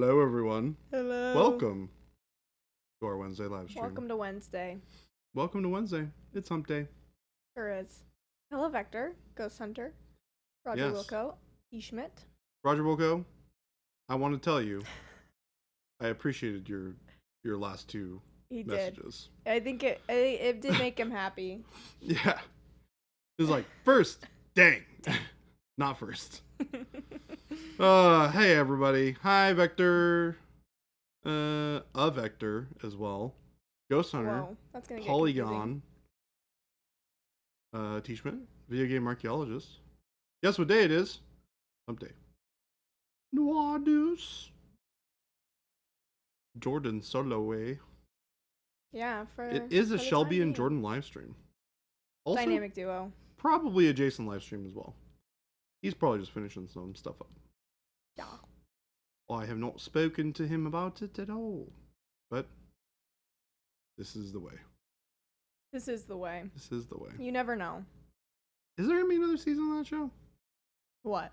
Hello, everyone. Hello. Welcome to our Wednesday live stream. Welcome to Wednesday. Welcome to Wednesday. It's Hump Day. Sure is. Hello, Vector, Ghost Hunter, Roger Yes. Wilco, E. Schmidt. Roger Wilco, I want to tell you, I appreciated your last two He messages. did. I think it did make him happy. Yeah. It was like, first, dang. Not first. Hey, everybody. Hi, Vector. A Vector as well. Ghost Hunter. Whoa, that's gonna get Polygon. T. Schmidt, video game archaeologist. Guess what day it is? Hump Day. Noir Deuce. Jordan Soloway. Yeah, for It is a for the Shelby time and being. Jordan live stream. Also, Dynamic duo. probably a Jason live stream as well. He's probably just finishing some stuff up. Yeah. I have not spoken to him about it at all. But this is the way. This is the way. This is the way. You never know. Is there gonna be another season of that show? What?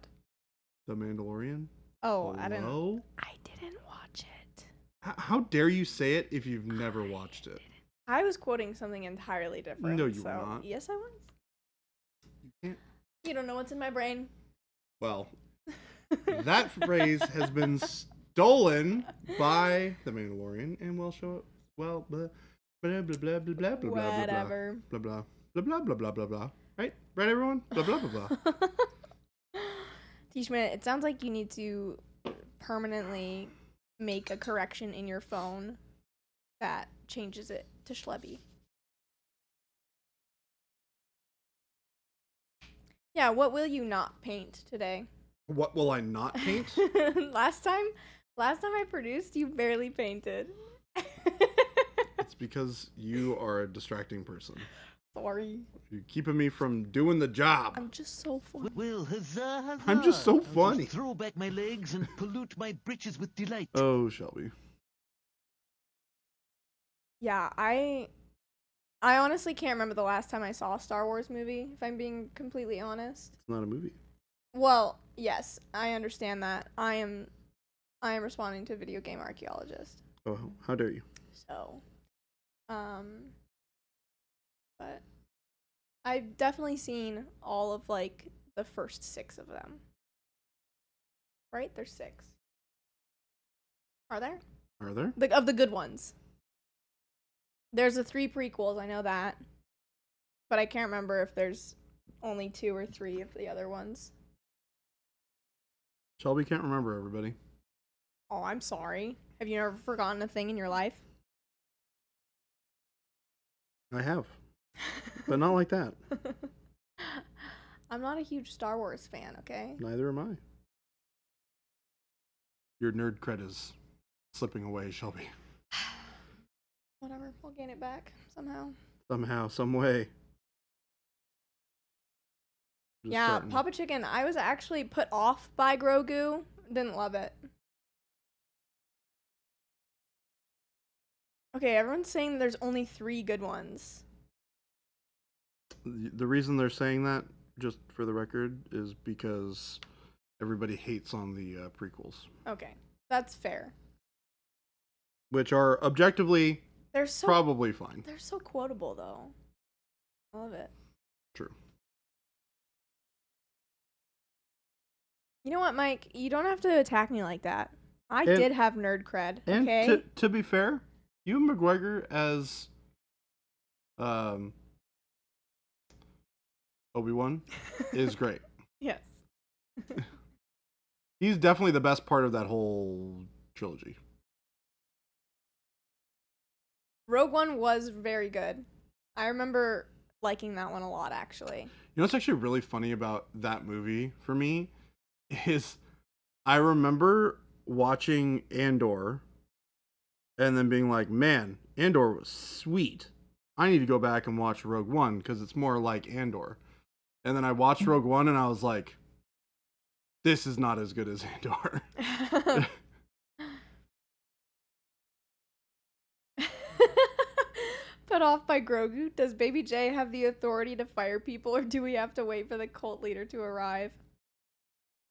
The Mandalorian? Oh, I didn't. Hello? I didn't watch it. How dare you say it if you've never watched it? I was quoting something entirely different. No, you so, were not. Yes, I was. You can't. You don't know what's in my brain. Well, that phrase has been stolen by the Mandalorian, and we'll show it. Well, blah blah blah blah blah blah blah blah Whatever. blah blah blah blah blah blah blah blah. Right, everyone. Blah blah blah blah. T-Schmidt, it sounds like you need to permanently make a correction in your phone that changes it to Schlebby. Yeah, what will you not paint today? What will I not paint? last time I produced, you barely painted. It's because you are a distracting person. Sorry. You're keeping me from doing the job. I'm just so funny. Well, huzzah, huzzah. I'm just so I'll funny. Just throw back my legs and pollute my britches with delight. Oh, Shelby. Yeah, I honestly can't remember the last time I saw a Star Wars movie, if I'm being completely honest. It's not a movie. Well, yes, I understand that. I am responding to video game archaeologist. Oh, how dare you? So, but I've definitely seen all of like the first 6 of them. Right? There's 6. Are there? Are there? Of the good ones. There's the 3 prequels, I know that. But I can't remember if there's only 2 or 3 of the other ones. Shelby can't remember, everybody. Oh, I'm sorry. Have you never forgotten a thing in your life? I have. But not like that. I'm not a huge Star Wars fan, okay? Neither am I. Your nerd cred is slipping away, Shelby. Whatever, I'll gain it back somehow. Somehow, some way. Just Yeah, starting. Papa Chicken, I was actually put off by Grogu. Didn't love it. Okay, everyone's saying there's only 3 good ones. The reason they're saying that, just for the record, is because everybody hates on the prequels, Okay, that's fair. which are objectively They're so probably fine. They're so quotable though. I love it. True. You know what, Mike? You don't have to attack me like that. I And- did have nerd cred, And okay? to be fair, Ewan McGregor as Obi-Wan is great. Yes. He's definitely the best part of that whole trilogy. Rogue One was very good. I remember liking that one a lot, actually. You know what's actually really funny about that movie for me is I remember watching Andor and then being like, man, Andor was sweet. I need to go back and watch Rogue One because it's more like Andor. And then I watched Rogue One and I was like, this is not as good as Andor. Put off by Grogu, does Baby J have the authority to fire people, or do we have to wait for the cult leader to arrive?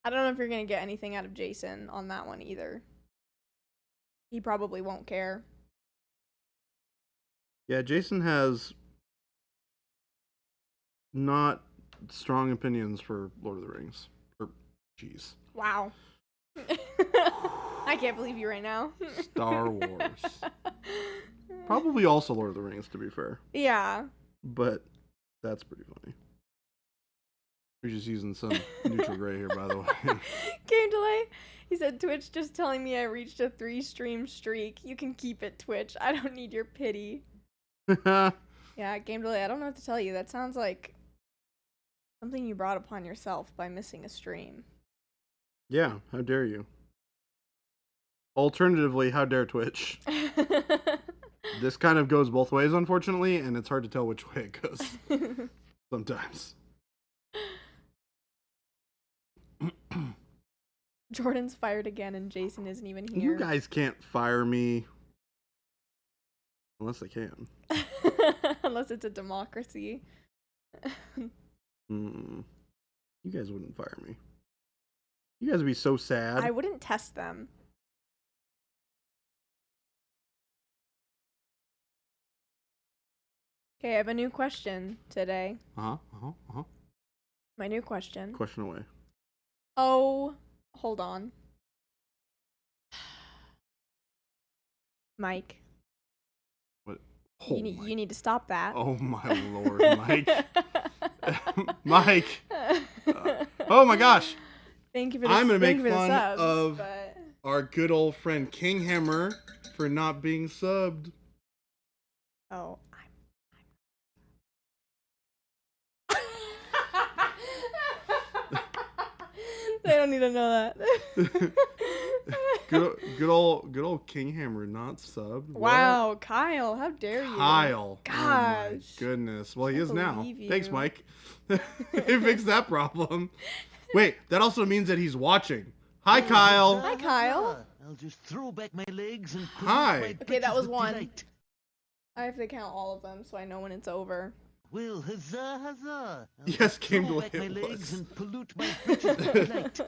I don't know if you're going to get anything out of Jason on that one either. he probably won't care. Yeah, Jason has not strong opinions for Lord of the Rings. Jeez. Wow. I can't believe you right now. Star Wars. Probably also Lord of the Rings, to be fair. Yeah. But that's pretty funny. We're just using some neutral gray here, by the way. Game delay. He said, Twitch just telling me I reached a 3-stream streak. You can keep it, Twitch. I don't need your pity. Yeah, game delay. I don't know what to tell you. That sounds like something you brought upon yourself by missing a stream. Yeah, how dare you? Alternatively, how dare Twitch? This kind of goes both ways, unfortunately, and it's hard to tell which way it goes sometimes. Jordan's fired again and Jason isn't even here. You guys can't fire me. Unless they can. Unless it's a democracy. You guys wouldn't fire me. You guys would be so sad. I wouldn't test them. Okay, I have a new question today. My new question. Question away. Oh, hold on. Mike. What? You need to stop that. Oh my lord, Mike. Mike. Oh my gosh. Thank you for I'm going to make for the fun subs, of but... our good old friend Kinghammer for not being subbed. Oh, they don't need to know that. good old Kinghammer not subbed. Wow, What? Kyle, how dare you? Kyle. Gosh. Oh my goodness. Well, he is now. believe Thanks, you. Mike. He fixed that problem. Wait, that also means that he's watching. Hi, Kyle. Hi, Kyle. I'll just throw back my legs and Hi. my Okay, that britches was with one. delight. I have to count all of them so I know when it's over. Well, huzzah, huzzah. I'll Yes, just Game throw Delay back my it legs was. and pollute my britches with delight.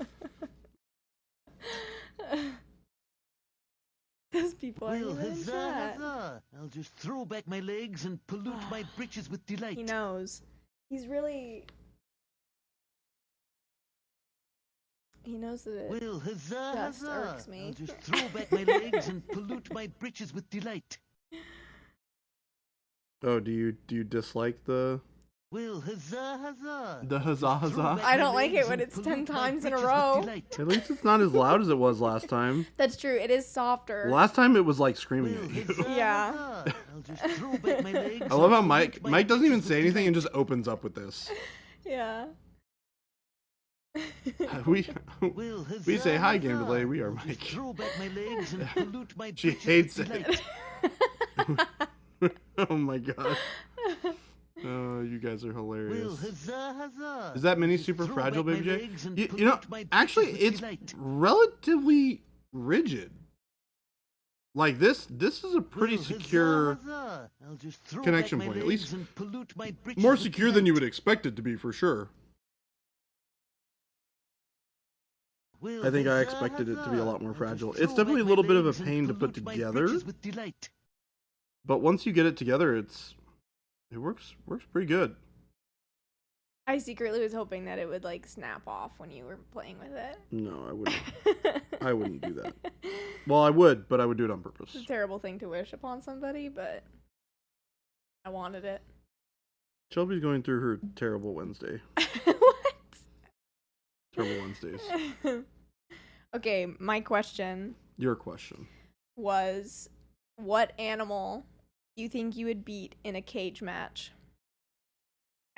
Those people are Well, even in huzzah, chat. huzzah. I'll just throw back my legs and pollute my britches with delight. He knows. He knows that it Well, huzzah, just huzzah. irks me. I'll just throw back my legs and pollute my britches with delight. Oh, do you dislike the Well, huzzah, huzzah. huzzah I'll just throw huzzah? back I my don't like it legs when and it's 10 pollute my times in a britches with row. delight. At least it's not as loud as it was last time. That's true. It is softer. Last time it was like screaming Well, at you. huzzah, Yeah. huzzah. I'll just throw back my legs I love how and Mike pollute my doesn't even britches say with anything and delight. just opens up with this. Yeah. We Well, we huzzah, say hi, Game huzzah. Delay. We are I'll just Mike. throw back my legs and pollute my She britches hates with it. delight. Oh my god. Oh, you guys are Well, hilarious. huzzah, huzzah. Is that mini I'll just super throw fragile, back my Baby J? legs and You know, pollute my britches actually, with it's delight. relatively rigid. Like this is a pretty Well, huzzah, secure, huzzah. I'll just throw connection back my point, at legs least and pollute my britches more with secure than you would delight. expect it to be for sure. Well, I think I huzzah, expected it to be a huzzah. lot more I'll just fragile. throw It's definitely a back my little bit of a legs and pain to put pollute my together, britches with delight. but once you get it together, it works pretty good. I secretly was hoping that it would like snap off when you were playing with it. No, I wouldn't do that. Well, I would, but I would do it on purpose. It's a terrible thing to wish upon somebody, but I wanted it. Shelby's going through her terrible Wednesday. What? Terrible Wednesdays. Okay, my question Your question. was, what animal you think you would beat in a cage match?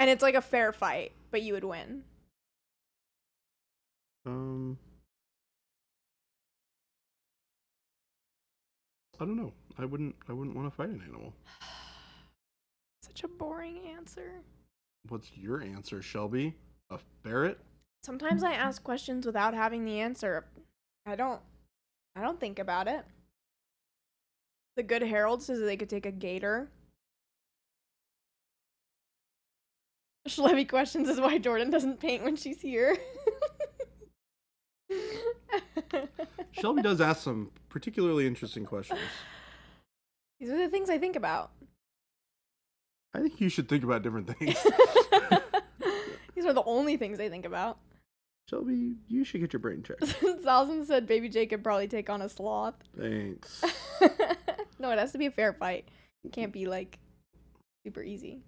And it's like a fair fight, but you would win. I don't know. I wouldn't want to fight an animal. Such a boring answer. What's your answer, Shelby? A ferret? Sometimes I ask questions without having the answer. I don't think about it. The Good Herald says that they could take a gator. Schlevy questions is why Jordan doesn't paint when she's here. Shelby does ask some particularly interesting questions. These are the things I think about. I think you should think about different things. These are the only things I think about. Shelby, you should get your brain checked. Zalzin said Baby J could probably take on a sloth. Thanks. No, it has to be a fair fight. It can't be, like, super easy.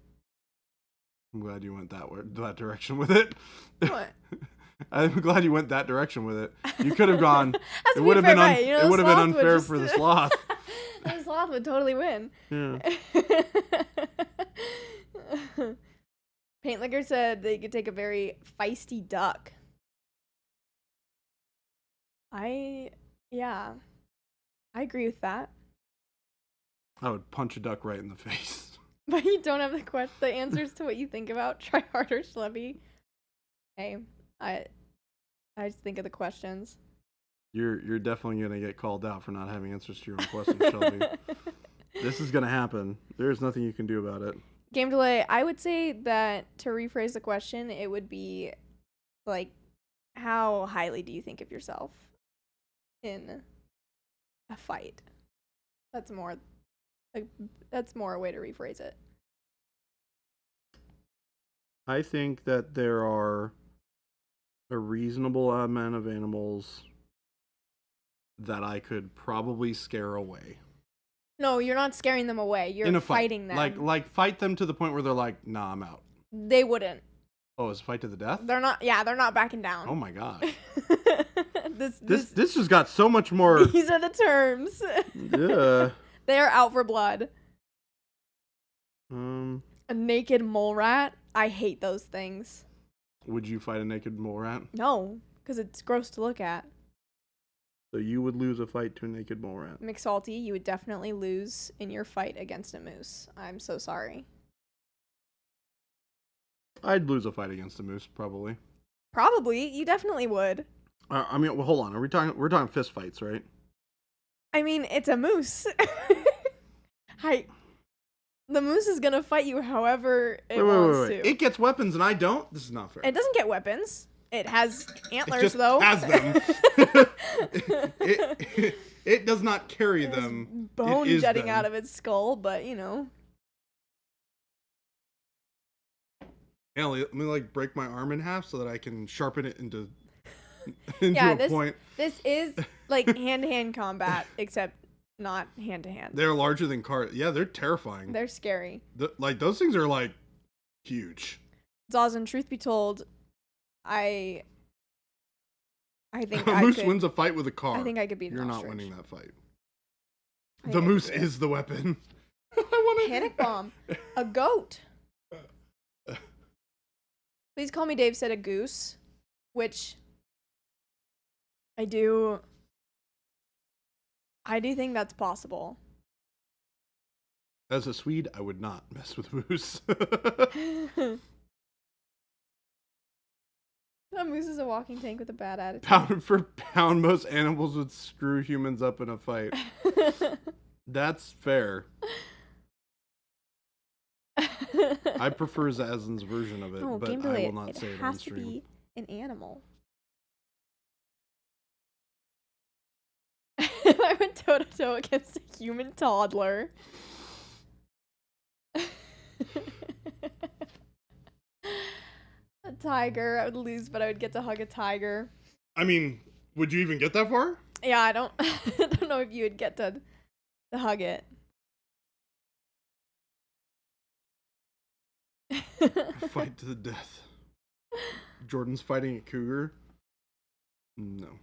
I'm glad you went that direction with it. What? I'm glad you went that direction with it. You could have gone. It would have been it would have been unfair for the sloth. The sloth would totally win. Yeah. Paint Liquor said they could take a very feisty duck. I agree with that. I would punch a duck right in the face. But you don't have the answers to what you think about. Try harder, Schlebby. Hey, I just think of the questions. You're definitely gonna get called out for not having answers to your own questions, Shelby. This is gonna happen. There's nothing you can do about it. Game delay. I would say that to rephrase the question, it would be like, how highly do you think of yourself in a fight? That's more a way to rephrase it. I think that there are a reasonable amount of animals that I could probably scare away. No, you're not scaring them away. You're in a fight. fighting them. Like fight them to the point where they're like, nah, I'm out. They wouldn't. Oh, it's a fight to the death? They're not backing down. Oh my god. This just got so much more. These are the terms. Yeah. They are out for blood. A naked mole rat. I hate those things. Would you fight a naked mole rat? No, because it's gross to look at. So you would lose a fight to a naked mole rat. McSalty, you would definitely lose in your fight against a moose. I'm so sorry. I'd lose a fight against a moose, probably. Probably, you definitely would. I mean, well, hold on. We're talking fist fights, right? I mean, it's a moose. The moose is gonna fight you however it wants to. It gets weapons and I don't? This is not fair. It doesn't get weapons. It has antlers, it just though. Has them. it does not carry them. Bone it is jutting them. out of its skull, but you know. Yeah, let me like break my arm in half so that I can sharpen it into Yeah, a point. This is like hand-to-hand combat, except not hand-to-hand. They're larger than cars. Yeah, they're terrifying. They're scary. Like those things are like huge. Zazen, truth be told, I think a moose wins a fight with a car. I think I could beat an You're ostrich. not winning that fight. The moose is the weapon. Panic bomb. A goat. Please call me Dave said a goose, which I do think that's possible. As a Swede, I would not mess with a moose. A moose is a walking tank with a bad attitude. Pound for pound, most animals would screw humans up in a fight. That's fair. I prefer Zazen's version of it, but I will not say it on stream. It has to be an animal. I went toe-to-toe against a human toddler. A tiger. I would lose, but I would get to hug a tiger. I mean, would you even get that far? Yeah, I don't know if you would get to hug it. Fight to the death. Jordan's fighting a cougar? No.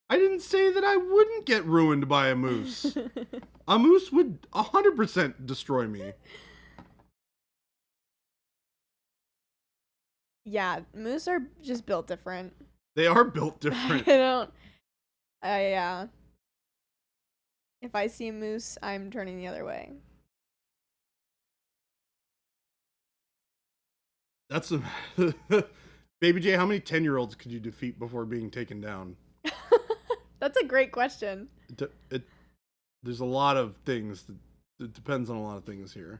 I didn't say that I wouldn't get ruined by a moose. A moose would 100% destroy me. Yeah, moose are just built different. They are built different. Yeah. If I see a moose, I'm turning the other way. That's a... Baby J, how many 10-year-olds could you defeat before being taken down? That's a great question. There's a lot of things. It depends on a lot of things here.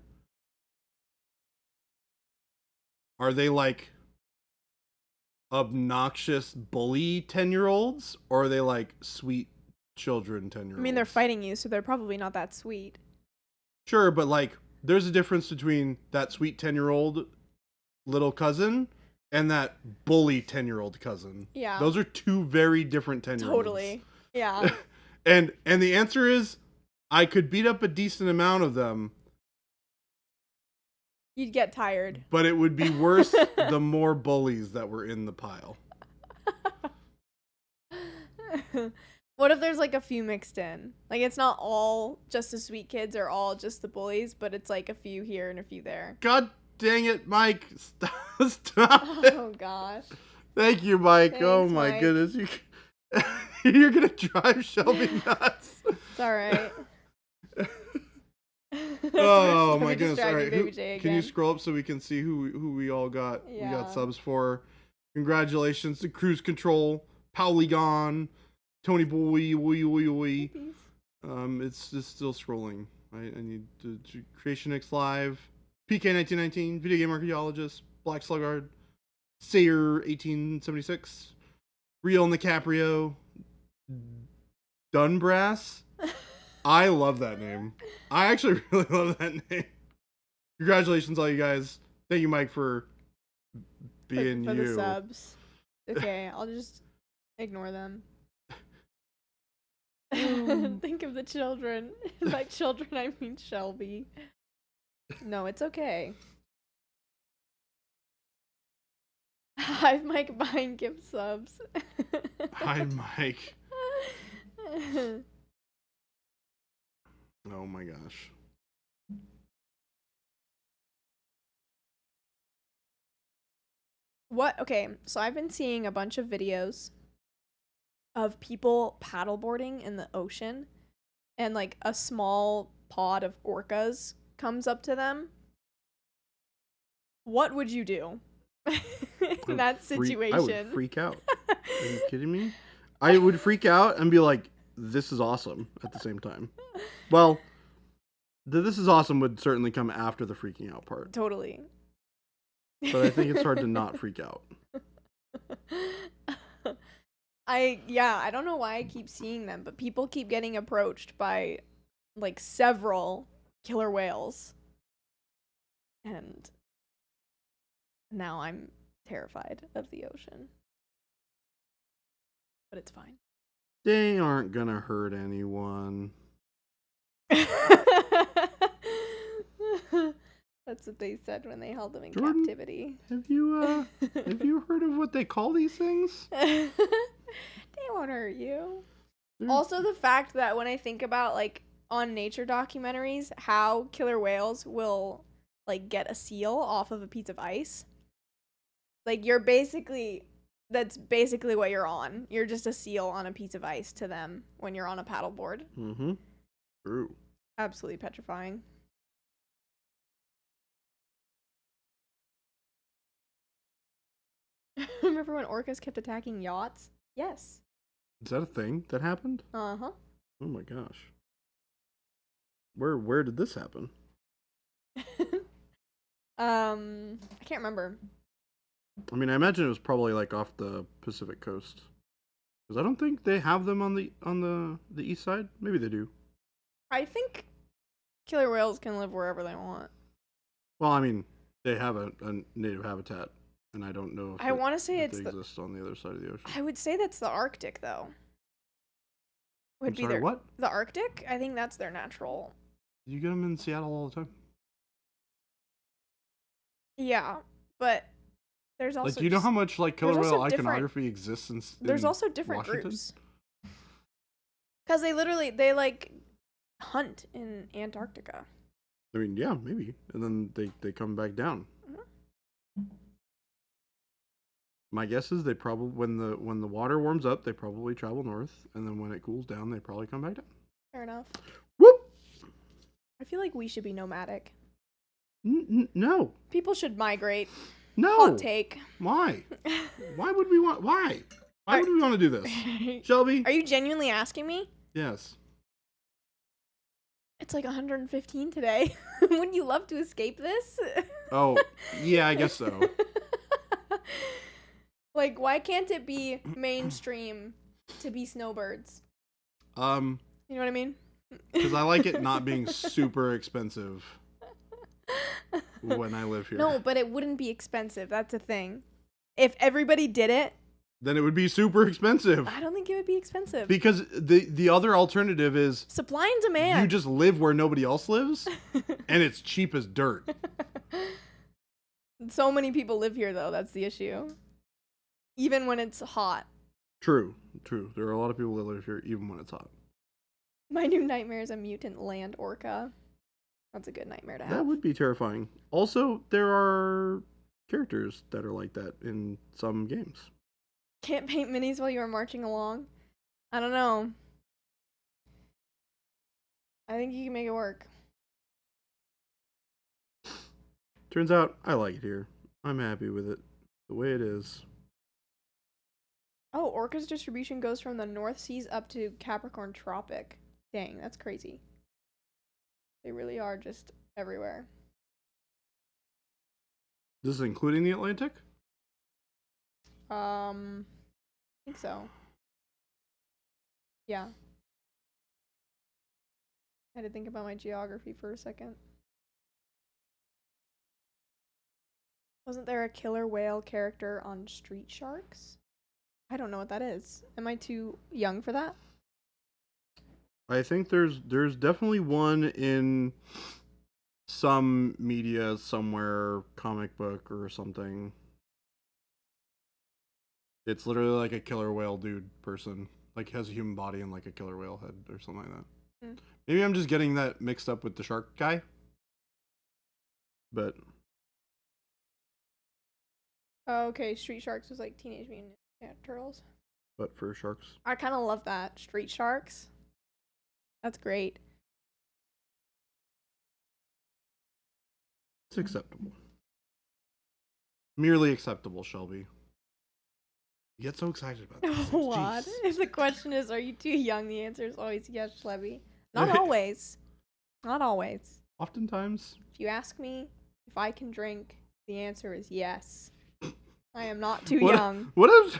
Are they like obnoxious bully 10-year-olds, or are they like sweet children 10-year-olds? I mean, they're fighting you, so they're probably not that sweet. Sure, but like there's a difference between that sweet 10-year-old little cousin and that bully 10-year-old cousin. Yeah. Those are two very different 10-year-olds. Totally. Yeah. and the answer is I could beat up a decent amount of them. You'd get tired. But it would be worse the more bullies that were in the pile. What if there's like a few mixed in? Like it's not all just the sweet kids or all just the bullies, but it's like a few here and a few there. God dang it, Mike. Stop it. Oh gosh. Thank you, Mike. Thanks, oh my Mike. goodness. You're going to drive Shelby nuts. It's all right. Oh my goodness! All Distracting right, Baby J can you again. scroll up so we can see who we all got? We Yeah. got subs for. Congratulations to Cruise Control, Polygon, Tony Boy, Oi. It's still scrolling. I need to Creation X Live, PK1919, Video Game Archaeologist, Black Sluggard, Sayer 1876, Real DiCaprio, Dunbrass. I love that name. I actually really love that name. Congratulations, all you guys. Thank you, Mike, for being for you. the subs. Okay, I'll just ignore them. Think of the children. By children, I mean Shelby. No, it's okay. Hi, Mike buying gift subs. Hi, Mike. Oh my gosh. What? Okay, so I've been seeing a bunch of videos of people paddleboarding in the ocean, and like a small pod of orcas comes up to them. What would you do in that situation? I would freak out. Are you kidding me? I would freak out and be like, this is awesome at the same time. Well, this is awesome would certainly come after the freaking out part. Totally. But I think it's hard to not freak out. I don't know why I keep seeing them, but people keep getting approached by like several killer whales. And now I'm terrified of the ocean. But it's fine. They aren't gonna hurt anyone. That's what they said when they held them in Jordan, captivity. Have you heard of what they call these things? They won't hurt you. They're- Also, the fact that when I think about like on nature documentaries, how killer whales will like get a seal off of a piece of ice. Like that's basically what you're on. You're just a seal on a piece of ice to them when you're on a paddleboard. Mm-hmm. True. Absolutely petrifying. Remember when orcas kept attacking yachts? Yes. Is that a thing that happened? Uh-huh. Oh my gosh. Where did this happen? I can't remember. I mean, I imagine it was probably like off the Pacific coast. Because I don't think they have them on the east side. Maybe they do. I think killer whales can live wherever they want. Well, I mean, they have a native habitat, and I don't know if I want to say if it's they the. exist on the other side of the ocean. I would say that's the Arctic, though. Would I'm be sorry, their what? the Arctic. I think that's their natural. You get them in Seattle all the time. Yeah, but there's also. Like, do you know how much like killer there's whale also different- iconography exists in? There's in also different Washington? groups. Because they like hunt in Antarctica. I mean, yeah, maybe, and then they come back down. Mhm. My guess is they probably when the water warms up, they probably travel north, and then when it cools down, they probably come back down. Fair enough. Whoop! I feel like we should be nomadic. No, People should migrate. no. Hot take. Why? Why would we want? Why? Why would we want to do this? Shelby? Are you genuinely asking me? Yes. It's like 115 today. Wouldn't you love to escape this? Oh, yeah, I guess so. Like, why can't it be mainstream to be snowbirds? You know what I mean? Because I like it not being super expensive when I live here. No, but it wouldn't be expensive. That's a thing. If everybody did it, Then it would be super expensive. I don't think it would be expensive. Because the other alternative is Supply and demand. you just live where nobody else lives, and it's cheap as dirt. So many people live here, though. That's the issue. Even when it's hot. True. There are a lot of people that live here even when it's hot. My new nightmare is a mutant land orca. That's a good nightmare to have. That would be terrifying. Also, there are characters that are like that in some games. Can't paint minis while you are marching along? I don't know. I think you can make it work. Turns out I like it here. I'm happy with it the way it is. Oh, orca's distribution goes from the North Seas up to Capricorn Tropic. Dang, that's crazy. They really are just everywhere. This is including the Atlantic? I think so. Yeah. I had to think about my geography for a second. Wasn't there a killer whale character on Street Sharks? I don't know what that is. Am I too young for that? I think there's definitely one in some media somewhere, comic book or something. It's literally like a killer whale dude person. Like has a human body and like a killer whale head or something like that. Mm. Maybe I'm just getting that mixed up with the shark guy. But Oh, okay, Street Sharks was like Teenage Mutant Ninja Turtles. but for sharks. I kind of love that. Street Sharks. That's great. It's acceptable. Merely acceptable, Shelby. You get so excited about this. What? Jeez. If the question is, are you too young? The answer is always yes, Schlebby. Not always. Not always. Oftentimes. If you ask me if I can drink, the answer is yes. I am not too young. What is...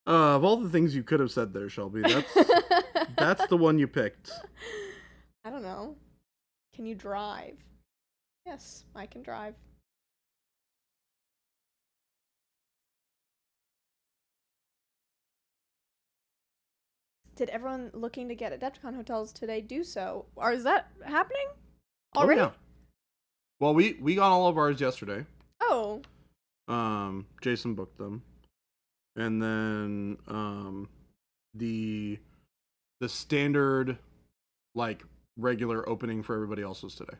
of all the things you could have said there, Shelby, that's the one you picked. I don't know. Can you drive? Yes, I can drive. Did everyone looking to get Adepticon hotels today do so? Or is that happening already? Oh, yeah. Well, we got all of ours yesterday. Oh. Jason booked them. And then the standard like regular opening for everybody else was today.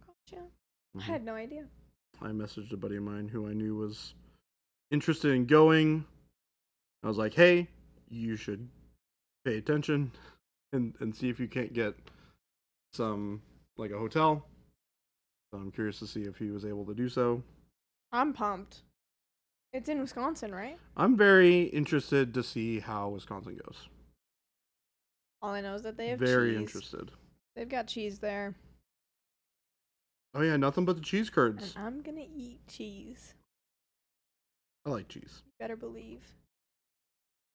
Gotcha. Mm-hmm. I had no idea. I messaged a buddy of mine who I knew was interested in going. I was like, "Hey, you should pay attention and see if you can't get some like a hotel." So I'm curious to see if he was able to do so. I'm pumped. It's in Wisconsin, right? I'm very interested to see how Wisconsin goes. All I know is that they have Very cheese. interested. They've got cheese there. Oh yeah, nothing but the cheese curds. And I'm gonna eat cheese. I like cheese. You better believe.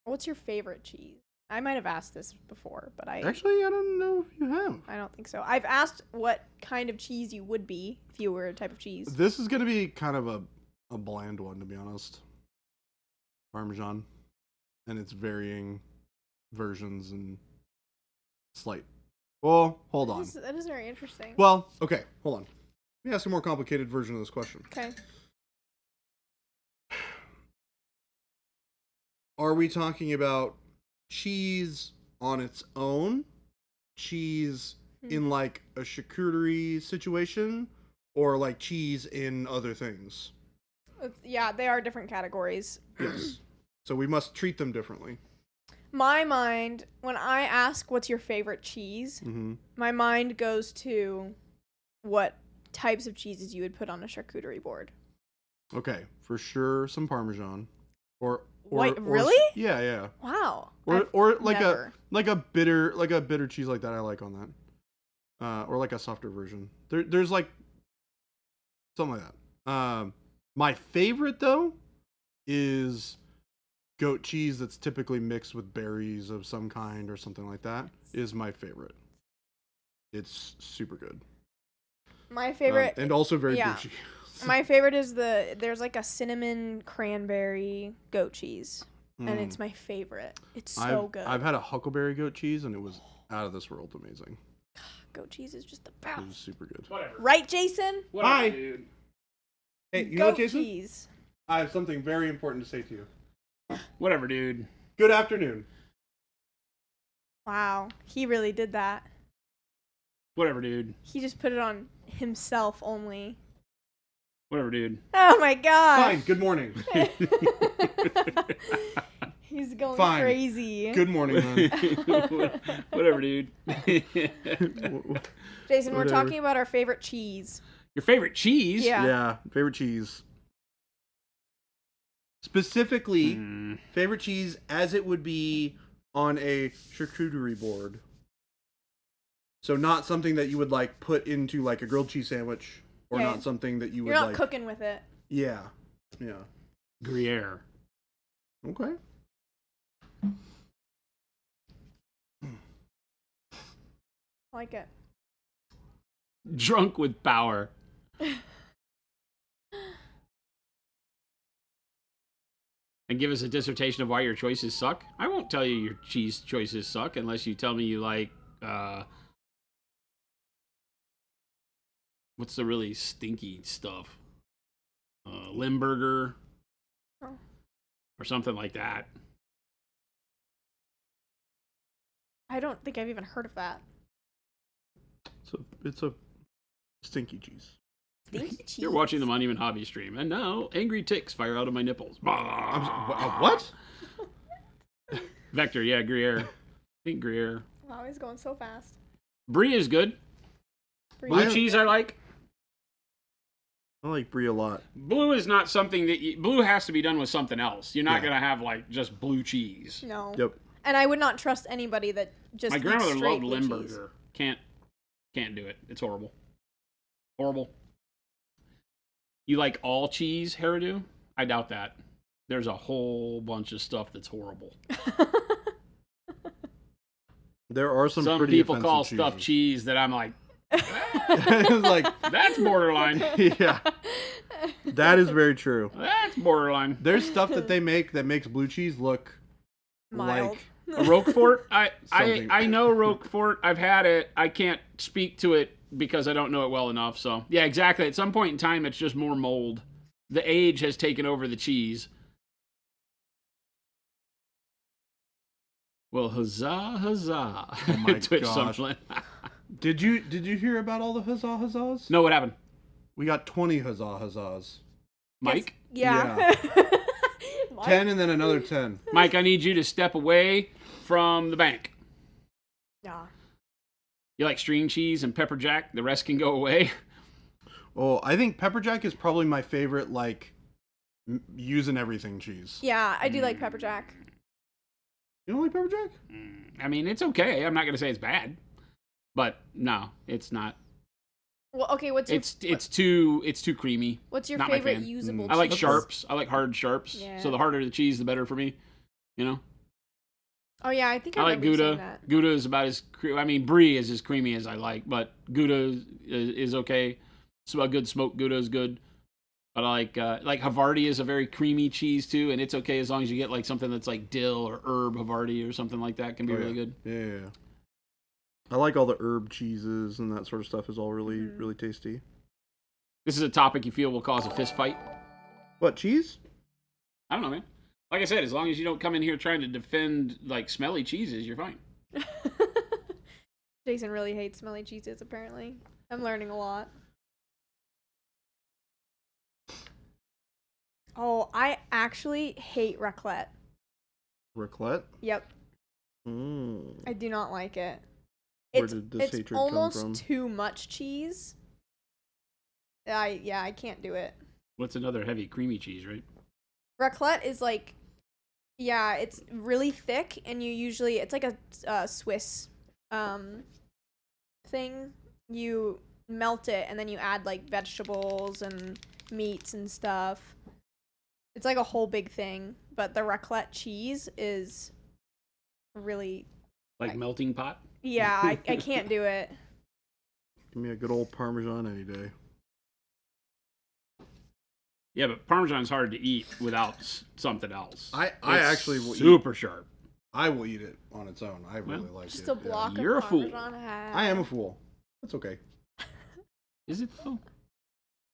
What's your favorite cheese? I might have asked this before, but Actually, I don't know if you have. I don't think so. I've asked what kind of cheese you would be if you were a type of cheese. This is gonna be kind of a bland one, to be honest. Parmesan, and its varying versions and slight. Well, hold on. That is very interesting. Well, okay, hold on. Let me ask a more complicated version of this question. Okay. Are we talking about cheese on its own? Cheese in like a charcuterie situation? Or like cheese in other things? Yeah, they are different categories. Yes. So we must treat them differently. My mind, when I ask what's your favorite cheese, my mind goes to what types of cheeses you would put on a charcuterie board. Okay, for sure some Parmesan. Wait, really? Yeah. Wow. Or like never. a bitter cheese like that I like on that. Or like a softer version. There's like Something like that. My favorite though is goat cheese that's typically mixed with berries of some kind or something like that. Is my favorite. It's super good. My favorite, and also very yeah. douchey. My favorite is there's like a cinnamon cranberry goat cheese, and it's my favorite. It's so good. I've had a huckleberry goat cheese, and it was out of this world amazing. Goat cheese is just the It best. was super good. Whatever. Right, Jason? Whatever, Hi. dude. Hey, you goat know what, Jason? cheese. I have something very important to say to you. Whatever, dude. Good afternoon. Wow, he really did that. Whatever, dude. He just put it on himself only. Whatever, dude. Oh my god. Fine. Good morning. He's going Fine. crazy. Good morning, then. Whatever, dude. Jason, we're Whatever. talking about our favorite cheese. Your favorite cheese? Yeah. Yeah, favorite cheese. Specifically, favorite cheese as it would be on a charcuterie board. So not something that you would like put into like a grilled cheese sandwich, or Yeah. not something that you would You're not like. cooking with it. Yeah, yeah. Gruyere. Okay. I like it. Drunk with power. And give us a dissertation of why your choices suck. I won't tell you your cheese choices suck unless you tell me you like, what's the really stinky stuff? Limburger. Oh. Or something like that. I don't think I've even heard of that. It's a stinky cheese. Stinky cheese. You're watching the Monument Hobby stream, and now angry ticks fire out of my nipples. What? Vector, yeah, Gruyere. I think Gruyere. Wow, he's going so fast. Brie is good. Blue cheese I like. I like brie a lot. Blue is not something that blue has to be done with something else. You're not Yeah. gonna have like just blue cheese. No. Yep. And I would not trust anybody that just My eats grandmother straight loved blue Limburger. cheese. Can't do it. It's horrible. Horrible. You like all cheese hairdo? I doubt that. There's a whole bunch of stuff that's horrible. There are some Some pretty people offensive call cheeses. stuff cheese that I'm like, It's like, that's borderline. yeah, that is very true. That's borderline. There's stuff that they make that makes blue cheese look Mild. like A Roquefort? Something. I know Roquefort. I've had it. I can't speak to it because I don't know it well enough. So, yeah, exactly. At some point in time, it's just more mold. The age has taken over the cheese. Well, huzzah, huzzah. Oh my Twitch gosh. Summerlin. Did you hear about all the huzzah huzzahs? No, what happened? We got 20 huzzah huzzahs. Mike? Yeah. 10 and then another 10. Mike, I need you to step away from the bank. Yeah. You like string cheese and pepper jack? The rest can go away. Oh, I think pepper jack is probably my favorite, like, using everything cheese. Yeah, I do like pepper jack. You don't like pepper jack? I mean, it's okay. I'm not going to say it's bad. But no, it's not. Well, okay, what's your It's too creamy. what's your not my favorite fan. usable I like cheese? sharps. I like hard sharps. Yeah. So the harder the cheese, the better for me. You know. Oh yeah, I think I like remember you saying Gouda. that. Gouda is about as I mean, Brie is as creamy as I like, but Gouda is okay. So a good smoked Gouda is good. But I like Havarti is a very creamy cheese too, and it's okay as long as you get like something that's like dill or herb Havarti or something like that. Can be really good. Yeah. I like all the herb cheeses and that sort of stuff is all really, really tasty. This is a topic you feel will cause a fist fight. What, cheese? I don't know, man. Like I said, as long as you don't come in here trying to defend like smelly cheeses, you're fine. Jason really hates smelly cheeses, apparently. I'm learning a lot. Oh, I actually hate raclette. Raclette? Yep, Mm. I do not like it. Where It's did this it's hatred come almost from? too much cheese. I can't do it. What's another heavy creamy cheese, right? Raclette is like, yeah, it's really thick, and you usually it's like a Swiss thing. You melt it, and then you add like vegetables and meats and stuff. It's like a whole big thing. But the raclette cheese is really Like melting pot. yeah. I can't do it. Give me a good old Parmesan any day. Yeah, but Parmesan's hard to eat without something else. I It's actually will super sharp. I will eat it on its own. I really like Just it. a block of You're a fool. Parmesan hat. I am a fool. That's okay. Is it though?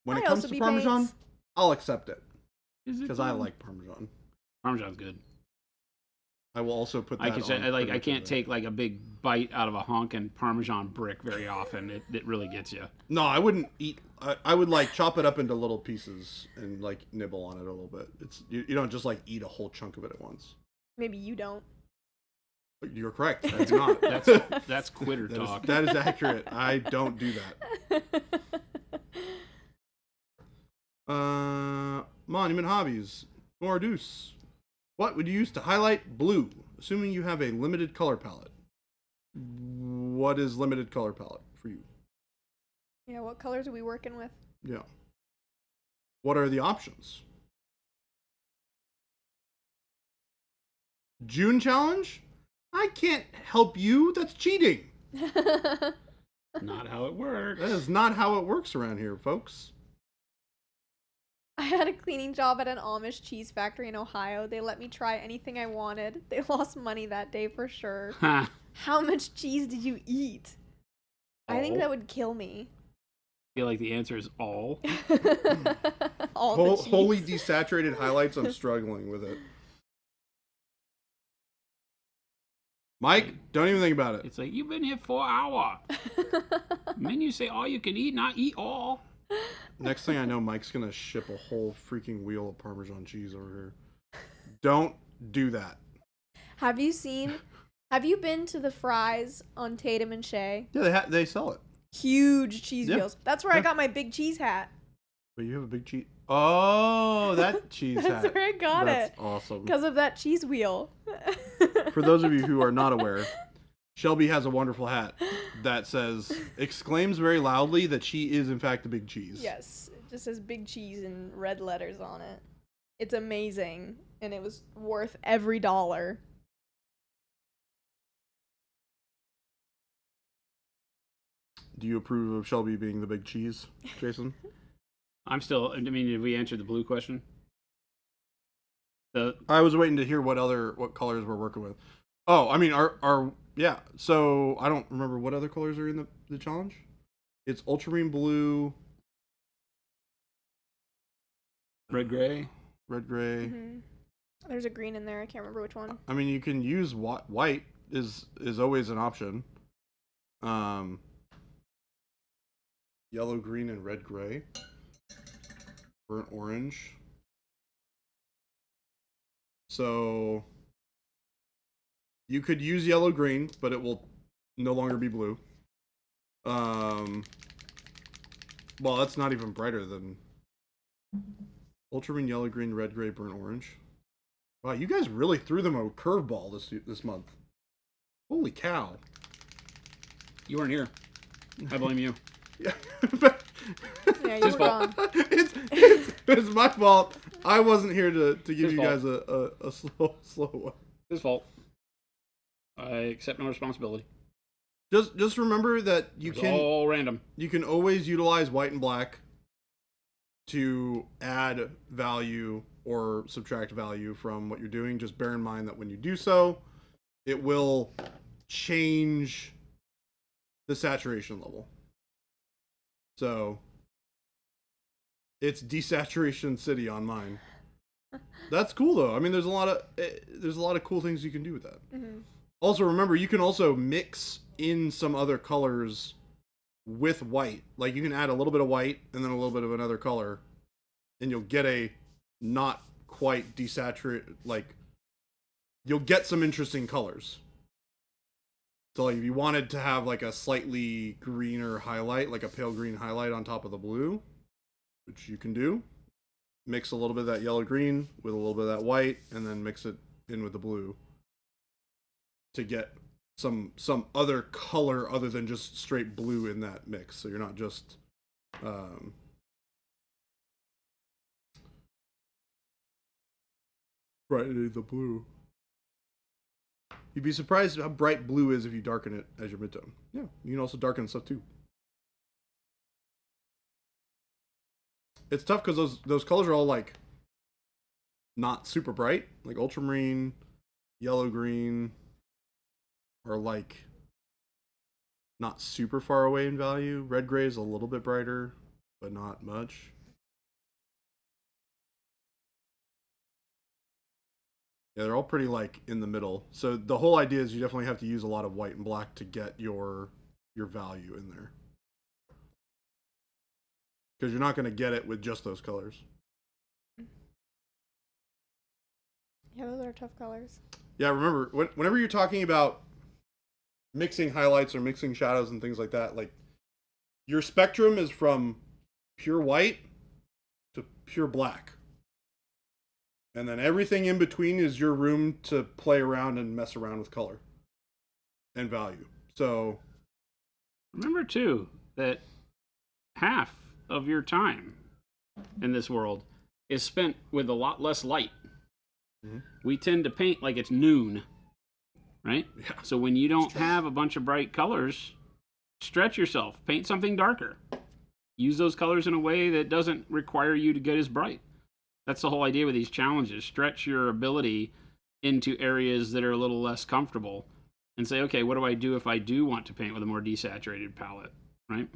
When it I'd comes also to be Parmesan, Bates. I'll accept it Is it? because I like Parmesan. Parmesan's good. I will also put that I can say on I pretty much can't everything. take like a big bite out of a honkin' Parmesan brick very often. It really gets you. No, I wouldn't eat. I would like chop it up into little pieces and like nibble on it a little bit. It's you don't just like eat a whole chunk of it at once. Maybe you don't. You're correct. I do not. That's quitter talk. That is accurate. I don't do that. Monument hobbies. Deuce. What would you use to highlight blue, assuming you have a limited color palette? What is limited color palette for you? Yeah, what colors are we working with? Yeah. What are the options? June challenge? I can't help you. That's cheating. Not how it works. That is not how it works around here, folks. I had a cleaning job at an Amish cheese factory in Ohio. They let me try anything I wanted. They lost money that day for sure. Ha. How much cheese did you eat? I think All. that would kill me. I feel like the answer is all. All the cheese. Wholly desaturated highlights. I'm struggling with it. Mike, don't even think about it. It's like you've been here for an hour. And then you say all you can eat, not eat all. Next thing I know, Mike's gonna ship a whole freaking wheel of Parmesan cheese over here. Don't do that. Have you been to the Fries on Tatum and Shea? Yeah, they sell it. Huge cheese Yeah. wheels. That's where I Yeah. got my big cheese hat. But you have a big cheese. Oh, that cheese That's hat. where I got That's it. awesome. Because of that cheese wheel. For those of you who are not aware, Shelby has a wonderful hat that exclaims very loudly that she is in fact a big cheese. Yes, it just says big cheese in red letters on it. It's amazing, and it was worth every dollar. Do you approve of Shelby being the big cheese, Jason? I mean, did we answer the blue question? I was waiting to hear what colors we're working with. Oh, I mean, yeah. So I don't remember what other colors are in the challenge. It's ultramarine blue, Red gray. red gray. Mm-hmm. There's a green in there. I can't remember which one. I mean, you can use white is always an option. Yellow, green, and red gray. Burnt orange. So you could use yellow green, but it will no longer be blue. Well, that's not even brighter than ultramarine, yellow, green, red, gray, burnt orange. Wow, you guys really threw them a curveball this month. Holy cow! You weren't here. I blame you. Yeah, Yeah, you His were fault. gone. it's my fault. I wasn't here to give His you fault. guys a slow one. His fault. I accept no responsibility. Just remember that It's all random. you can always utilize white and black to add value or subtract value from what you're doing. Just bear in mind that when you do so, it will change the saturation level. So it's desaturation city on mine. That's cool though. I mean, there's a lot of cool things you can do with that. Mm-hmm. Also, remember, you can also mix in some other colors with white. Like, you can add a little bit of white and then a little bit of another color, and you'll get a not quite desaturated, like, you'll get some interesting colors. So, like, if you wanted to have, like, a slightly greener highlight, like a pale green highlight on top of the blue, which you can do, mix a little bit of that yellow-green with a little bit of that white, and then mix it in with the blue to get some other color other than just straight blue in that mix. So you're not just brightening the blue. You'd be surprised how bright blue is if you darken it as your midtone. Yeah, you can also darken stuff too. It's tough because those colors are all like not super bright, like ultramarine, yellow green, are like not super far away in value. Red gray is a little bit brighter, but not much. Yeah, they're all pretty like in the middle. So the whole idea is you definitely have to use a lot of white and black to get your value in there. Because you're not going to get it with just those colors. Yeah, those are tough colors. Yeah, remember, whenever you're talking about mixing highlights or mixing shadows and things like that, like, your spectrum is from pure white to pure black. And then everything in between is your room to play around and mess around with color and value. So remember, too, that half of your time in this world is spent with a lot less light. Mm-hmm. We tend to paint like it's noon, right? Yeah. So when you don't have a bunch of bright colors, stretch yourself. Paint something darker. Use those colors in a way that doesn't require you to get as bright. That's the whole idea with these challenges. Stretch your ability into areas that are a little less comfortable and say, okay, what do I do if I do want to paint with a more desaturated palette, right?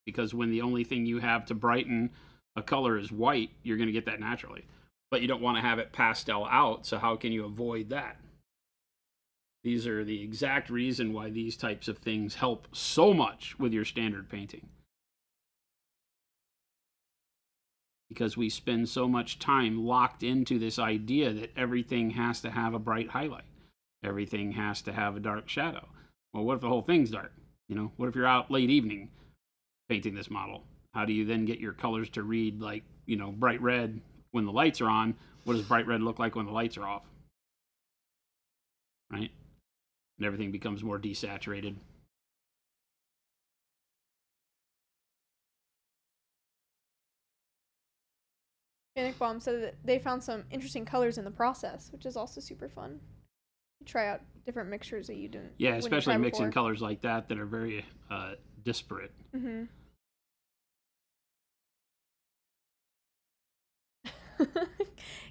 Because when the only thing you have to brighten a color is white, you're going to get that naturally. But you don't want to have it pastel out, so how can you avoid that? These are the exact reason why these types of things help so much with your standard painting. Because we spend so much time locked into this idea that everything has to have a bright highlight. Everything has to have a dark shadow. Well, what if the whole thing's dark? You know, what if you're out late evening painting this model? How do you then get your colors to read like, you know, bright red when the lights are on? What does bright red look like when the lights are off? Right? And everything becomes more desaturated. Panic Bomb said that they found some interesting colors in the process, which is also super fun. You try out different mixtures that you didn't. Yeah, especially mixing colors like that are very disparate. Mm-hmm.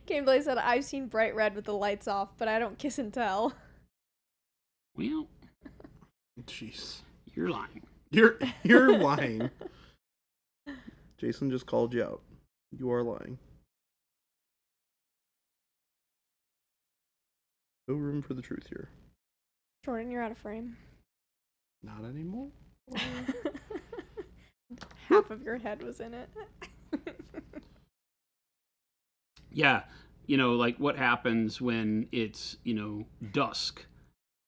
Gameplay said, I've seen bright red with the lights off, but I don't kiss and tell. Well, jeez. You're lying. You're lying. Jason just called you out. You are lying. No room for the truth here. Jordan, you're out of frame. Not anymore. Half of your head was in it. Yeah, you know, like what happens when it's, you know, dusk,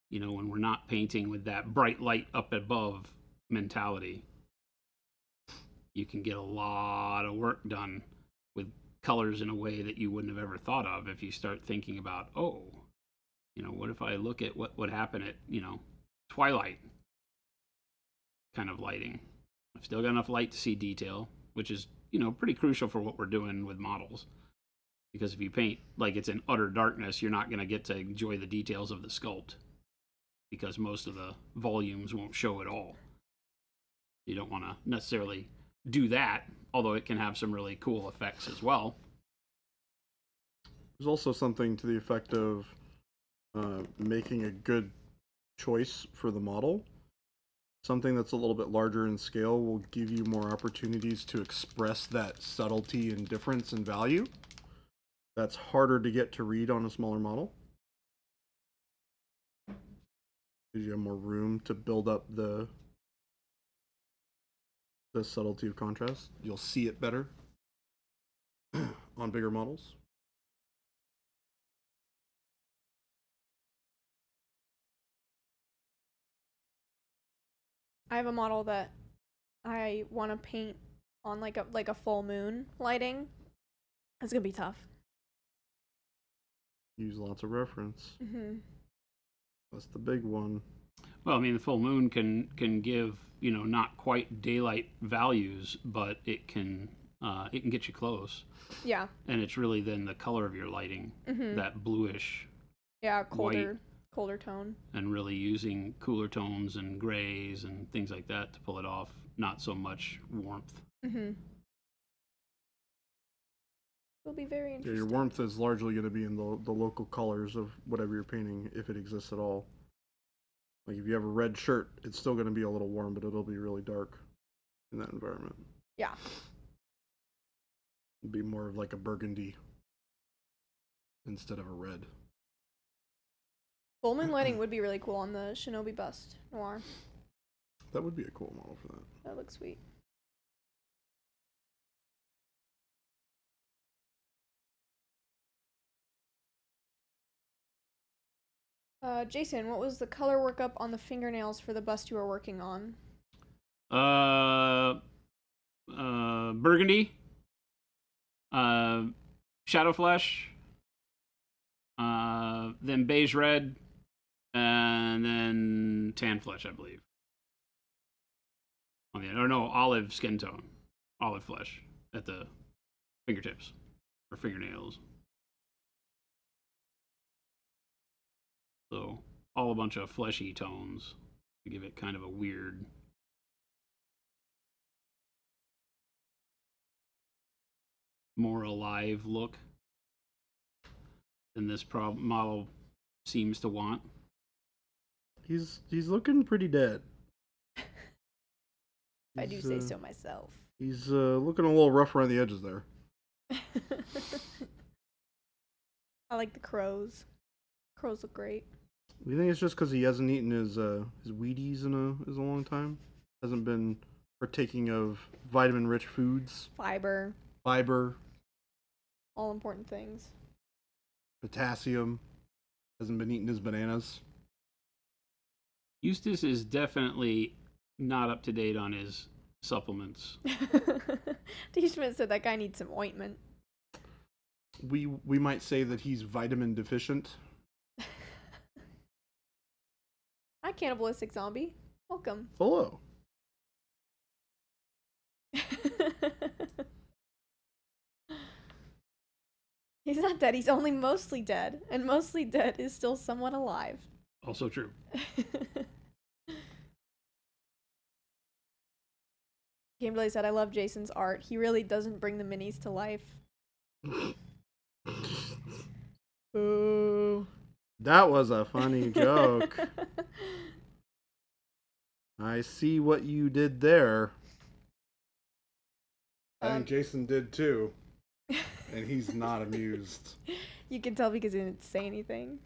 you know, when we're not painting with that bright light up above mentality. You can get a lot of work done with colors in a way that you wouldn't have ever thought of if you start thinking about, oh, you know, what if I look at what would happen at, you know, twilight kind of lighting. I've still got enough light to see detail, which is, you know, pretty crucial for what we're doing with models. Because if you paint like it's in utter darkness, you're not going to get to enjoy the details of the sculpt. Because most of the volumes won't show at all. You don't want to necessarily do that, although it can have some really cool effects as well. There's also something to the effect of making a good choice for the model. Something that's a little bit larger in scale will give you more opportunities to express that subtlety and difference in value. That's harder to get to read on a smaller model. Because you have more room to build up the subtlety of contrast. You'll see it better on bigger models. I have a model that I want to paint on like a full moon lighting. It's gonna be tough. Use lots of reference. Mm-hmm. That's the big one. Well, I mean, the full moon can give, you know, not quite daylight values, but it can get you close. Yeah. And it's really then the color of your lighting, that bluish. Yeah, colder tone. And really using cooler tones and grays and things like that to pull it off. Not so much warmth. Will be very Yeah, interesting. your warmth is largely going to be in the local colors of whatever you're painting, if it exists at all. Like if you have a red shirt, it's still going to be a little warm, but it'll be really dark in that environment. Yeah. It'll be more of like a burgundy instead of a red. Full moon lighting would be really cool on the Shinobi bust noir. That would be a cool model for that. That looks sweet. Jason, what was the color workup on the fingernails for the bust you were working on? Burgundy, shadow flesh, then beige red, and then tan flesh, I believe. Or no, olive skin tone, olive flesh at the fingertips or fingernails. So all a bunch of fleshy tones to give it kind of a weird, more alive look than this model seems to want. He's looking pretty dead. I do say so myself. He's looking a little rough around the edges there. I like the crows. Crows look great. Do you think it's just because he hasn't eaten his Wheaties in a long time? Hasn't been partaking of vitamin-rich foods, Fiber. all important things. potassium. Hasn't been eating his bananas. Eustace is definitely not up to date on his supplements. D. Schmidt said that guy needs some ointment. We might say that he's vitamin deficient. Hi, cannibalistic zombie. Welcome. Hello. He's not dead. He's only mostly dead. And mostly dead is still somewhat alive. Also true. Gameplay said, I love Jason's art. He really doesn't bring the minis to life. Ooh. That was a funny joke. I see what you did there. I think Jason did too. And he's not amused. You can tell because he didn't say anything.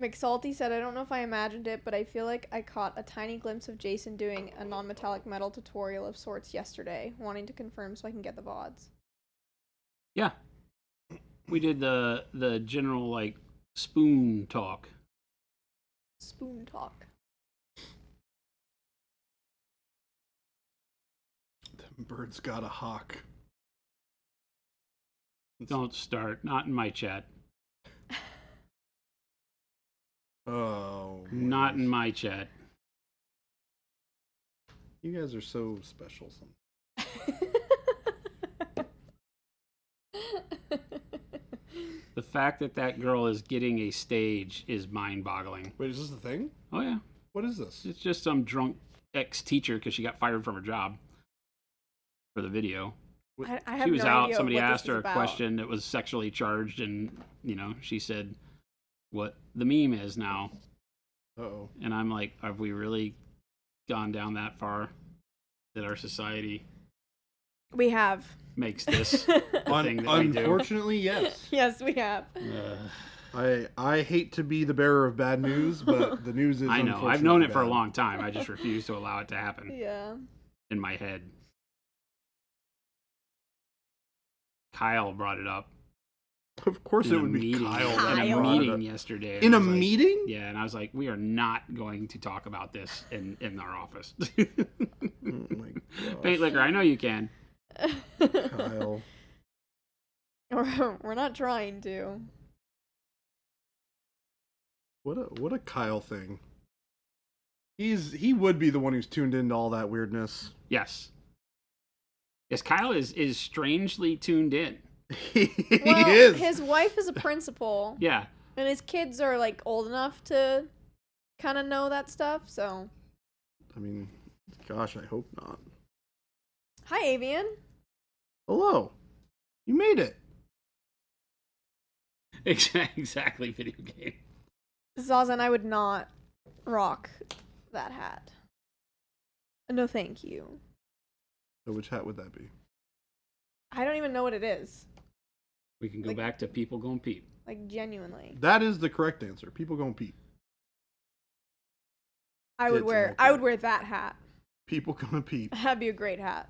McSalty said, I don't know if I imagined it, but I feel like I caught a tiny glimpse of Jason doing a non-metallic metal tutorial of sorts yesterday, wanting to confirm so I can get the VODs. Yeah. We did the general, like, spoon talk. Spoon talk. Them birds got a hawk. Don't start. Not in my chat. Oh. Not in my chat. You guys are so special sometimes. The fact that that girl is getting a stage is mind-boggling. Wait, is this the thing? Oh, yeah. What is this? It's just some drunk ex-teacher because she got fired from her job for the video. I have She was no out. idea Somebody what this asked is her a about. question that was sexually charged, and, you know, she said what the meme is now. Uh-oh. And I'm like, have we really gone down that far that our society We have. makes this the thing that we do? Unfortunately, yes. Yes, we have. I hate to be the bearer of bad news, but the news is I know. I've unfortunately known it for a bad. long time. I just refuse to allow it to happen Yeah. in my head. Kyle brought it up Of course in it a would be meeting, Kyle in that a brought it meeting up. yesterday. In I a was like- meeting? Yeah, and I was like, we are not going to talk about this in our office. Oh my gosh. Paint liquor, I know you can. Kyle. We're not trying to. What a Kyle thing. He would be the one who's tuned into all that weirdness. Yes. Yes, Kyle is strangely tuned in. He Well, is. his wife is a principal. Yeah. And his kids are like old enough to kind of know that stuff, so. I mean, gosh, I hope not. Hi, Avian. Hello. You made it. Exactly, video game. Zazen, I would not rock that hat. No, thank you. So which hat would that be? I don't even know what it is. We can go back to people going peep. Like, genuinely. That is the correct answer. People going peep. I would It's wear okay. I would wear that hat. People gonna peep. That'd be a great hat.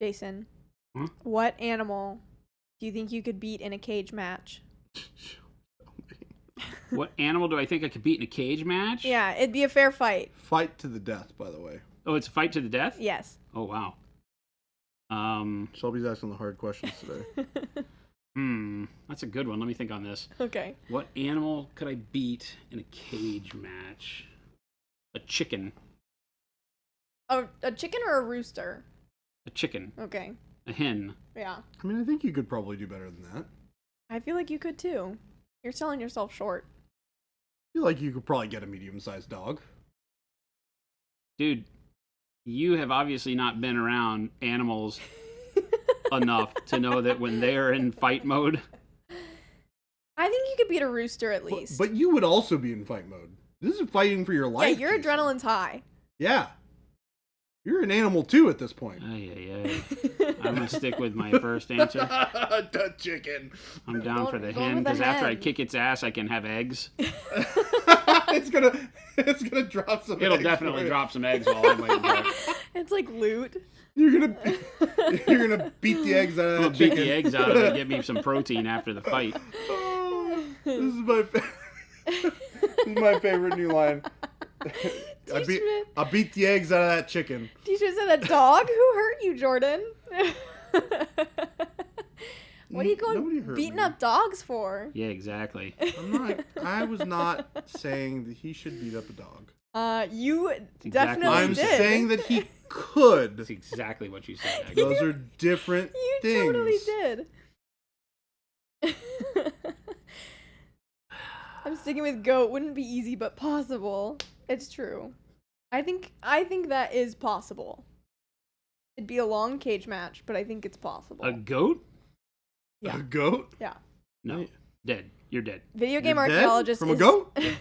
Jason, Hmm? what animal do you think you could beat in a cage match? What animal do I think I could beat in a cage match? Yeah, it'd be a fair fight. Fight to the death, by the way. Oh, it's a fight to the death? Yes. Oh, wow. Shelby's asking the hard questions today. That's a good one. Let me think on this. Okay. What animal could I beat in a cage match? A chicken. Oh, a chicken or a rooster? A chicken. Okay. A hen. Yeah. I mean, I think you could probably do better than that. I feel like you could too. You're selling yourself short. I feel like you could probably get a medium-sized dog. Dude, you have obviously not been around animals enough to know that when they're in fight mode. I think you could beat a rooster at least. But you would also be in fight mode. This is fighting for your yeah, life. your Jason. adrenaline's high. Yeah. You're an animal too at this point. Ay. I'm going to stick with my first answer. The chicken. I'm down for the Going hen with the because after I hen. kick its ass, I can have eggs. it's gonna drop some. It'll eggs definitely for you. drop some eggs while I'm waiting for it. It's like loot. You're gonna beat the eggs out of I'm that gonna beat chicken. the eggs out of it and get me some protein after the fight. Oh, this is my favorite new line. I beat the eggs out of that chicken. Teacher said a dog? Who hurt you, Jordan? What are you Nobody going hurt beating me. up dogs for? Yeah, exactly. I was not saying that he should beat up a dog. You exactly definitely what I'm you did. saying that he could. That's exactly what you said. Actually. Those are different You things. totally did. I'm sticking with goat. Wouldn't be easy, but possible. It's true. I think that is possible. It'd be a long cage match, but I think it's possible. A goat? Yeah. A goat? Yeah. No. Dead. You're dead. Video game You're dead? archaeologist From a is- goat? Dead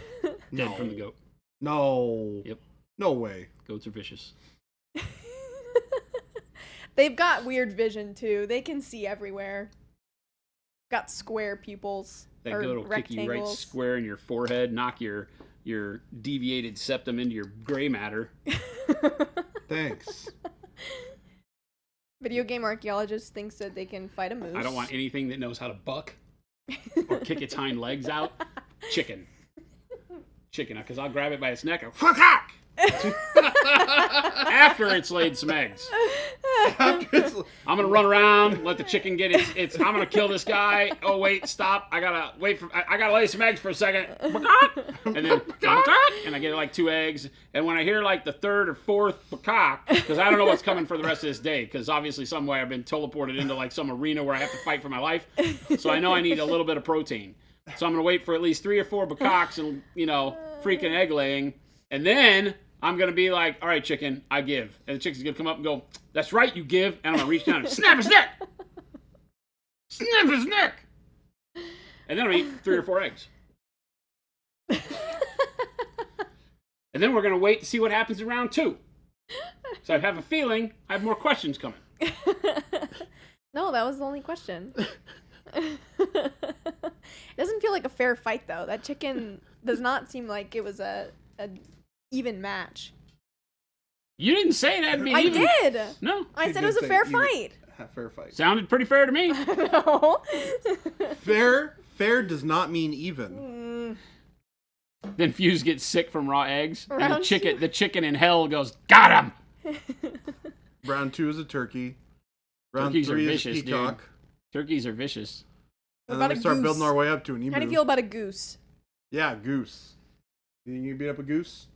No. from the goat. No. Yep. No way. Goats are vicious. They've got weird vision too. They can see everywhere. Got square pupils. That or goat will kick you right rectangles. square in your forehead, knock your deviated septum into your gray matter. Thanks. Video game archaeologist thinks that they can fight a moose. I don't want anything that knows how to buck or kick its hind legs out. Chicken, because I'll grab it by its neck and after it's laid some eggs. I'm gonna run around, let the chicken get its. I'm gonna kill this guy. Oh wait, stop! I gotta lay some eggs for a second, and then and I get like 2 eggs. And when I hear like the 3rd or 4th peacock, because I don't know what's coming for the rest of this day, because obviously some way I've been teleported into like some arena where I have to fight for my life, so I know I need a little bit of protein. So I'm gonna wait for at least 3 or 4 peacocks and freaking egg laying, and then I'm going to be like, all right, chicken, I give. And the chicken's going to come up and go, that's right, you give. And I'm going to reach down and snap his neck. Snap his neck. And then I'll eat 3 or 4 eggs. And then we're going to wait to see what happens in round 2. So I have a feeling I have more questions coming. No, that was the only question. It doesn't feel like a fair fight, though. That chicken does not seem like it was a even match. You didn't say that'd be I even. did. No. I said it was a fair fight. Fair fight. Sounded pretty fair to me. No. Fair does not mean even. Then Fuse gets sick from raw eggs, and Round the chicken in hell goes, got him. Round 2 is a turkey. Round Turkeys are 3 vicious, is peacock. dude. Turkeys are vicious. What And then about we a start goose? building our way up to an emu. How do you feel about a goose? Yeah, goose. You think you can beat up a goose?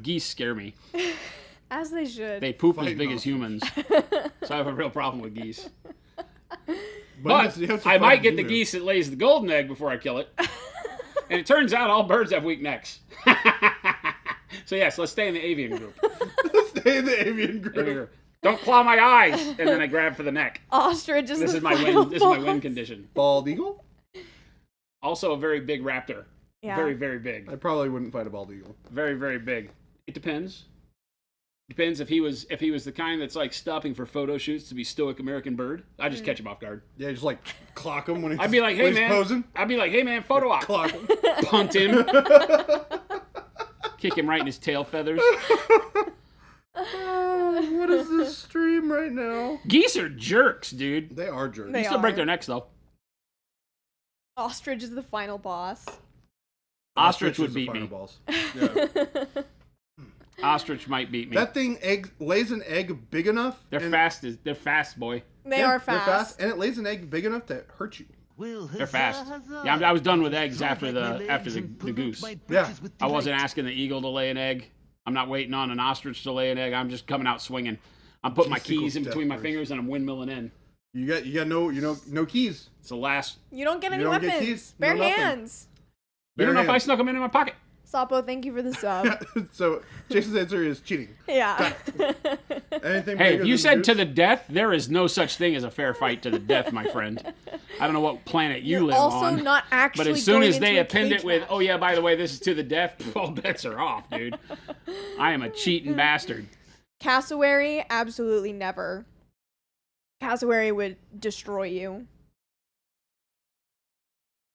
Geese scare me. As they should. They poop as Fighting big as ostrich. humans, so I have a real problem with geese. But But you have to I fight might an get the emu. geese that lays the golden egg before I kill it. And it turns out all birds have weak necks. So yes, let's stay in the avian group. Stay in the avian Avian group. group. Don't claw my eyes, and then I grab for the neck. Ostrich is This the is my final win. This is my win boss. condition. Bald eagle? Also, a very big raptor. Yeah. Very, very big. I probably wouldn't fight a bald eagle. Very, very big. It depends. Depends if he was the kind that's like stopping for photo shoots to be stoic American bird. I just catch him off guard. Yeah, just like clock him when he's, I'd be like, hey when he's man. posing. I'd be like, hey man, photo op. Clock him. Punt him. Kick him right in his tail feathers. Oh, what is this stream right now? Geese are jerks, dude. They are jerks. They They still break are. their necks though. Ostrich is the final boss. Ostrich would is the beat final me. boss. Yeah. Ostrich might beat me. That thing lays an egg big enough. They're and- fast. They're fast, boy. They Yeah, are they're fast. and it lays an egg big enough to hurt you. Well, They're fast. Yeah, I was done with eggs after the goose. Yeah. I wasn't asking the eagle to lay an egg. I'm not waiting on an ostrich to lay an egg. I'm just coming out swinging. I'm putting my Just equals keys in death between my first. fingers and I'm windmilling in. You got no keys. It's the last. You don't get any You don't get weapons. keys, Bare no nothing. hands. You don't know if I hands. snuck them in my pocket. Sapo, thank you for the sub. So Jason's answer is cheating. Yeah. Anything Hey, bigger if you than said goose? to the death, there is no such thing as a fair fight to the death, my friend. I don't know what planet you You're live also on. not actually But as soon going as they into a append cage it with, match. oh yeah, by the way, this is to the death, all bets are off, dude. I am a cheating bastard. Cassowary, absolutely never. Cassowary would destroy you.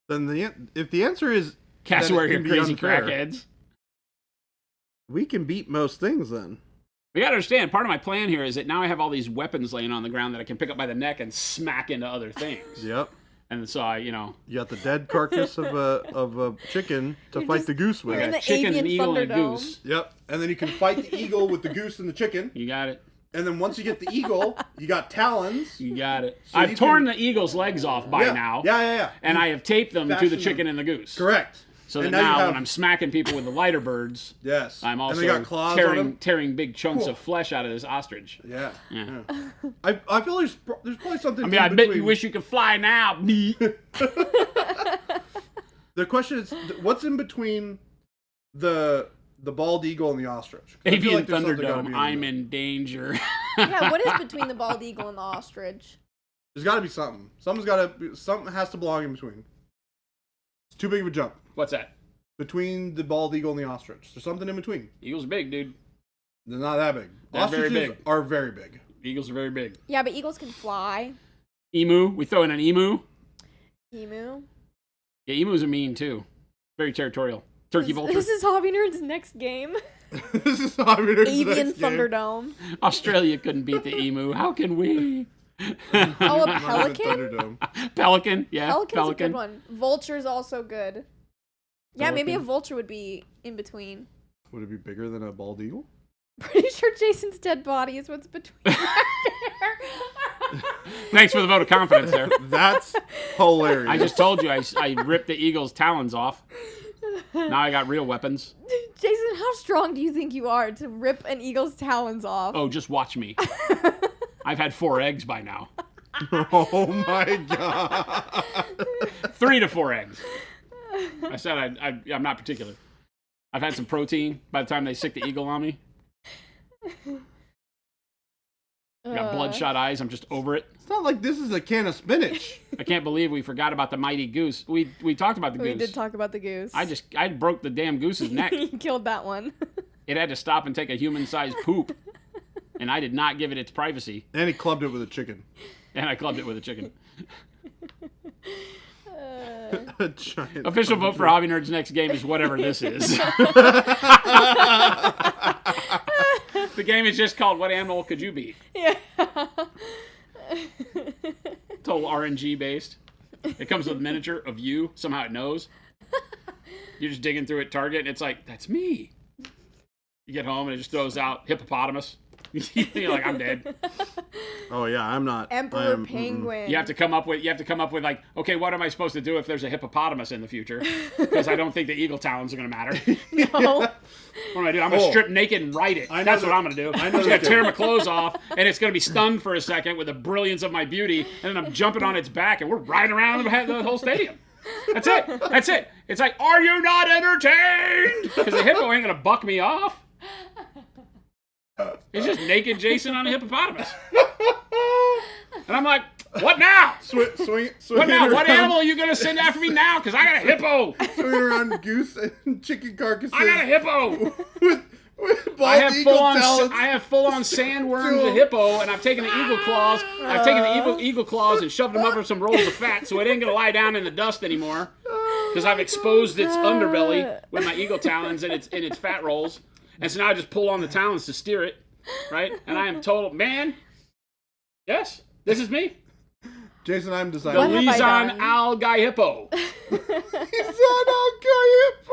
Then if the answer is Cassowary can are be crazy unfair. crackheads. we can beat most things, then You gotta understand, part of my plan here is that now I have all these weapons laying on the ground that I can pick up by the neck and smack into other things. yep. And so I, you know, You got the dead carcass of a chicken to You're fight just- the goose with. I You're in got the chicken, an avian eagle, and a Thunderdome. goose. Yep. And then you can fight the eagle with the goose and the chicken. You got it. And then once you get the eagle, you got talons. You got it. So you I've torn can- the eagle's legs off by yeah. now. Yeah. And I have taped them to fashion the them. chicken and the goose. Correct. So that And now you now have- when I'm smacking people with the lighter birds, Yes. I'm and they got also claws on them. tearing big chunks Cool. of flesh out of this ostrich. Yeah. Yeah. I feel there's probably something. I mean, in I bet between. you wish you could fly now. The question is, what's in between the bald eagle and the ostrich? 'Cause I feel Avian like there's something gotta Thunderdome, be in I'm there. in danger. Yeah, what is between the bald eagle and the ostrich? There's got to be something. Something has to belong in between. It's too big of a jump What's that? between the bald eagle and the ostrich. There's something in between. Eagles are big, dude. They're not that big. They're very Ostriches big. are very big. Eagles are very big. Yeah, but eagles can fly. Emu, we throw in an emu. Emu. Yeah, emus are mean too. Very territorial. Turkey vulture. This is Hobby Nerd's next game. This is how I'm gonna Avian next game. Thunderdome. Australia couldn't beat the emu. How can we? Oh, a Avian pelican? Thunderdome. Pelican, yeah. Pelican's a good one. Vulture's also good. Yeah, maybe a Pelican. vulture would be in between. Would it be bigger than a bald eagle? Pretty sure Jason's dead body is what's between right there. Thanks for the vote of confidence there. That's hilarious. I just told you I ripped the eagle's talons off. Now I got real weapons. Jason, how strong do you think you are to rip an eagle's talons off? Oh, just watch me. I've had 4 eggs by now. Oh my god. 3 to 4 eggs. I said I'm not particular. I've had some protein by the time they sick the eagle on me. I got bloodshot eyes. I'm just over it. It's not like this is a can of spinach. I can't believe we forgot about the mighty goose. We talked about the We goose. did talk about the goose. I broke the damn goose's neck. You killed that one. It had to stop and take a human-sized poop, and I did not give it its privacy. And he clubbed it with a chicken. And I clubbed it with a chicken. A giant Official vote for Hobby Nerd's next game is whatever this is. The game is just called What Animal Could You Be? Yeah. Total RNG based. It comes with a miniature of you. Somehow it knows. You're just digging through at Target, and it's like, that's me. You get home and it just throws out hippopotamus. You're like, I'm dead. Oh yeah, I'm not. Emperor penguin. You have to come up with like, okay, what am I supposed to do if there's a hippopotamus in the future? Because I don't think the eagle talons are gonna matter. No. What am I do? I'm gonna strip naked and ride it. That's what I'm gonna do. I'm just gonna tear my clothes off, and it's gonna be stunned for a second with the brilliance of my beauty, and then I'm jumping on its back, and we're riding around the whole stadium. That's it. That's it. It's like, are you not entertained? Because the hippo ain't gonna buck me off. It's just naked Jason on a hippopotamus. And I'm like, what now? Swing What now? around, What animal are you going to send after me now? Because I got a hippo. Swinging around goose and chicken carcasses. I got a hippo. with bald eagle talons. I have full-on sandwormed the hippo, and I've taken the eagle claws. I've taken the eagle claws and shoved them over some rolls of fat, so it ain't going to lie down in the dust anymore. Because I've exposed its underbelly with my eagle talons and its fat rolls. And so now I just pull on the talons to steer it, right? And I am total, man, yes, this is me. Jason, I'm The deciding. Lizon Al Guy Hippo. He's on Al Hippo.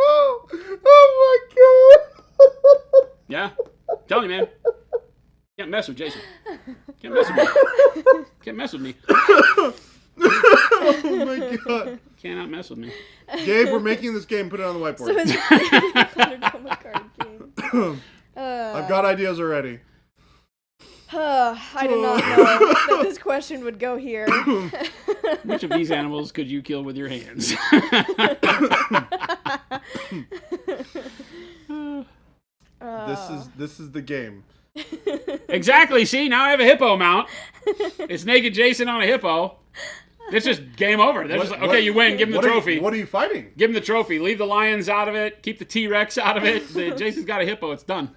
Oh my god. Yeah, I'm telling you, man. Can't mess with Jason. Can't mess with me. Can't mess with me. Oh my god. Cannot mess with me. Gabe, we're making this game. Put it on the So whiteboard. is it Thunderdome a card game? I've got ideas already. I did not know that this question would go here. Which of these animals could you kill with your hands? This is the game. Exactly. See, now I have a hippo mount. It's naked Jason on a hippo. It's just game over. They're just like, okay, you win. Give him the trophy. What are you fighting? Give him the trophy. Leave the lions out of it. Keep the T-Rex out of it. Jason's got a hippo. It's done.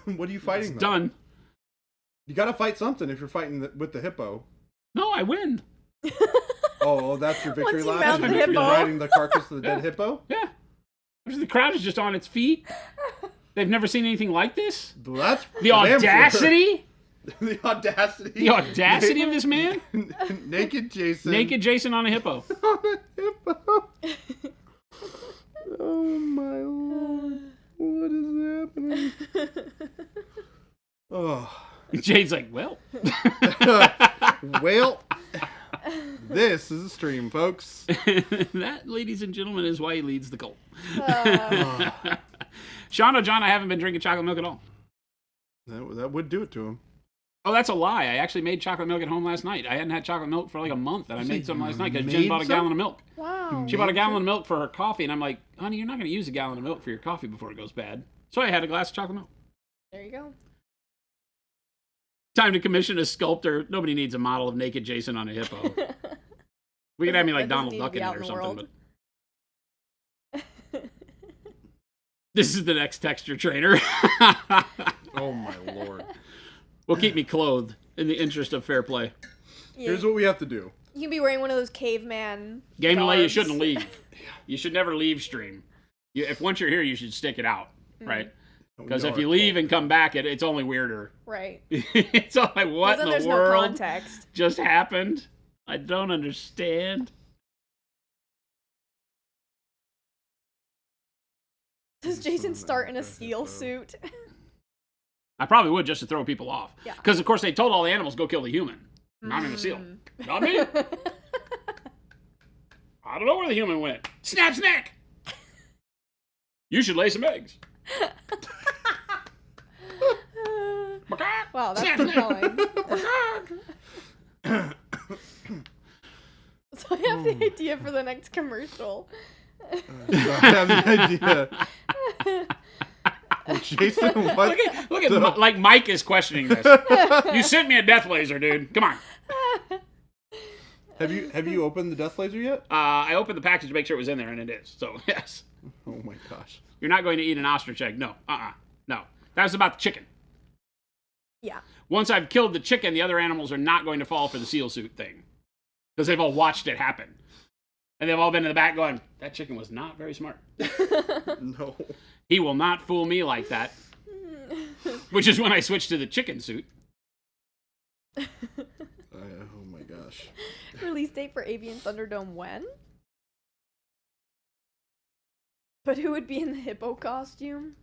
What are you fighting? It's though? done. You gotta fight something if you're fighting with the hippo. No, I win. Oh, that's your victory Once you lap? mount the You're hippo. riding the carcass of the dead hippo? Yeah. The crowd is just on its feet. They've never seen anything like this. Well, that's The damn sure. audacity. The audacity. The audacity of this man. Naked Jason. Naked Jason on a hippo. on a hippo. Oh my lord. What is happening? Oh. Jade's like, well. Well, this is a stream, folks. That, ladies and gentlemen, is why he leads the cult. Uh, Sean O'John, I haven't been drinking chocolate milk at all. That would do it to him. Oh, that's a lie. I actually made chocolate milk at home last night. I hadn't had chocolate milk for like a month, and I made some last night because Jen made bought a some? gallon of milk. wow. She bought a gallon of milk for her coffee, and I'm like, honey, you're not going to use a gallon of milk for your coffee before it goes bad. So I had a glass of chocolate milk. There you go. Time to commission a sculptor. Nobody needs a model of naked Jason on a hippo. We could have me like That doesn't Donald need to Duck be in out it or in the something, world. but this is the next texture trainer. Oh my lord. Will keep me clothed in the interest of fair play. Yeah, Here's what we have to do. you can be wearing one of those caveman. Game delay, you garbs. shouldn't leave. You should never leave stream. If once you're here, you should stick it out, right? Because if you leave and come back, it's only weirder. Right. It's all like, what in Then there's the no world context. just happened? I don't understand. Does Jason start in a seal suit? I probably would just to throw people off. Yeah. Because, of course, they told all the animals, go kill the human. Not in a seal. Not me. I don't know where the human went. Snap, snack! You should lay some eggs. Wow, that's Snap, compelling. So I have the idea for the next commercial. I have the idea. Well, Jason, what? Look at like Mike is questioning this. You sent me a death laser, dude. Come on. Have you opened the death laser yet? I opened the package to make sure it was in there, and it is. So, yes. Oh my gosh. You're not going to eat an ostrich egg. No. No. That was about the chicken. Yeah. Once I've killed the chicken, the other animals are not going to fall for the seal suit thing. Because they've all watched it happen. And they've all been in the back going, that chicken was not very smart. No. He will not fool me like that. Which is when I switched to the chicken suit. Oh my gosh. Release date for Avian Thunderdome when? But who would be in the hippo costume?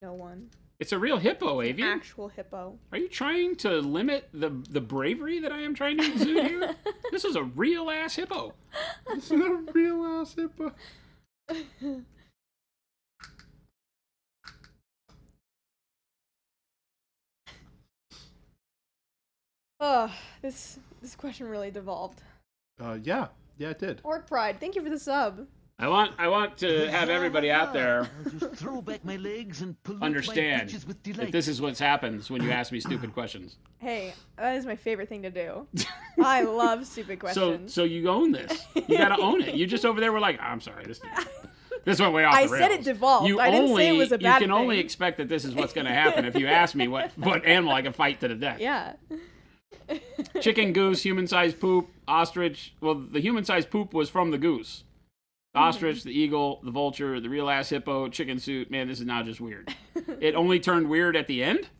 No one. It's a real hippo, Avian. Actual hippo. Are you trying to limit the bravery that I am trying to exude here? This is a real ass hippo. This is a real ass hippo. Oh, this question really devolved. Yeah, it did. Orc Pride, thank you for the sub. I want to have everybody out there I'll just throw back my legs and pollute understand my bitches with that delight. this is what happens when you ask me stupid questions. Hey, that is my favorite thing to do. I love stupid questions. So you own this. You gotta own it. You just over there were like, I'm sorry, this went way off I the rails. said it devolved. I didn't say it was a bad You can only thing. expect that this is what's gonna happen if you ask me what animal I can fight to the death. Yeah. Chicken, goose, human-sized poop, ostrich. Well, the human-sized poop was from the goose. The ostrich, the eagle, the vulture, the real ass hippo, chicken suit. Man, this is now just weird. It only turned weird at the end?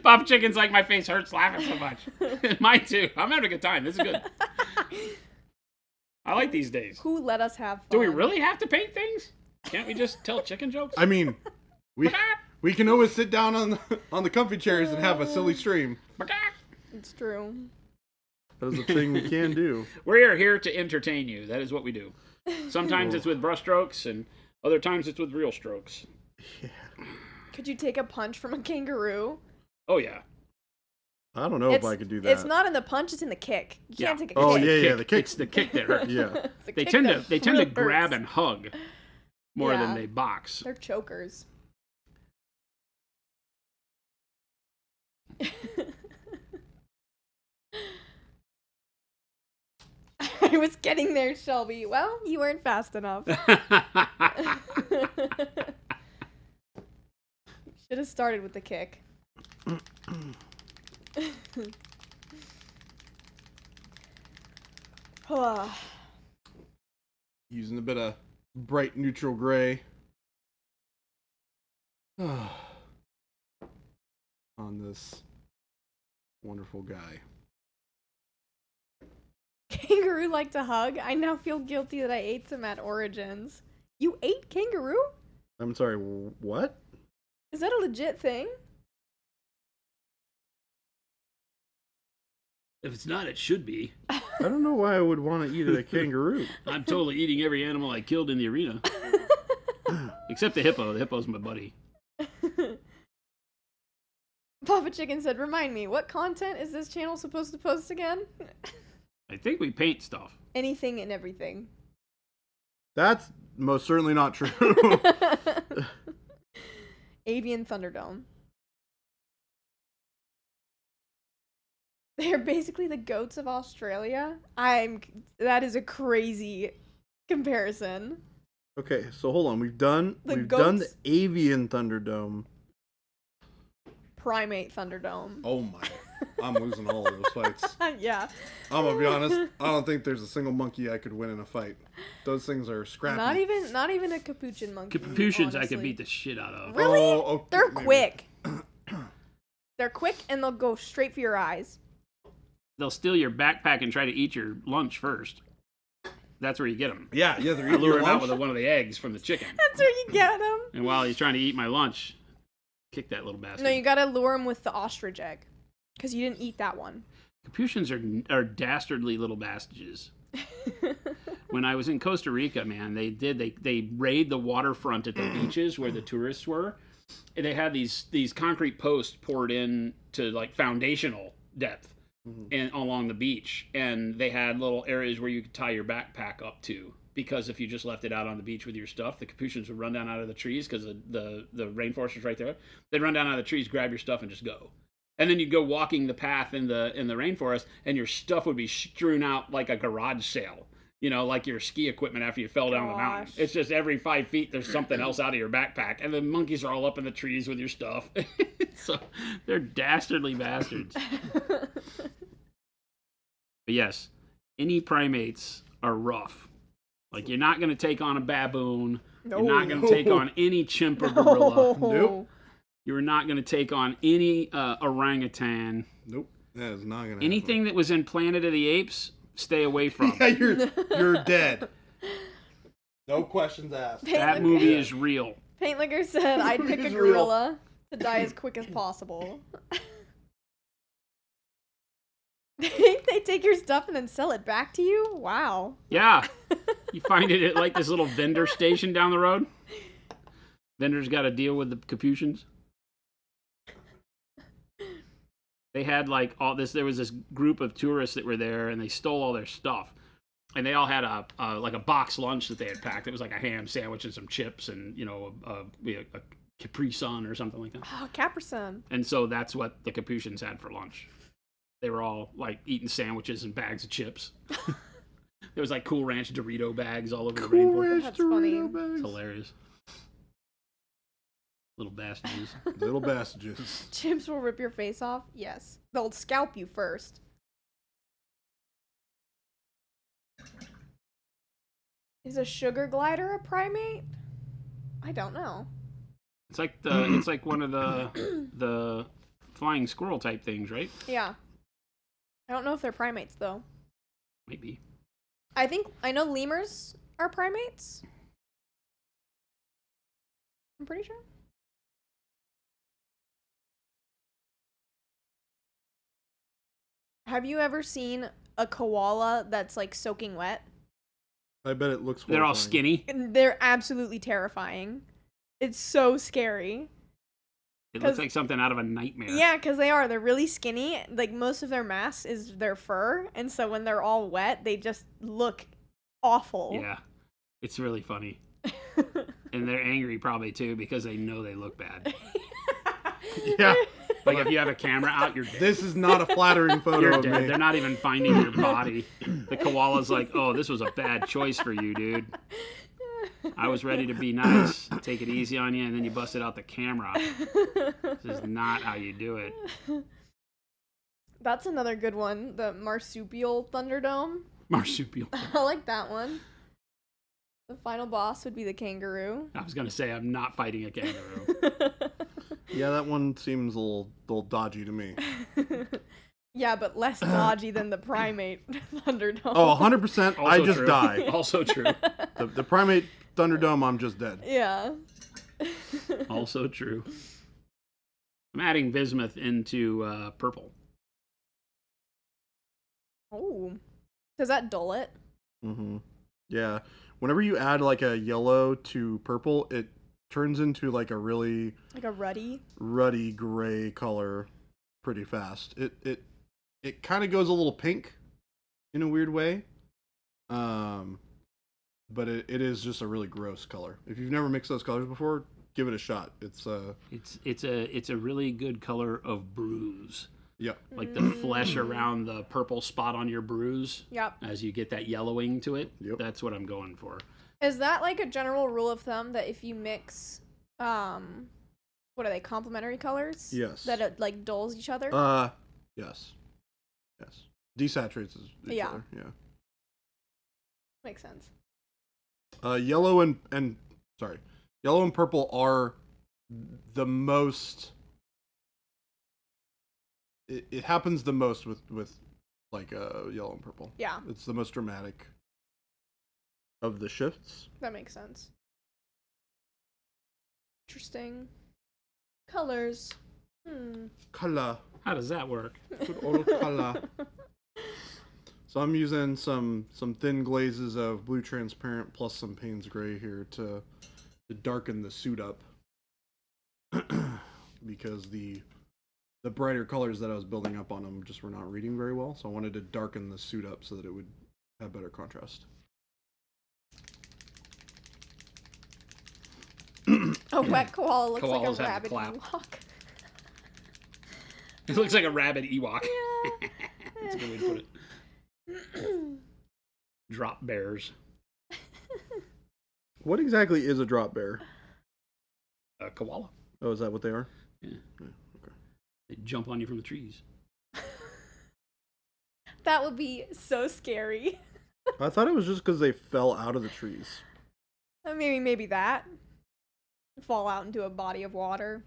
Pop Chicken's like, my face hurts laughing so much. Mine too. I'm having a good time. This is good. I like these days. Who let us have fun? Do we really have to paint things? Can't we just tell chicken jokes? I mean, we can always sit down on the comfy chairs and have a silly stream. It's true. That is a thing we can do. We're here to entertain you. That is what we do. Sometimes it's with brushstrokes, and other times it's with real strokes. Yeah. Could you take a punch from a kangaroo? Oh, yeah. I don't know if I could do that. It's not in the punch; it's in the kick. You can't take a kick. Oh yeah, the kick. It's the kick that hurts. Yeah. It's the They kick tend that to really grab hurts. and hug more Yeah. than they box. They're chokers. I was getting there, Shelby. Well, you weren't fast enough. Should have started with the kick. Using a bit of bright neutral gray. On this wonderful guy. Kangaroo like to hug? I now feel guilty that I ate some at Origins. You ate kangaroo? I'm sorry, what? Is that a legit thing? If it's not, it should be. I don't know why I would want to eat a kangaroo. I'm totally eating every animal I killed in the arena. Except the hippo. The hippo's my buddy. Papa Chicken said, remind me, what content is this channel supposed to post again? I think we paint stuff. Anything and everything. That's most certainly not true. Avian Thunderdome. They're basically the goats of Australia. That is a crazy comparison. Okay, so hold on. We've done the goats- avian Thunderdome. Primate Thunderdome. Oh my. I'm losing all of those fights. Yeah. I'm gonna be honest, I don't think there's a single monkey I could win in a fight. Those things are scrappy. Not even a capuchin monkey. Capuchins I honestly. could beat the shit out of. Really? Oh, okay, They're maybe. quick. They're quick and they'll go straight for your eyes. They'll steal your backpack and try to eat your lunch first. That's where you get them. Yeah, they're I eating lure your him out lunch. with one of the eggs from the chicken. That's where you get them. And while he's trying to eat my lunch, kick that little bastard. No, you gotta lure them with the ostrich egg. Because you didn't eat that one. Capuchins are dastardly little bastards. When I was in Costa Rica, man, they raid the waterfront at the beaches where the tourists were. And they had these concrete posts poured in to like foundational depth and along the beach, and they had little areas where you could tie your backpack up to, because if you just left it out on the beach with your stuff, the capuchins would run down out of the trees because the rainforest is right there. They'd run down out of the trees, grab your stuff, and just go. And then you'd go walking the path in the rainforest, and your stuff would be strewn out like a garage sale. You know, like your ski equipment after you fell down the mountain. Gosh. It's just every 5 feet there's something else out of your backpack, and the monkeys are all up in the trees with your stuff. So they're dastardly bastards. But yes, any primates are rough. Like, you're not going to take on a baboon. No. You're not going to take on any chimp or gorilla. Nope. You're not going to take on any orangutan. Nope. That is not gonna Anything that was in Planet of the Apes, stay away from. happen. Yeah, you're dead. No questions asked. That movie is real. Paint Liquor said, I'd pick a It's real. gorilla to die as quick as possible. They take your stuff and then sell it back to you? Wow. Yeah. You find it at like this little vendor station down the road. Vendors got to deal with the Capuchins. They had like all this. There was this group of tourists that were there, and they stole all their stuff. And they all had a box lunch that they had packed. It was like a ham sandwich and some chips, and a Capri Sun or something like that. Oh, Capri Sun. And so that's what the Capuchins had for lunch. They were all like eating sandwiches and bags of chips. There was like Cool Ranch Dorito bags all over the Cool rainforest. Ranch That's funny. Dorito bags. It's hilarious. Little bastards. Little bastards. Chips will rip your face off? Yes. They'll scalp you first. Is a sugar glider a primate? I don't know. It's like one of the flying squirrel type things, right? Yeah. I don't know if they're primates, though. Maybe. I know lemurs are primates. I'm pretty sure. Have you ever seen a koala that's like soaking wet? I bet it looks They're all horrifying. skinny. And they're absolutely terrifying. It's so scary. It looks like something out of a nightmare. Yeah, because they are. They're really skinny. Like, most of their mass is their fur. And so when they're all wet, they just look awful. Yeah. It's really funny. And they're angry probably too because they know they look bad. Yeah. Like if you have a camera out, you're dead. This is not a flattering photo You're of dead. me. They're not even finding your body. The koala's like, oh, this was a bad choice for you, dude. I was ready to be nice, take it easy on you, and then you busted out the camera. This is not how you do it. That's another good one. The marsupial Thunderdome. Marsupial. I like that one. The final boss would be the kangaroo. I was going to say, I'm not fighting a kangaroo. Yeah, that one seems a little dodgy to me. Yeah, but less dodgy than the primate Thunderdome. Oh, 100%. I Also just true. die. Also true. The primate Thunderdome, I'm just dead. Yeah. Also true. I'm adding bismuth into purple. Oh. Does that dull it? Mm-hmm. Yeah. Whenever you add like a yellow to purple, it turns into like a really Like a ruddy? ruddy gray color pretty fast. It kind of goes a little pink in a weird way. But it is just a really gross color. If you've never mixed those colors before, give it a shot. It's a really good color of bruise. yeah. Like the flesh around the purple spot on your bruise. Yep. As you get that yellowing to it. Yep. That's what I'm going for. Is that like a general rule of thumb that if you mix, what are they, complementary colors? Yes. That it like dulls each other? Yes. Yes. Desaturates each Yeah. other. Yeah. Makes sense. Yellow and yellow and purple are the most. It happens the most with like yellow and purple. Yeah, It's the most dramatic of the shifts. that makes sense. Interesting. Colors. Color. How does that work? Good old color. So I'm using some thin glazes of blue transparent plus some Payne's gray here to darken the suit up. Because the brighter colors that I was building up on them just were not reading very well, so I wanted to darken the suit up so that it would have better contrast. A wet koala looks like Koalas a have rabbit clap. Ewok. It looks like a rabid Ewok. Yeah. That's a good way to put it. Drop bears. What exactly is a drop bear? A koala. Oh, is that what they are? Yeah. Yeah, okay. They jump on you from the trees. That would be so scary. I thought it was just because they fell out of the trees. Maybe that. Fall out into a body of water.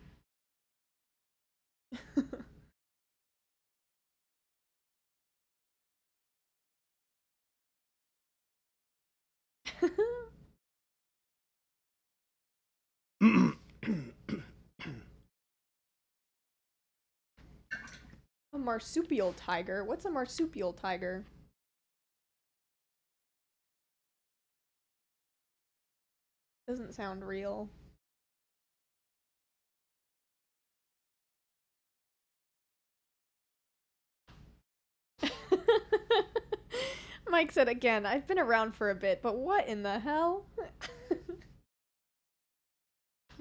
A marsupial tiger? What's a marsupial tiger? Doesn't sound real. Mike said again, I've been around for a bit, but what in the hell?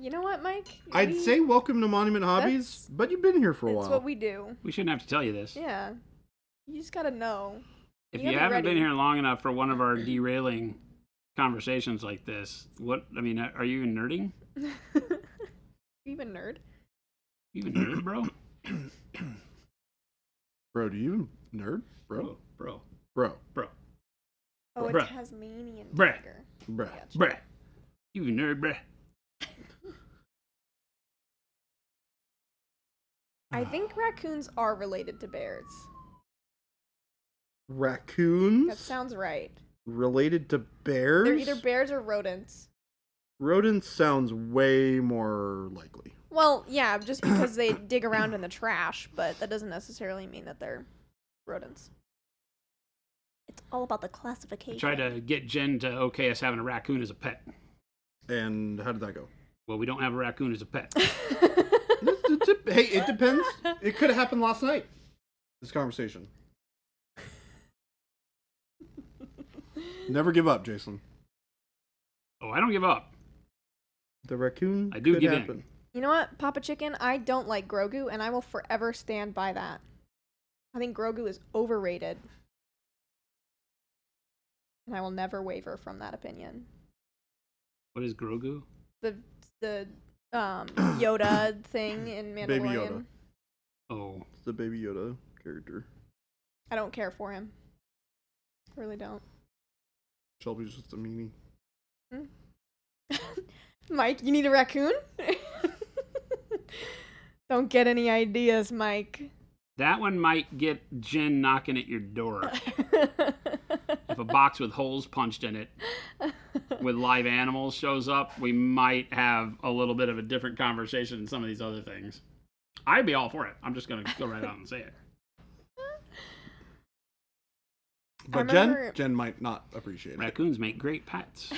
You know what, Mike? I'd say welcome to Monument Hobbies, but you've been here for a That's while. what we do. We shouldn't have to tell you this. Yeah. You just gotta know. If You you gotta be haven't been ready. here long enough for one of our derailing conversations like this, are you even nerding? You even nerd? You even nerd, bro? Bro, do you even nerd? Bro? Bro. Oh, a Bruh. Tasmanian Bruh. tiger. Bruh. Gotcha. Bruh. You even nerd, bruh. I think raccoons are related to bears. Raccoons? That sounds right. Related to bears? They're either bears or rodents. Rodents sounds way more likely. Well, yeah, just because they dig around in the trash, but that doesn't necessarily mean that they're rodents. It's all about the classification. Tried to get Jen to okay us having a raccoon as a pet. And how did that go? Well, we don't have a raccoon as a pet. Hey, it depends. It could have happened last night. This conversation. Never give up, Jason. Oh, I don't give up. The raccoon I do could give in. happen. You know what, Papa Chicken? I don't like Grogu, and I will forever stand by that. I think Grogu is overrated. And I will never waver from that opinion. What is Grogu? The Yoda thing in Mandalorian. Baby Yoda. Oh, It's the Baby Yoda character. I don't care for him. I really don't. Shelby's just a meanie. Mike, you need a raccoon? Don't get any ideas, Mike. that one might get Jen knocking at your door. If a box with holes punched in it with live animals shows up, we might have a little bit of a different conversation than some of these other things. I'd be all for it. I'm just going to go right out and say it. But remember- Jen might not appreciate it. Raccoons make great pets.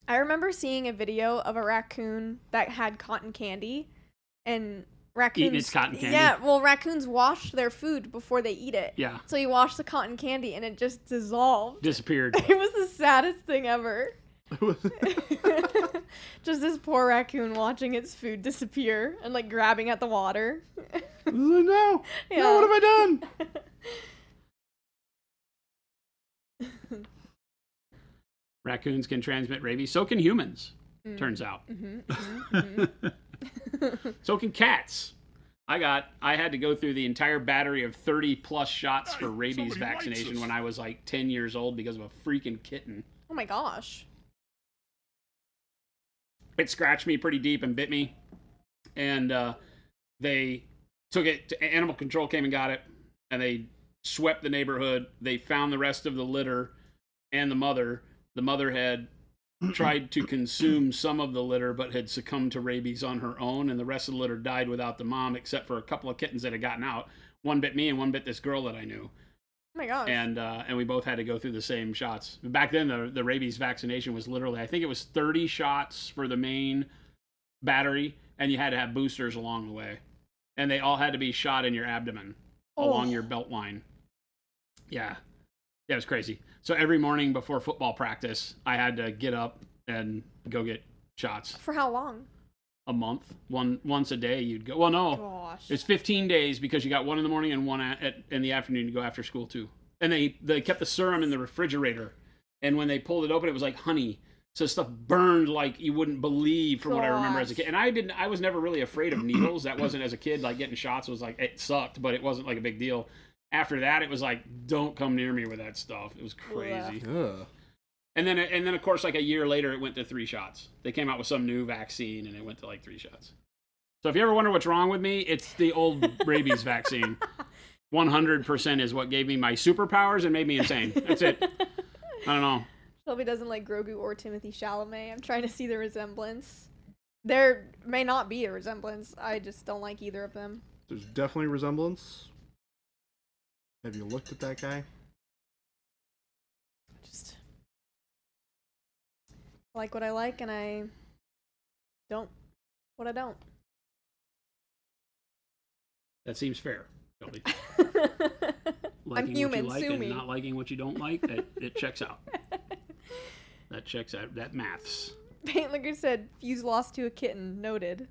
I remember seeing a video of a raccoon that had cotton candy, and raccoons Eating its cotton candy? Yeah, well, raccoons wash their food before they eat it. Yeah. So you wash the cotton candy, and it just dissolved. Disappeared. It was the saddest thing ever. Just this poor raccoon watching its food disappear and like grabbing at the water. No, Yeah. no, what have I done? Raccoons can transmit rabies. So can humans, turns out. So can cats. I had to go through the entire battery of 30 plus shots for rabies somebody likes vaccination us. when I was like 10 years old because of a freaking kitten. Oh my gosh. It scratched me pretty deep and bit me. And they took it to animal control, came and got it. And they swept the neighborhood. They found the rest of the litter and the mother. The mother had tried to consume some of the litter, but had succumbed to rabies on her own. And the rest of the litter died without the mom, except for a couple of kittens that had gotten out. One bit me and one bit this girl that I knew. Oh my gosh. And we both had to go through the same shots. Back then, the rabies vaccination was literally, I think it was 30 shots for the main battery, and you had to have boosters along the way. And they all had to be shot in your abdomen along your belt line. Yeah. Yeah, it was crazy. So every morning before football practice, I had to get up and go get shots. For how long? A month. Once a day you'd go. Well, no. Gosh. It's 15 days because you got one in the morning and one in the afternoon to go after school too. And they kept the serum in the refrigerator. And when they pulled it open, it was like honey. So stuff burned like you wouldn't believe from what I remember as a kid. And I was never really afraid of needles. That wasn't as a kid, like getting shots was like, it sucked, but it wasn't like a big deal. After that, it was like, don't come near me with that stuff. It was crazy. Ugh. And then of course, like a year later, it went to 3 shots. They came out with some new vaccine and it went to like 3 shots. So if you ever wonder what's wrong with me, it's the old rabies vaccine. 100% is what gave me my superpowers and made me insane. That's it. I don't know. Shelby doesn't like Grogu or Timothy Chalamet. I'm trying to see the resemblance. There may not be a resemblance. I just don't like either of them. There's definitely resemblance. Have you looked at that guy? Just like what I like, and I don't what I don't. That seems fair, Shelby. I'm Liking human, what you sue like me. and not liking what you don't like, it checks out. That checks out. That maths. Paint Liquor said, Fuse lost to a kitten. Noted.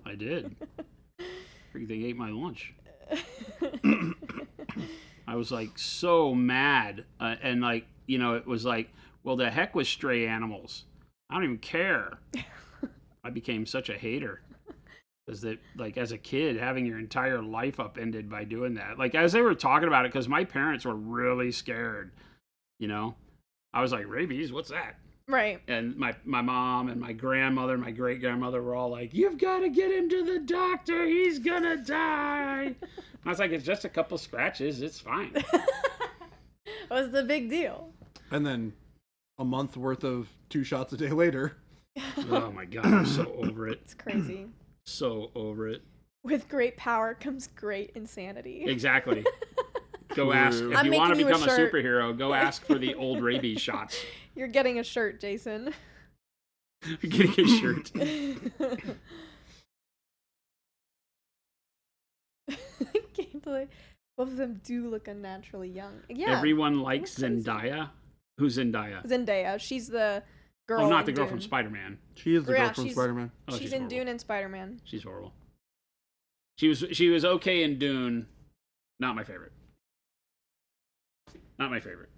I did. Freaking thing ate my lunch. I was like so mad. And like, you know, it was like, well, the heck with stray animals. I don't even care. I became such a hater. Because that, like, as a kid, having your entire life upended by doing that. Like, as they were talking about it, because my parents were really scared, you know? I was like, rabies, what's that? Right. And my mom and my grandmother, my great grandmother were all like, you've got to get him to the doctor. He's going to die. I was like, it's just a couple scratches. It's fine. What's the big deal? And then a month worth of 2 shots a day later. Oh my God. I'm so over it. It's crazy. So over it. With great power comes great insanity. Exactly. Go ask. If I'm you want to making you a become a shirt. superhero, go ask for the old rabies shots. You're getting a shirt, Jason. Getting a shirt. Gameplay. Both of them do look unnaturally young. Yeah. Everyone likes crazy. Zendaya. Who's Zendaya? Zendaya. She's the girl. Oh, not in the girl Dune. from Spider-Man. She is the Yeah, girl from she's- Spider-Man. Oh, she's in horrible. Dune and Spider-Man. She's horrible. She was okay in Dune. Not my favorite. Not my favorite.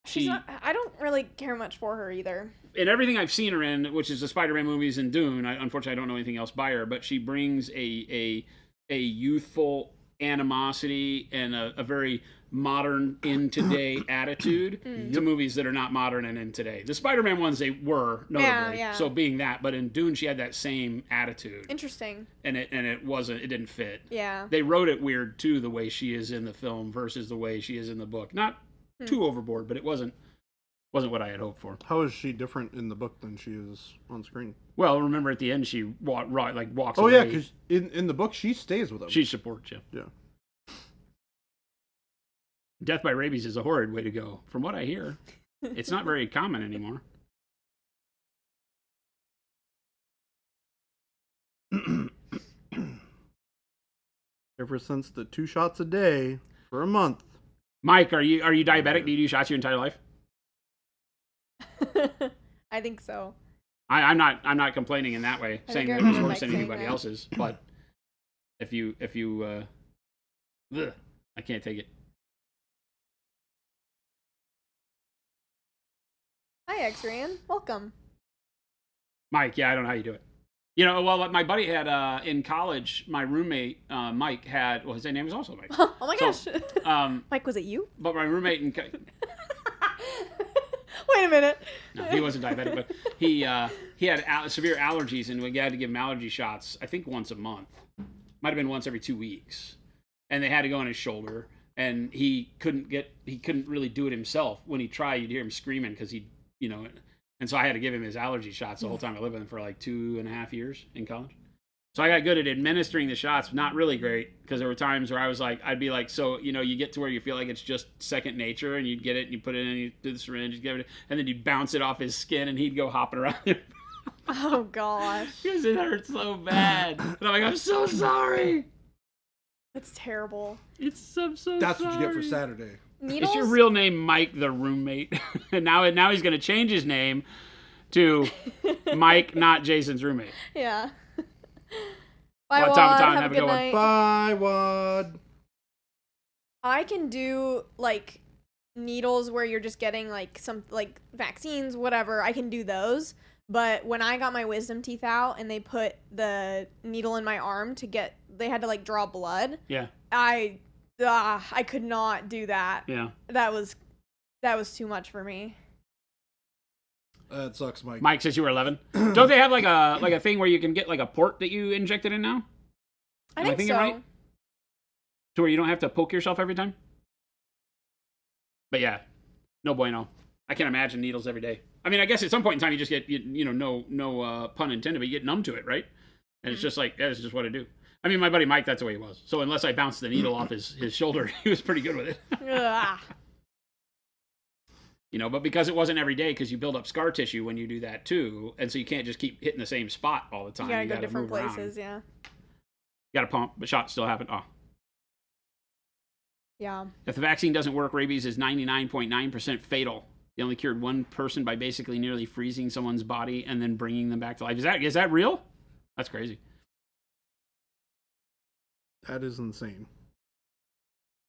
She's not, I don't really care much for her either. In everything I've seen her in, which is the Spider-Man movies and Dune, unfortunately I don't know anything else by her, but she brings a youthful animosity and a very modern in today attitude to movies that are not modern and in today. The Spider-Man ones, they were notably, Yeah. so being that, but in Dune she had that same attitude, Interesting. and it didn't fit. Yeah. They wrote it weird too, the way she is in the film versus the way she is in the book. Not too overboard, but it wasn't what I had hoped for. How is she different in the book than she is on screen? Well, remember at the end she walks Oh away. yeah, because in the book she stays with him. She supports you. Yeah. Death by rabies is a horrid way to go. From what I hear, it's not very common anymore. Ever since the 2 shots a day for a month. Mike, are you diabetic? Do you do shots your entire life? I think so. I'm not complaining in that way, I saying think I that it was remember worse than Mike saying anybody that. else's. But if you I can't take it. Hi, X-Ran. Welcome. Mike, yeah, I don't know how you do it. You know, well, my buddy had in college, my roommate Mike had. Well, his name is also Mike. Oh my So, gosh. Mike, was it you? But my roommate in Wait a minute. no, he wasn't diabetic, but he had severe allergies, and we had to give him allergy shots. I think once a month, might have been once every 2 weeks, and they had to go on his shoulder, and he couldn't really do it himself. When he tried, you'd hear him screaming because and so I had to give him his allergy shots the whole time I lived with him for like 2.5 years in college. So I got good at administering the shots, not really great, because there were times where I'd be like, so, you get to where you feel like it's just second nature, and you'd get it, and you put it in, you do the syringe, you give it, and then you'd bounce it off his skin, and he'd go hopping around Oh gosh. because it hurt so bad. And I'm like, I'm so sorry. That's terrible. I'm so That's sorry. what you get for Saturday. Needles? Is your real name Mike the roommate? And now he's going to change his name to Mike, not Jason's roommate. Yeah. Bye, Well, Wad. Tom, Have have a a good good one. night. Bye, Wad. I can do like needles where you're just getting like some like vaccines, whatever. I can do those. But when I got my wisdom teeth out and they put the needle in my arm they had to like draw blood. Yeah. I could not do that. Yeah. That was too much for me. That sucks, Mike. Mike says you were 11. Don't they have like a thing where you can get like a port that you inject it in now? I Am I think thinking so. right? To where you don't have to poke yourself every time? But yeah, no bueno. I can't imagine needles every day. I mean, I guess at some point in time you just get, no pun intended, but you get numb to it, right? And it's just like, that's just what I do. I mean, my buddy Mike, that's the way he was. So unless I bounced the needle off his shoulder, he was pretty good with it. Ugh. But because it wasn't every day, because you build up scar tissue when you do that too, and so you can't just keep hitting the same spot all the time. You gotta go different places, yeah. You gotta pump, but shots still happen. Oh. Yeah. If the vaccine doesn't work, rabies is 99.9% fatal. They only cured one person by basically nearly freezing someone's body and then bringing them back to life. Is that real? That's crazy. That is insane.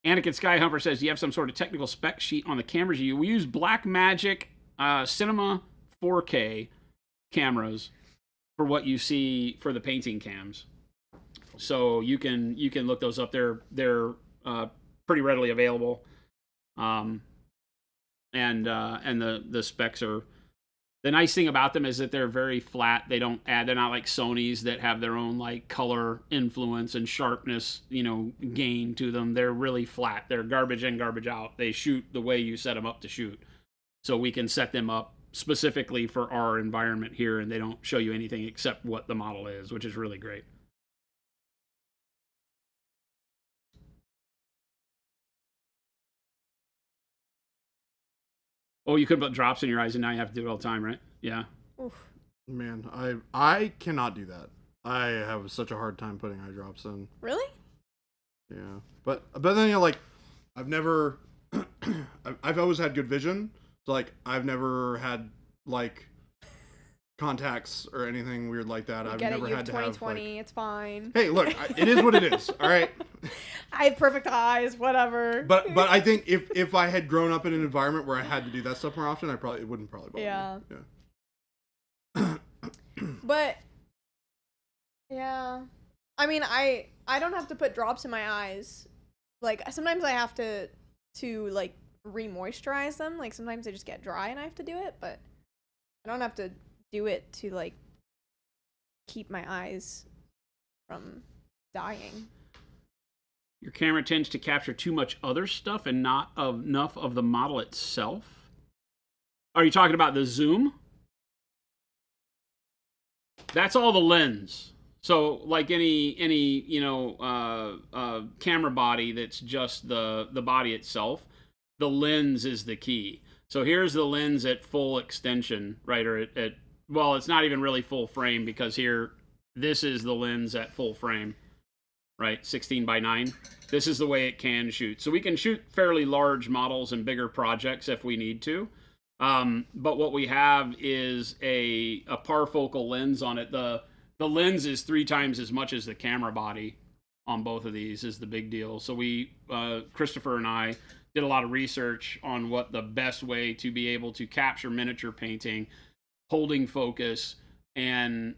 Anakin Skyhumper says, do you have some sort of technical spec sheet on the cameras you use? We use Blackmagic Cinema 4K cameras for what you see for the painting cams. So you can look those up. They're pretty readily available. And the specs are, the nice thing about them is that they're very flat. They're not like Sony's that have their own like color influence and sharpness, gain to them. They're really flat. They're garbage in, garbage out. They shoot the way you set them up to shoot. So we can set them up specifically for our environment here, and they don't show you anything except what the model is, which is really great. Oh, you could put drops in your eyes, and now you have to do it all the time, right? Yeah. Oof. Man, I cannot do that. I have such a hard time putting eye drops in. Really? Yeah, but then like, I've never, I've always had good vision. So like, I've never had like contacts or anything weird like that. I've never had to have 20/20. It's fine. Hey, look, it is what it is. All right. I have perfect eyes. Whatever. But I think if I had grown up in an environment where I had to do that stuff more often, it wouldn't probably bother me. Yeah. But yeah, I mean, I don't have to put drops in my eyes. Like sometimes I have to like re-moisturize them. Like sometimes they just get dry and I have to do it, but I don't have to do it to like keep my eyes from dying. Your camera tends to capture too much other stuff and not enough of the model itself. Are you talking about the zoom? That's all the lens. So like any camera body that's just the body itself, the lens is the key. So here's the lens at full extension, right? Or well, it's not even really full frame because this is the lens at full frame, right? 16:9. This is the way it can shoot. So we can shoot fairly large models and bigger projects if we need to. But what we have is a parfocal lens on it. The lens is 3 times as much as the camera body on both of these is the big deal. So Christopher and I did a lot of research on what the best way to be able to capture miniature painting, holding focus, and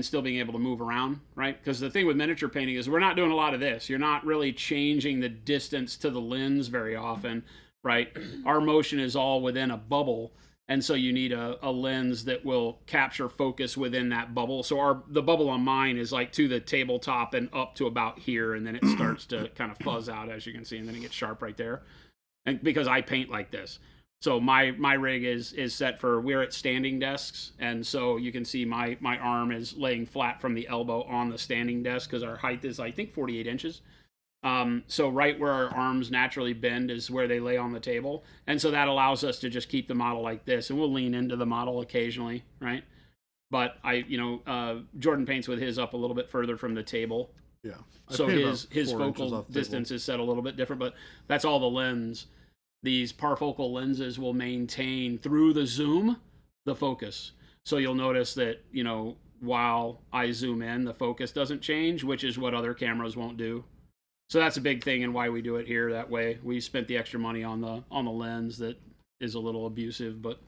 still being able to move around, right? Because the thing with miniature painting is we're not doing a lot of this. You're not really changing the distance to the lens very often, right? Our motion is all within a bubble, and so you need a lens that will capture focus within that bubble. So the bubble on mine is like to the tabletop and up to about here, and then it starts to kind of fuzz out, as you can see, and then it gets sharp right there. And because I paint like this. So my rig is set for, we're at standing desks, and so you can see my arm is laying flat from the elbow on the standing desk because our height is, I think, 48 inches. So right where our arms naturally bend is where they lay on the table, and so that allows us to just keep the model like this, and we'll lean into the model occasionally, right? But Jordan paints with his up a little bit further from the table. Yeah. So his focal distance is set a little bit different, but that's all the lens. These parfocal lenses will maintain through the zoom the focus. So you'll notice that, while I zoom in, the focus doesn't change, which is what other cameras won't do. So that's a big thing and why we do it here that way. We spent the extra money on the lens that is a little abusive, but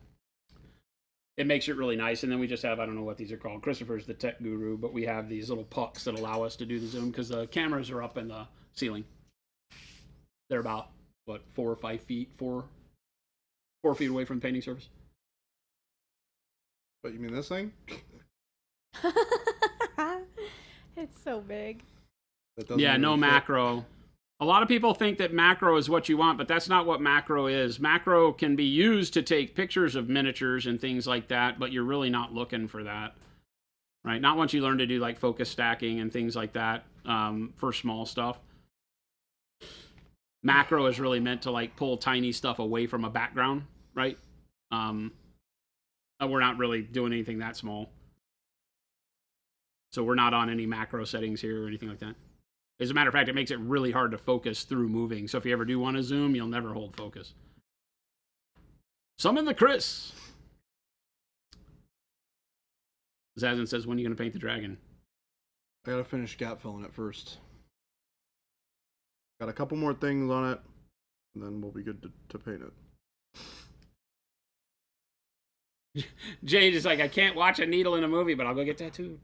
it makes it really nice. And then we just have, I don't know what these are called. Christopher's the tech guru, but we have these little pucks that allow us to do the zoom because the cameras are up in the ceiling. They're about 4 or 5 feet, 4 feet away from the painting surface. But you mean this thing? It's so big. Yeah, no macro. A lot of people think that macro is what you want, but that's not what macro is. Macro can be used to take pictures of miniatures and things like that, but you're really not looking for that, right? Not once you learn to do like focus stacking and things like that for small stuff. Macro is really meant to like pull tiny stuff away from a background, right? We're not really doing anything that small. So we're not on any macro settings here or anything like that. As a matter of fact, it makes it really hard to focus through moving. So if you ever do want to zoom, you'll never hold focus. Summon the Chris. Zazin says, when are you going to paint the dragon? I gotta finish gap filling it first. Got a couple more things on it, and then we'll be good to paint it. Jade is like, I can't watch a needle in a movie, but I'll go get tattooed.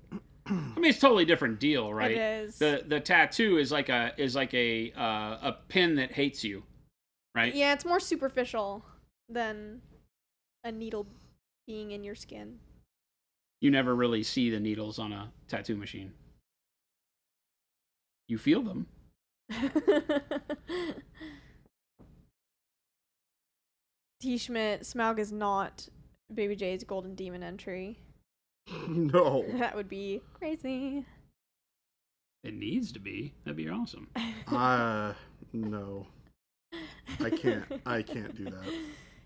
I mean, it's a totally different deal, right? It is. The tattoo is like a pin that hates you, right? Yeah, it's more superficial than a needle being in your skin. You never really see the needles on a tattoo machine. You feel them. T. Schmidt, Smaug is not Baby J's Golden Demon entry. No. That would be crazy. It needs to be. That'd be awesome. No. I can't do that.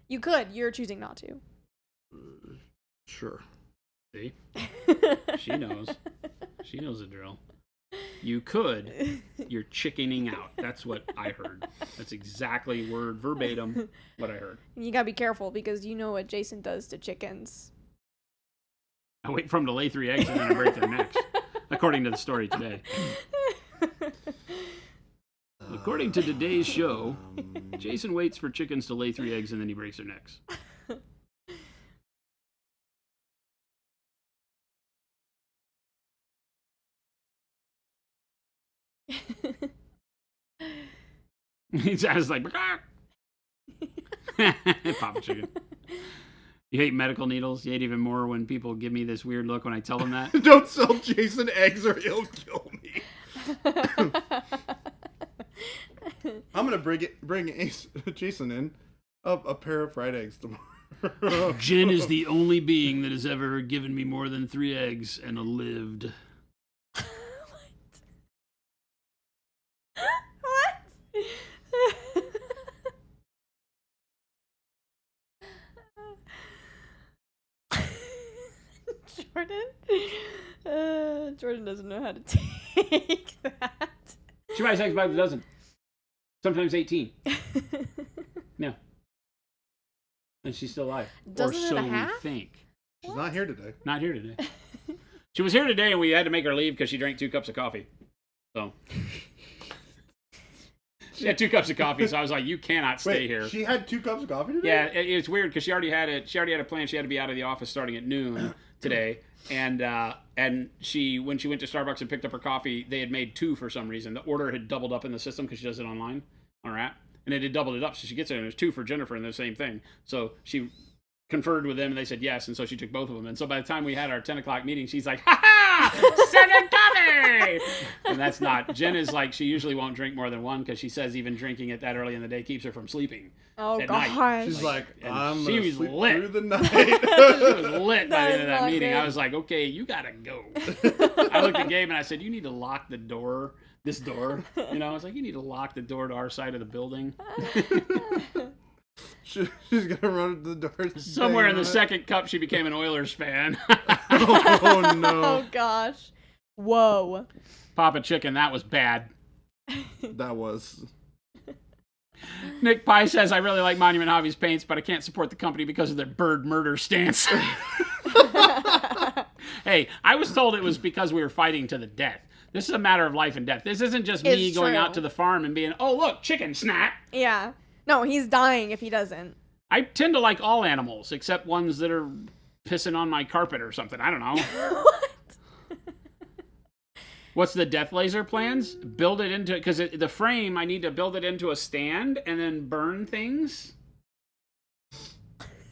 You could. You're choosing not to. Sure. See? She knows. She knows the drill. You could. You're chickening out. That's what I heard. That's exactly word verbatim what I heard. You gotta be careful because you know what Jason does to chickens. I wait for them to lay 3 eggs and then I break their necks, according to the story today. According to today's show, Jason waits for chickens to lay 3 eggs and then he breaks their necks. He's just like, Papa Chicken. You hate medical needles. You hate even more when people give me this weird look when I tell them that. Don't sell Jason eggs or he'll kill me. I'm gonna bring Jason in a pair of fried eggs tomorrow. Jen is the only being that has ever given me more than 3 eggs and lived. Jordan doesn't know how to take that. She buys eggs by the dozen. Sometimes 18. No. And she's still alive. Dozen or so and a half? we think. She's not here today. Not here today. She was here today and we had to make her leave because she drank 2 cups of coffee. So. She had 2 cups of coffee, so I was like, you cannot stay here. She had 2 cups of coffee today? Yeah, it's weird because she already had a plan. She had to be out of the office starting at noon today. And she, when she went to Starbucks and picked up her coffee, they had made 2 for some reason. The order had doubled up in the system because she does it online on her app, and it had doubled it up. So she gets it, and there's 2 for Jennifer, and the same thing. So she conferred with them, and they said yes, and so she took both of them. And so by the time we had our 10 o'clock meeting, she's like, "Ha ha, second coffee!" And that's not. Jen is like, she usually won't drink more than 1 because she says even drinking it that early in the day keeps her from sleeping. Oh, at gosh. night. She's like, I'm she gonna was sleep lit through the night. She was lit by That the end is of that not meeting. good. I was like, okay, you gotta go. I looked at Gabe and I said, you need to lock the door. This door. You know, I was like, you need to lock the door to our side of the building. She's gonna run to the door. Somewhere in the second cup, she became an Oilers fan. Oh no. Oh, gosh. Whoa. Papa Chicken, that was bad. That was. Nick Pye says, I really like Monument Hobbies paints, but I can't support the company because of their bird murder stance. Hey, I was told it was because we were fighting to the death. This is a matter of life and death. This isn't just me It's going true. out to the farm and being, oh, look, chicken snap. Yeah. No, he's dying if he doesn't. I tend to like all animals, except ones that are pissing on my carpet or something. I don't know. What? What's the death laser plans? Build it into, because the frame, I need to build it into a stand and then burn things.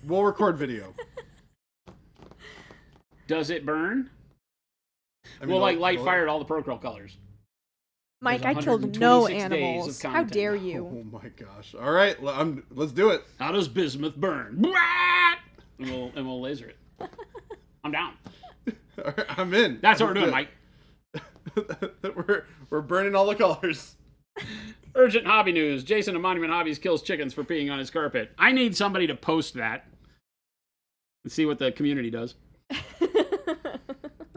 We'll record video. Does it burn? I mean, We'll like light we'll- fire at all the Procurl colors. Mike, There's I killed no 126 days of animals. How content. dare you? Oh my gosh! All right, let's do it. How does bismuth burn? And we'll laser it. I'm down. All right, I'm in. That's what we're doing, Mike. we're burning all the colors. Urgent hobby news. Jason of Monument Hobbies kills chickens for peeing on his carpet. I need somebody to post that and see what the community does.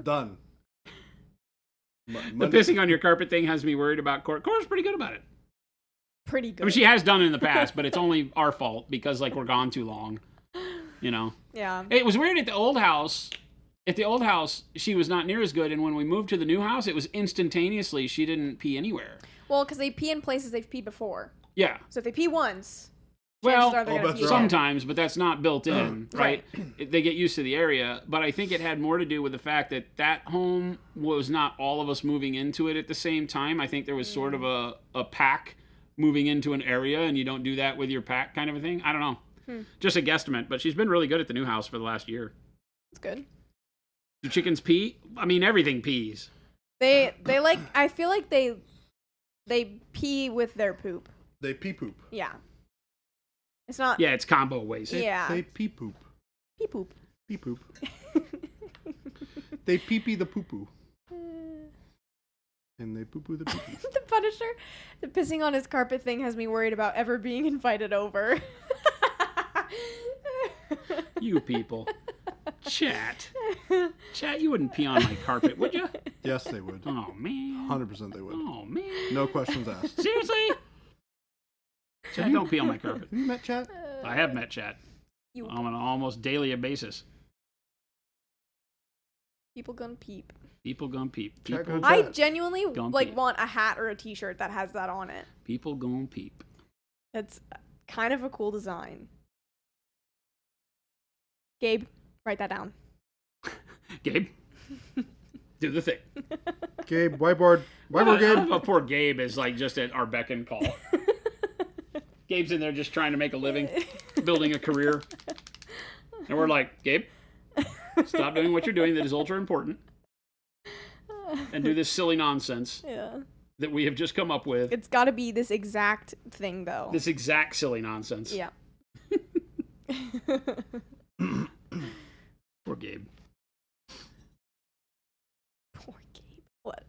Done. The pissing on your carpet thing has me worried about Cora. Cora's pretty good about it. Pretty good. I mean, she has done it in the past, but it's only our fault because, like, we're gone too long. You know? Yeah. It was weird at the old house. At the old house, she was not near as good, and when we moved to the new house, it was instantaneously she didn't pee anywhere. Well, because they pee in places they've peed before. Yeah. So if they pee once, Well, chances are they're gonna pee again. sometimes, but that's not built in, right? Right. They get used to the area, but I think it had more to do with the fact that that home was not all of us moving into it at the same time. I think there was sort of a pack moving into an area, and you don't do that with your pack kind of a thing. I don't know. Just a guesstimate, but she's been really good at the new house for the last year. That's good. Do chickens pee? I mean, everything pees. They like. I feel like they pee with their poop. They pee poop. Yeah. It's not. Yeah, it's combo waste. Yeah. They pee poop. Pee poop. Pee poop. They pee pee the poo poo. And they poo poo the poo poo. The Punisher, the pissing on his carpet thing has me worried about ever being invited over. You people. Chat, you wouldn't pee on my carpet, would you? Yes, they would. Oh, man. 100% they would. Oh, man. No questions asked. Seriously? Chat, don't pee on my carpet. Have you met Chat? I have met Chat You on an almost daily basis. people gonna peep. People gonna peep. Chat People, gonna I Chat. genuinely Gonna like peep. want a hat or a T-shirt that has that on it. people gonna peep. It's kind of a cool design. Gabe, write that down. Gabe, do the thing. Gabe, whiteboard. Whiteboard, Gabe. Oh, poor Gabe is like just at our beck and call. Gabe's in there just trying to make a living, building a career. And we're like, Gabe, stop doing what you're doing that is ultra important and do this silly nonsense Yeah. that we have just come up with. It's got to be this exact thing, though. This exact silly nonsense. Yeah. Poor Gabe. Poor Gabe. What?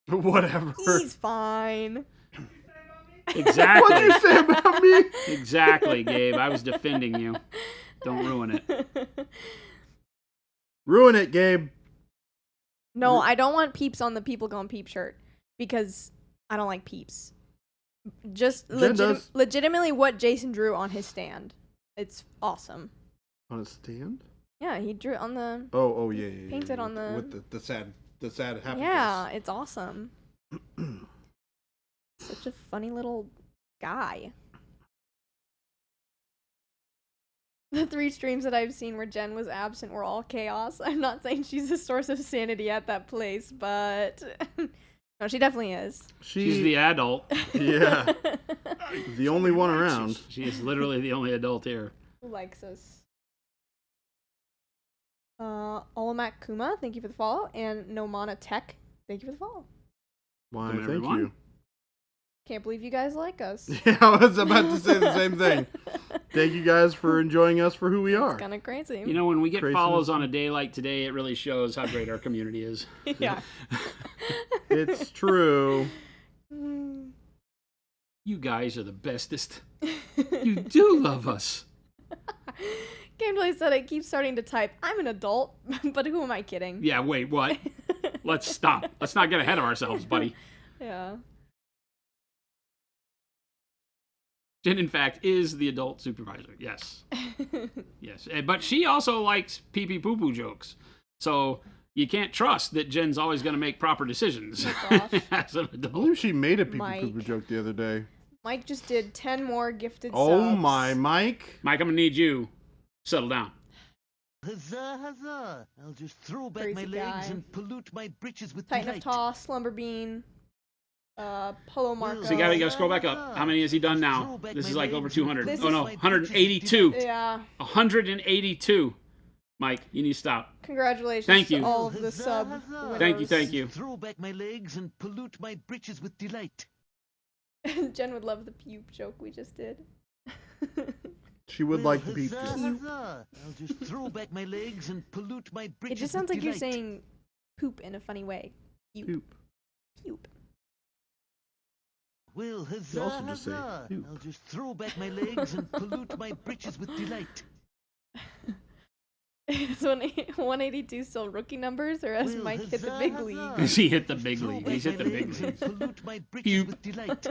Whatever. He's fine. Exactly. What'd you say about me? Exactly, Gabe. I was defending you. Don't ruin it. Ruin it, Gabe. No, I don't want peeps on the People Gone Peep shirt because I don't like peeps. Just Jen does. legitimately what Jason drew on his stand. It's awesome. On a stand? Yeah, he drew it on the. Oh, yeah, yeah. Painted on the- with the sad happy Yeah, it's awesome. Such a funny little guy. The 3 streams that I've seen where Jen was absent were all chaos. I'm not saying she's a source of sanity at that place, but no, she definitely is. She's the adult. Yeah. The only one around. She is literally the only adult here. Who likes us? Olamak Kuma, thank you for the follow, and Nomana Tech, thank you for the follow. Why, Welcome, thank everyone. you. Can't believe you guys like us. Yeah, I was about to say the same thing. Thank you guys for enjoying us for who we are. It's kind of crazy. You know, when we get Craziness. follows on a day like today, it really shows how great our community is. Yeah. It's true. You guys are the bestest. You do love us. Gameplay said I keep starting to type, I'm an adult, but who am I kidding? Yeah, wait, what? Let's stop. Let's not get ahead of ourselves, buddy. Yeah. Jen, in fact, is the adult supervisor. Yes. Yes. But she also likes pee-pee poo-poo jokes. So you can't trust that Jen's always going to make proper decisions Oh, gosh. as an I adult. believe she made a pee Mike. poo poo joke the other day. Mike just did 10 more gifted Oh subs. my, Mike. Mike, I'm going to need you. Settle down. Huzzah, huzzah! I'll just throw back my Crazy legs guy. and pollute my britches with Titan of delight. Toss, Slumber Bean, Polo Marco. So you got to scroll back up. How many has he done now? This is like over 200. This Oh, no, is- 182. Yeah. 182. Mike, you need to stop. Congratulations Thank you. to all of the sub Thank you, winners. thank you. Throw back my legs and pollute my britches with delight. Jen would love the puke joke we just did. She would like the beat. huzzah, huzzah. I'll just throw back my legs and pollute my It britches just sounds with like you're delight. saying poop in a funny way. Puke. Poop. Puke. Well, huzzah, also just say huzzah. poop. I'll just throw back my legs and pollute my britches with delight. Is 182 still rookie numbers, or has Well, Mike hit the huzzah, big huzzah. league? He hit the big Throw league. back He's hit my the big legs league. and pollute my britches Puke. with delight.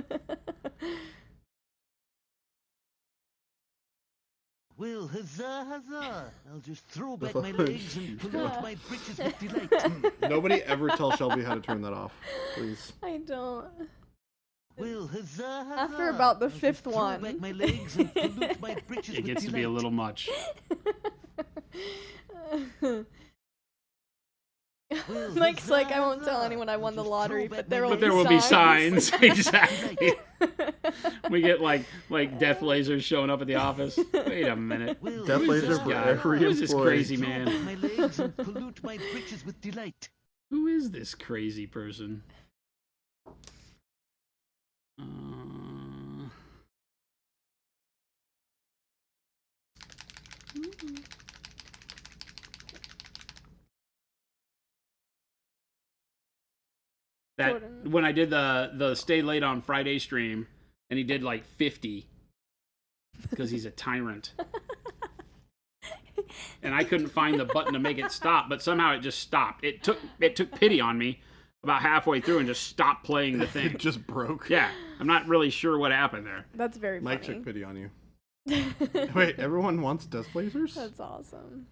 Well, huzzah, huzzah. I'll just throw back my legs and pollute my britches with delight. Nobody ever tell Shelby how to turn that off, please. I don't. Well, huzzah, huzzah. After about the I'll just fifth throw one. back my legs and pollute my britches It with gets to be a delight. little much. Well, Mike's like, I won't huzzah, tell anyone I I'll won the just lottery, throw but back there my will But be there will be signs. signs. Exactly. We get like death lasers showing up at the office. Wait a minute. Well, Death Who is laser this for guy? every Who is this employee. crazy throw man? back my legs and pollute my britches with delight. Who is this crazy person? That Jordan. when I did the stay late on Friday stream, and he did like 50 because he's a tyrant. And I couldn't find the button to make it stop, but somehow it just stopped. It took pity on me about halfway through and just stopped playing the thing. It just broke. Yeah, I'm not really sure what happened there. That's very Mike funny. took pity on you. Wait, everyone wants death lasers? That's awesome.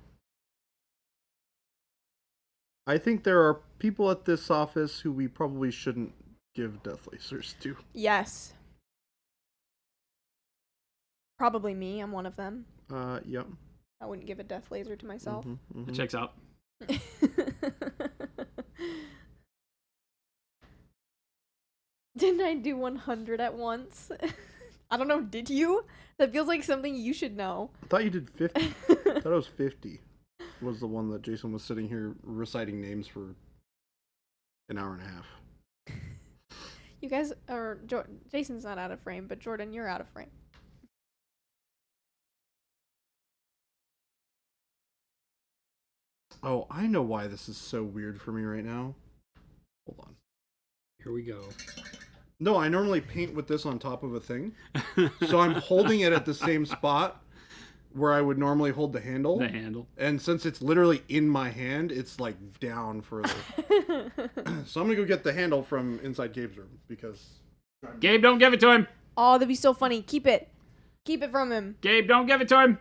I think there are people at this office who we probably shouldn't give death lasers to. Yes. Probably me. I'm one of them. Yep. I wouldn't give a death laser to myself. Mhm, mhm. It checks out. Didn't I do 100 at once? I don't know. Did you? That feels like something you should know. I thought you did 50. I thought it was 50. Was the one that Jason was sitting here reciting names for an hour and a half. You guys are. Jason's not out of frame, but Jordan, you're out of frame. Oh, I know why this is so weird for me right now. Hold on. Here we go. No, I normally paint with this on top of a thing. So I'm holding it at the same spot where I would normally hold the handle. The handle. And since it's literally in my hand, it's like down further. So I'm gonna go get the handle from inside Gabe's room because Gabe, don't give it to him. Oh, that'd be so funny. Keep it. Keep it from him. Gabe, don't give it to him.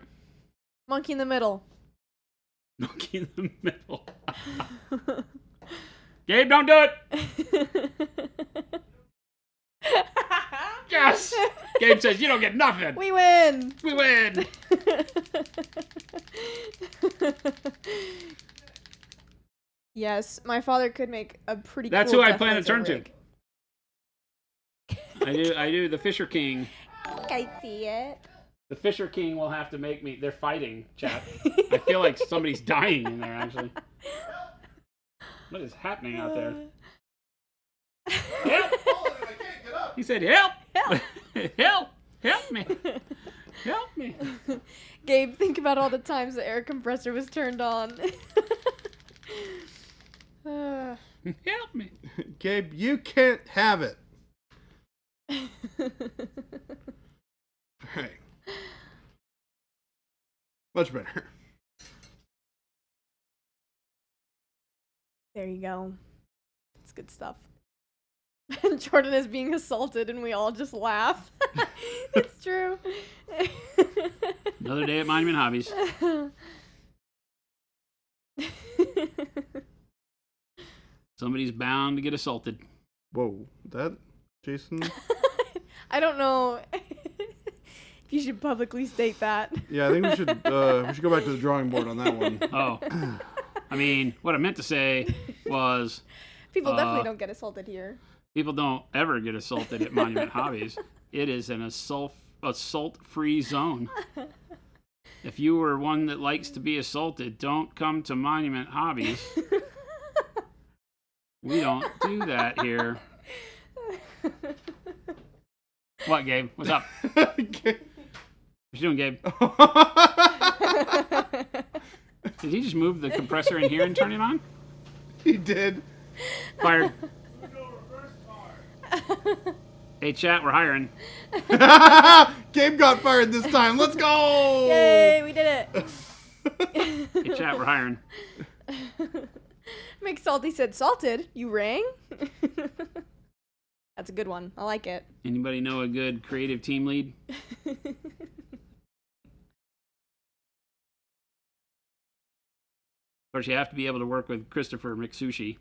Monkey in the middle. Monkey in the middle. Gabe, don't do it. Yes. Gabe says you don't get nothing. We win. We win. Yes, my father could make a pretty. That's cool who I death plan to laser turn to. rig. I do. The Fisher King. I see it. The Fisher King will have to make me. They're fighting, chat. I feel like somebody's dying in there. Actually, what is happening out there? Help! He said, "Help! Help! Help! Help me! Help me!" Gabe, think about all the times the air compressor was turned on. Help me! Gabe, you can't have it. Right. Much better. There you go. It's good stuff. Jordan is being assaulted and we all just laugh. It's true. Another day at Monument Hobbies. Somebody's bound to get assaulted. Whoa, that Jason? I don't know if you should publicly state that. Yeah, I think we should go back to the drawing board on that one. Oh, I mean, what I meant to say was People definitely don't get assaulted here. people don't ever get assaulted at Monument Hobbies. It is an assault-free zone. If you were one that likes to be assaulted, don't come to Monument Hobbies. We don't do that here. What, Gabe? What's up? What you doing, Gabe? Did he just move the compressor in here and turn it on? He did. Fired. Hey, chat, we're hiring. Gabe got fired this time. Let's go! Yay, we did it. Hey, chat, we're hiring. McSalty said, salted? You rang? That's a good one. I like it. Anybody know a good creative team lead? Of course, you have to be able to work with Christopher McSushi.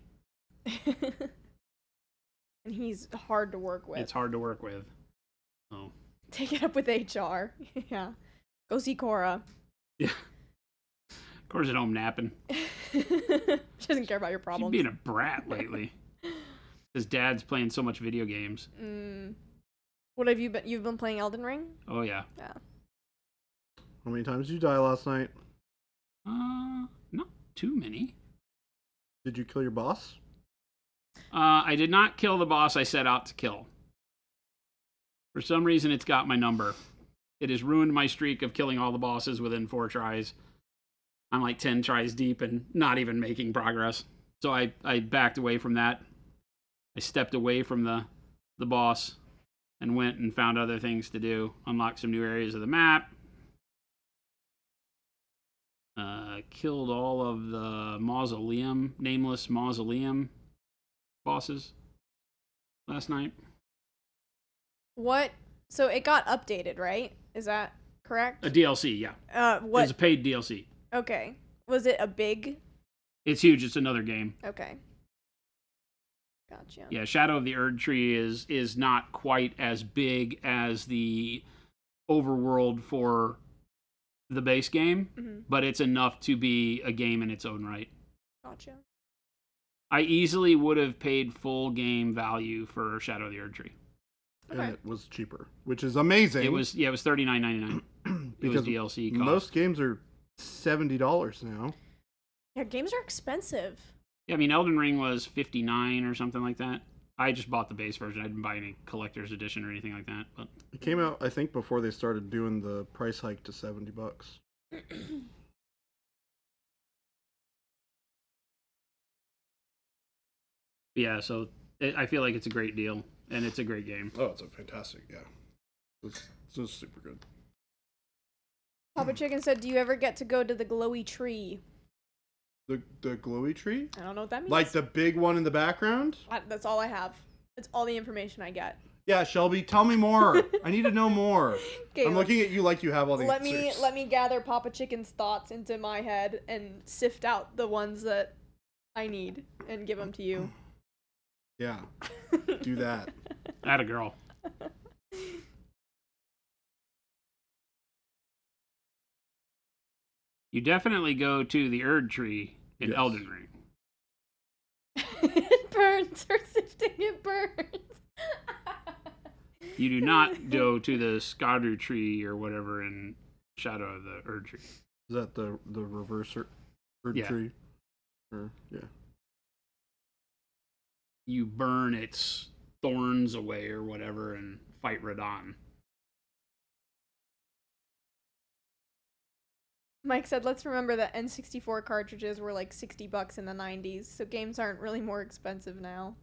And he's hard to work with. It's hard to work with. Oh. Take it up with HR. Yeah. Go see Cora. Yeah. Cora's at home napping. She doesn't care about your She's problems. being a brat lately. His dad's playing so much video games. What have you been? You've been playing Elden Ring? Oh, yeah. Yeah. How many times did you die last night? Not too many. Did you kill your boss? I did not kill the boss I set out to kill. For some reason, it's got my number. It has ruined my streak of killing all the bosses within 4 tries. I'm like 10 tries deep and not even making progress. So I backed away from that. I stepped away from the boss and went and found other things to do. Unlocked some new areas of the map. Killed all of the nameless mausoleum bosses last night. What? So it got updated, right? Is that correct? A DLC, yeah. What? It's a paid DLC. Okay. Was it a big? It's huge. It's another game. Okay. Gotcha. Yeah, Shadow of the Erd Tree is not quite as big as the overworld for the base game, but it's enough to be a game in its own right. Gotcha. I easily would have paid full game value for Shadow of the Erd Tree. Okay. And it was cheaper, which is amazing. It was $39.99. It was DLC cost. Most games are $70 now. Yeah, games are expensive. Yeah, I mean, Elden Ring was $59 or something like that. I just bought the base version. I didn't buy any collector's edition or anything like that. But It came out, I think, before they started doing the price hike to $70. yeah, so I feel like it's a great deal, and it's a great game. Oh, it's a fantastic, yeah. It's just super good. Papa Chicken said, do you ever get to go to the glowy tree? The glowy tree? I don't know what that means. Like the big one in the background? That's all I have. That's all the information I get. Yeah, Shelby, tell me more. I need to know more. Okay, I'm looking at you like you have all the let answers. me gather Papa Chicken's thoughts into my head and sift out the ones that I need and give them to you. Yeah, do that. Atta girl. You definitely go to the Erd Tree in Yes. Elden Ring. It burns. Her sifting, it burns. You do not go to the Skadu Tree or whatever in Shadow of the Erd Tree. Is that the reverse Erd Yeah. tree? Or, yeah. You burn its thorns away or whatever and fight Radon. Mike said, let's remember that N64 cartridges were like $60 in the 90s, so games aren't really more expensive now.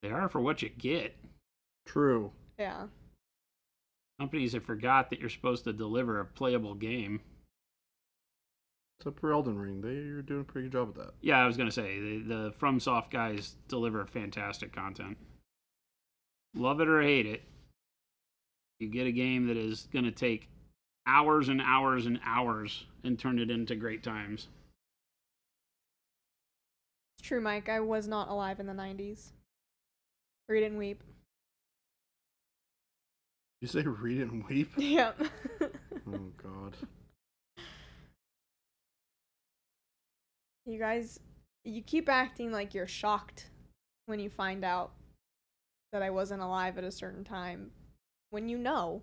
They are for what you get. True. Yeah. Companies have forgot that you're supposed to deliver a playable game. Except for Elden Ring. They're doing a pretty good job with that. Yeah, I was going to say, the FromSoft guys deliver fantastic content. Love it or hate it, you get a game that is going to take hours and hours and hours and turn it into great times. It's true, Mike. I was not alive in the 90s. Read and weep. You say read it and weep? Yep. Oh, God. You guys, you keep acting like you're shocked when you find out that I wasn't alive at a certain time. When you know.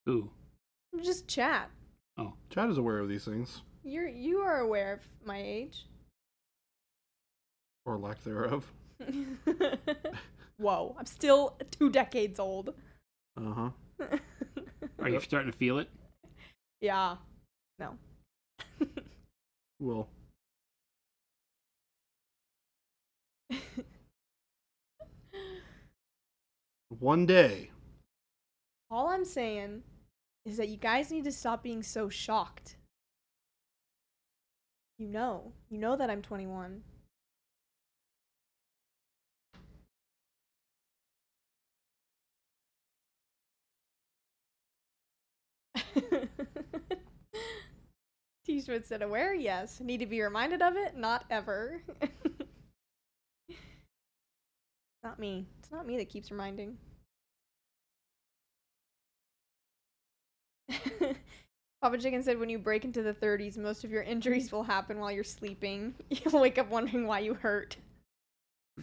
Ooh. Just chat. Oh. Chad is aware of these things. You are aware of my age. Or lack thereof. Whoa, I'm still 2 decades old. Uh-huh. Are you starting to feel it? Yeah. No. Well. One day. All I'm saying is that you guys need to stop being so shocked. You know that I'm 21. T-Schmidt said aware, yes. Need to be reminded of it? Not ever. Not me. It's not me that keeps reminding. Papa Chicken said when you break into the 30s, most of your injuries will happen while you're sleeping. You'll wake up wondering why you hurt.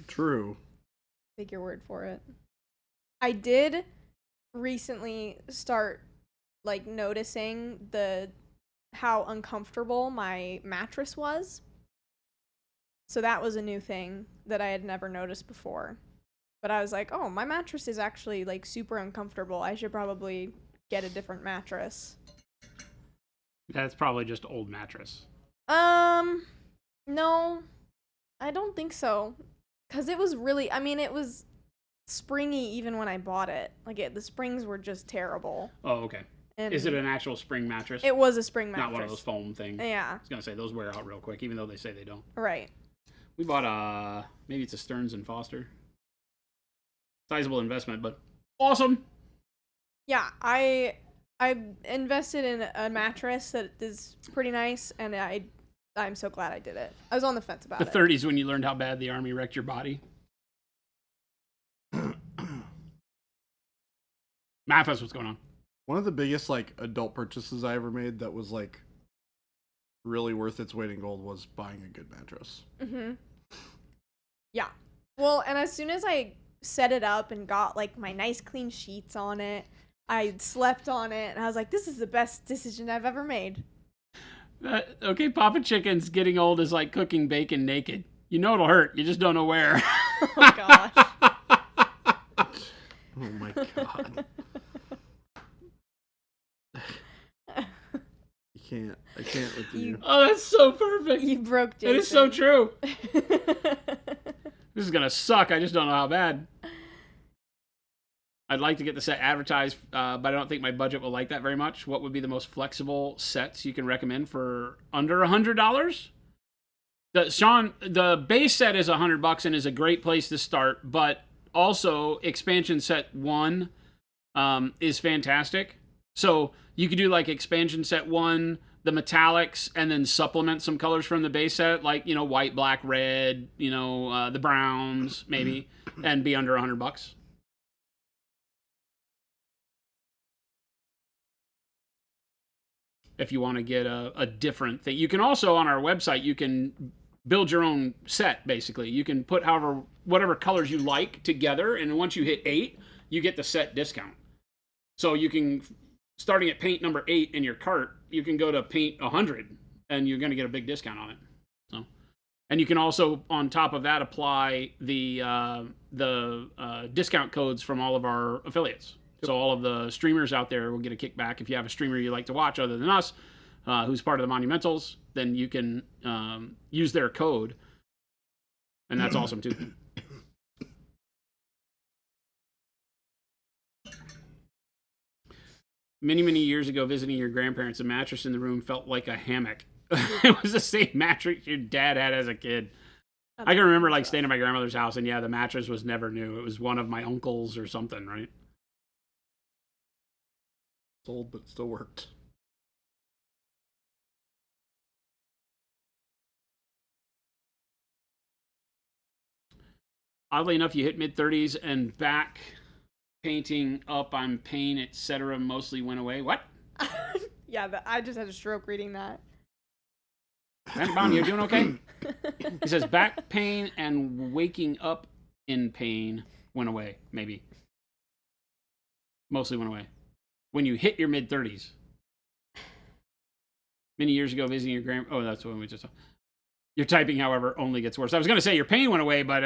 True. Take your word for it. I did recently start like noticing how uncomfortable my mattress was. So that was a new thing that I had never noticed before. But I was like, oh, my mattress is actually like super uncomfortable. I should probably get a different mattress. That's probably just old mattress. No, I don't think so. 'Cause it was really, it was springy even when I bought it. Like the springs were just terrible. Oh, okay. And is it an actual spring mattress? It was a spring mattress. Not one of those foam things. Yeah. I was going to say, those wear out real quick, even though they say they don't. Right. We bought, maybe it's a Stearns & Foster. Sizable investment, but awesome. Yeah, I invested in a mattress that is pretty nice, and I'm so glad I did it. I was on the fence about The it. 30s when you learned how bad the Army wrecked your body. Mathis, what's going on? One of the biggest like adult purchases I ever made that was like really worth its weight in gold was buying a good mattress. Mhm. Yeah. Well, and as soon as I set it up and got like my nice clean sheets on it, I slept on it, and I was like, this is the best decision I've ever made. Okay, Papa Chicken's getting old is like cooking bacon naked. You know it'll hurt, you just don't know where. Oh gosh. Oh my god. I can't with you. Oh, that's so perfect. You broke Jason. It is so true. This is gonna suck. I just don't know how bad. I'd like to get the set advertised, but I don't think my budget will like that very much. What would be the most flexible sets you can recommend for under $100? Sean, the base set is $100 and is a great place to start, but also expansion set 1 is fantastic. So you could do like expansion set 1, the metallics, and then supplement some colors from the base set, like, white, black, red, the browns, maybe, and be under $100. If you want to get a different thing. You can also, on our website, you can build your own set, basically. You can put whatever colors you like together, and once you hit 8, you get the set discount. So you can, starting at paint number 8 in your cart, you can go to paint 100, and you're going to get a big discount on it. So, and you can also, on top of that, apply the discount codes from all of our affiliates. So all of the streamers out there will get a kickback. If you have a streamer you like to watch other than us, who's part of the Monumentals, then you can use their code. And that's awesome, too. Many, many years ago, visiting your grandparents, a mattress in the room felt like a hammock. It was the same mattress your dad had as a kid. I can remember like staying at my grandmother's house, and yeah, the mattress was never new. It was one of my uncles or something, right? It's old, but it still worked. Oddly enough, you hit mid-30s and back painting up on pain, etc. mostly went away. What? Yeah, I just had a stroke reading that. Bound, you're doing okay? He says back pain and waking up in pain. went away, maybe. Mostly went away. When you hit your mid-30s. Many years ago, visiting your grand... Oh, that's what we just saw. Your typing, however, only gets worse. I was going to say your pain went away, but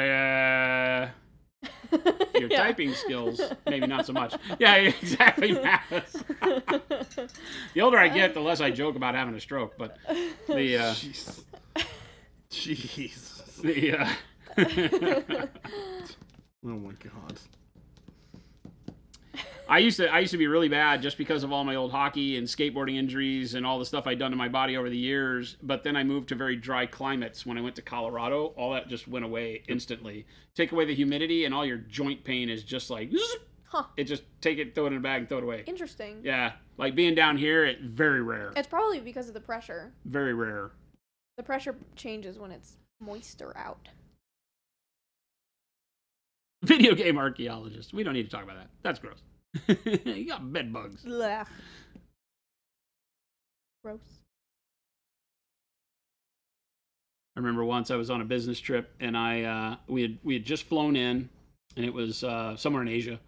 your typing skills, maybe not so much. Yeah, exactly. The older I get, the less I joke about having a stroke. But the... Jeez. The... Oh my god. I used to be really bad just because of all my old hockey and skateboarding injuries and all the stuff I'd done to my body over the years. But then I moved to very dry climates. When I went to Colorado, all that just went away instantly. Take away the humidity and all your joint pain is just like, it just take it, throw it in a bag and throw it away. Interesting. Yeah. Like being down here, it's very rare. It's probably because of the pressure. Very rare. The pressure changes when it's moister out. Video game archaeologist. We don't need to talk about that. That's gross. You got bed bugs. Blech. Gross. I remember once I was on a business trip and we had just flown in, and it was somewhere in Asia,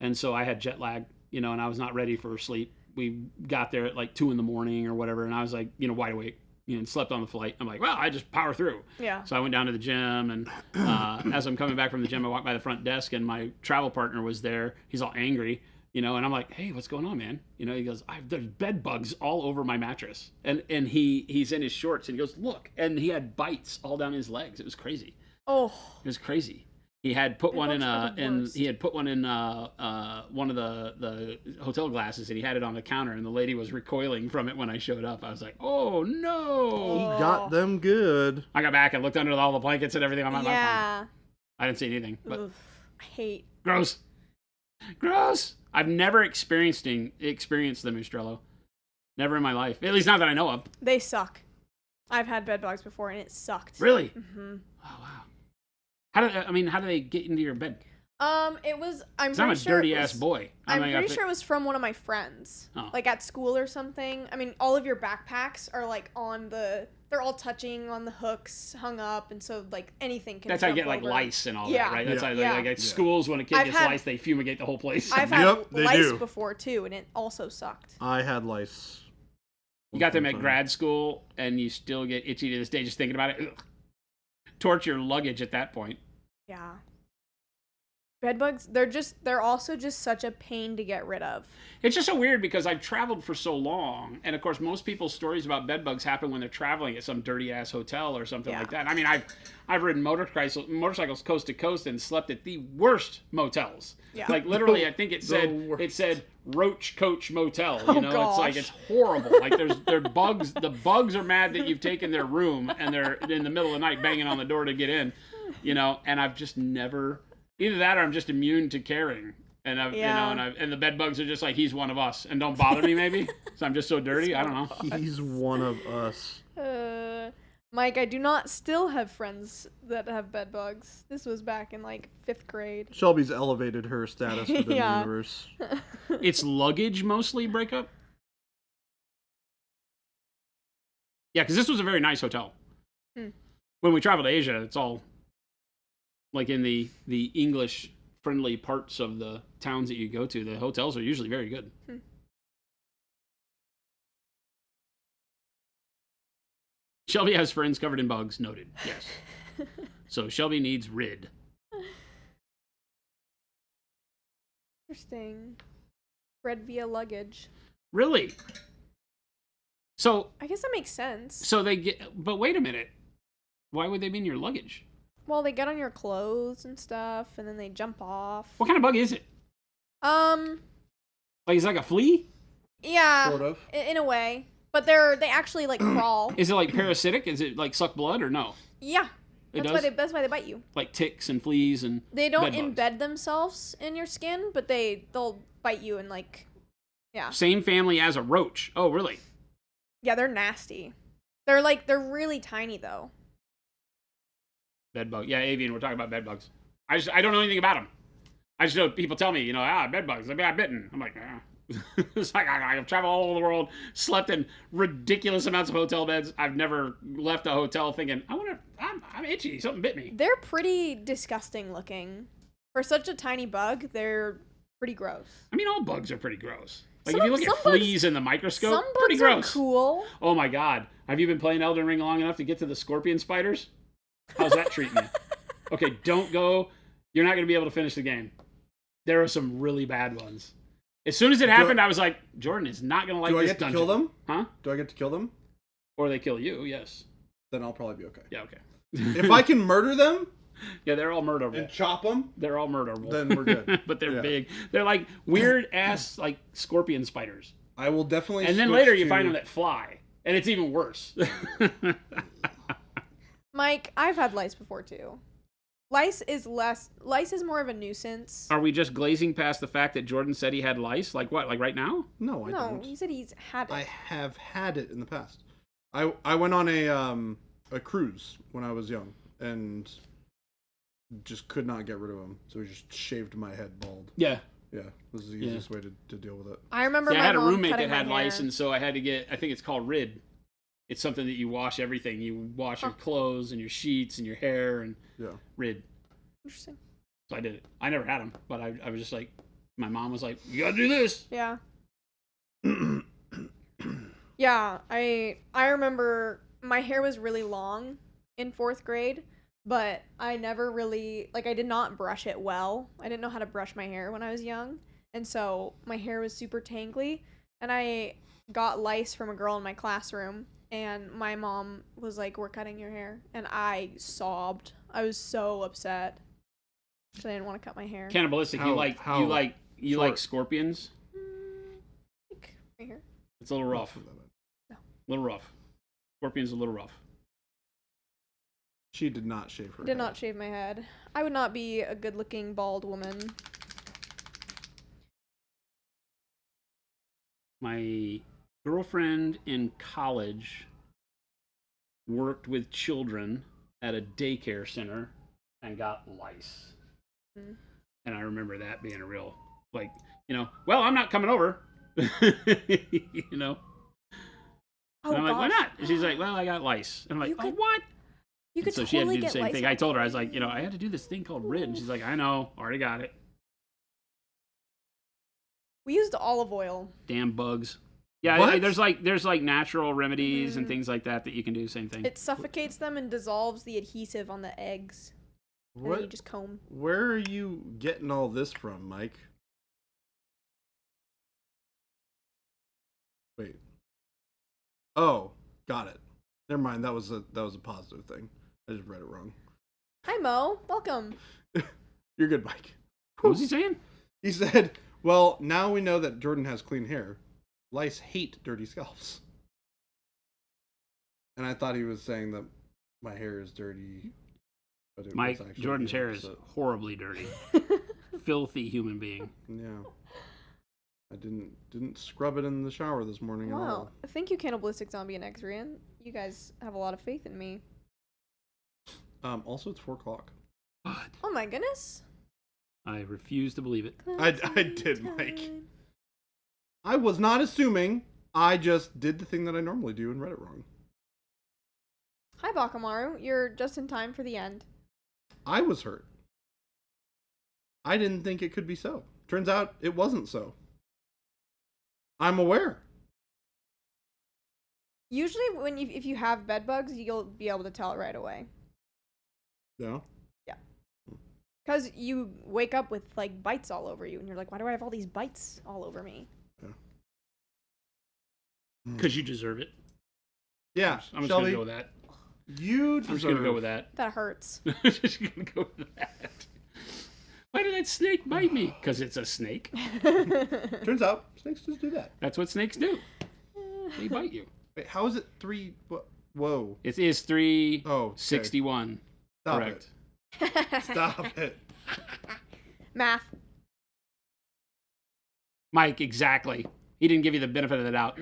and so I had jet lag, and I was not ready for sleep. We got there at like 2 a.m. or whatever, and I was like, wide awake, and slept on the flight. I'm like, well, I just power through. Yeah. So I went down to the gym, and as I'm coming back from the gym, I walked by the front desk, and my travel partner was there. He's all angry, and I'm like, hey, what's going on, man? He goes, there's bed bugs all over my mattress. And he's in his shorts, and he goes, look. And he had bites all down his legs. It was crazy. Oh. It was crazy. He had put one in one of the hotel glasses, and he had it on the counter, and the lady was recoiling from it when I showed up. I was like, oh no. He got them good. I got back and looked under all the blankets and everything on my phone. I didn't see anything. But oof, I hate. Gross. I've never experienced them, Estrello. Never in my life. At least not that I know of. They suck. I've had bed bugs before, and it sucked. Really? Mm-hmm. Oh, wow. How do they get into your bed? I'm a dirty ass boy. I'm pretty sure it was from one of my friends. Oh. Like at school or something. I mean, all of your backpacks are like they're all touching on the hooks, hung up, and so like anything can. That's how you get like lice and all that, right? That's how like at schools when a kid gets lice, they fumigate the whole place. I've had lice before too, and it also sucked. I had lice. You got them at grad school, and you still get itchy to this day just thinking about it. Ugh. Torch your luggage at that point. Yeah. Bed bugs, they're also just such a pain to get rid of. It's just so weird because I've traveled for so long, and of course most people's stories about bed bugs happen when they're traveling at some dirty ass hotel or something like that. I mean, I've ridden motorcycles coast to coast and slept at the worst motels. Yeah. Like literally, I think it said Roach Coach Motel. It's like it's horrible. Like they're bugs. The bugs are mad that you've taken their room and they're in the middle of the night banging on the door to get in. And I've just never. Either that or I'm just immune to caring. And and the bed bugs are just like, he's one of us and don't bother me maybe. So I'm just so dirty. I don't know. He's one of us. Mike, I do not still have friends that have bed bugs. This was back in like 5th grade. Shelby's elevated her status within the universe. It's luggage mostly breakup? Yeah, because this was a very nice hotel. When we travel to Asia, it's all like in the English friendly parts of the towns that you go to, the hotels are usually very good. Shelby has friends covered in bugs, noted. Yes. So Shelby needs rid. Interesting. Red via luggage. Really? So I guess that makes sense. So but wait a minute. Why would they be in your luggage? Well, they get on your clothes and stuff, and then they jump off. What kind of bug is it? Like it's like a flea? Yeah, sort of. In a way, but they actually like crawl. Is it like parasitic? Is it like suck blood or no? Yeah, that's why they bite you. Like ticks and fleas and. They don't embed themselves in your skin, but they'll bite you and like, yeah. Same family as a roach. Oh, really? Yeah, they're nasty. They're really tiny though. Bed bug. Yeah, avian. We're talking about bed bugs. I don't know anything about them. I just know people tell me, bed bugs. I got bitten. I'm like, It's like I've traveled all over the world, slept in ridiculous amounts of hotel beds. I've never left a hotel thinking, I'm itchy. Something bit me. They're pretty disgusting looking. For such a tiny bug, they're pretty gross. I mean, all bugs are pretty gross. Like, Some- if you look at some bugs- fleas in the microscope, Some bugs pretty gross. are cool. Oh my god. Have you been playing Elden Ring long enough to get to the scorpion spiders? How's that treating you? Okay, don't go. You're not going to be able to finish the game. There are some really bad ones. As soon as it happened, I was like, Jordan is not going to like Do I this get to dungeon. kill them? Huh? Do I get to kill them? Or they kill you, yes. Then I'll probably be okay. Yeah, okay. If I can murder them Yeah, they're all murderable. and chop them, They're all murderable. then we're good. But they're Yeah. big. They're like weird ass like scorpion spiders. I will definitely. And then switch later you to- find them that fly. And it's even worse. Mike, I've had lice before too. Lice is more of a nuisance. Are we just glazing past the fact that Jordan said he had lice? Like what? Like right now? No, I No, don't. he said he's had it. I have had it in the past. I went on a cruise when I was young and just could not get rid of them. So we just shaved my head bald. Yeah. Yeah, this is the easiest way to deal with it. I remember Yeah, my I had a mom roommate cutting that had my lice, hair. and so I had to get, I think it's called Rid. It's something that you wash everything. You wash your clothes and your sheets and your hair and Yeah. Rid. Interesting. So I did it. I never had them, but I was just like, my mom was like, you gotta do this. Yeah. Yeah, I remember my hair was really long in 4th grade, but I never really, like, I did not brush it well. I didn't know how to brush my hair when I was young, and so my hair was super tangly, and I got lice from a girl in my classroom, and my mom was like, we're cutting your hair, and I sobbed. I was so upset. So I didn't want to cut my hair. Cannibalistic. How- You like short? scorpions? Like, right here. It's a little rough. A little rough. Scorpion's a little rough. She did not shave her Did head. not shave my head. I would not be a good-looking bald woman. My girlfriend in college worked with children at a daycare center and got lice. Mm. And I remember that being a real, like, well, I'm not coming over. Oh, And I'm like, why gosh. not? And she's like, well, I got lice. And I'm You like, could oh, what? You And could so she had to totally do the get same lice thing. on I told her, I was body. like, I had to do this thing called Rid. And she's like, I know, already got it. We used olive oil. Damn bugs. Yeah, What? there's like natural remedies and things like that you can do. Same thing. It suffocates them and dissolves the adhesive on the eggs. And then you What? just comb. Where are you getting all this from, Mike? Wait. Oh, got it. Never mind. That was a positive thing. I just read it wrong. Hi, Mo. Welcome. You're good, Mike. What was he saying? He said, "Well, now we know that Jordan has clean hair. Lice hate dirty scalps." And I thought he was saying that my hair is dirty. But it Mike, was actually Jordan's the hair is opposite. horribly dirty. Filthy human being. Yeah. I didn't scrub it in the shower this morning at Wow. all. Thank you, Cannibalistic Zombie and Xrian. You guys have a lot of faith in me. Also, it's 4:00. God, Oh my goodness. I refuse to believe it. I did, Mike. I was not assuming. I just did the thing that I normally do and read it wrong. Hi, Bakamaru. You're just in time for the end. I was hurt. I didn't think it could be so. Turns out it wasn't so. I'm aware. Usually, if you have bed bugs, you'll be able to tell it right away. Yeah. Because you wake up with, like, bites all over you, and you're like, why do I have all these bites all over me? Because you deserve it. Yeah. I'm just Shelby, going to go with that. you I'm just deserve. going to go with that. That hurts. I'm just going to go with that. Why did that snake bite me? Because it's a snake. Turns out snakes just do that. That's what snakes do. They bite you. Wait, how is it 3? Whoa. It is 361. Oh, okay. Stop Correct. it. Stop it. Math. Mike, exactly. He didn't give you the benefit of the doubt.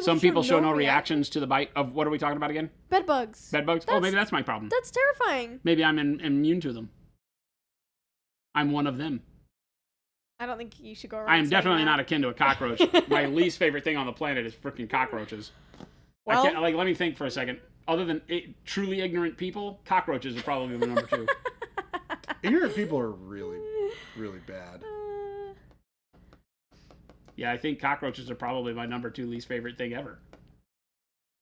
Some people show no reactions to the bite of, what are we talking about again? Bed bugs. Bed bugs? Oh, maybe that's my problem. That's terrifying. Maybe I'm immune to them. I'm one of them. I don't think you should go around I am saying definitely that. not akin to a cockroach. My least favorite thing on the planet is freaking cockroaches. Well- I can't, like, let me think for a second. other than truly ignorant people, cockroaches are probably the number 2. Ignorant people are really, really bad. Yeah, I think cockroaches are probably my number 2 least favorite thing ever.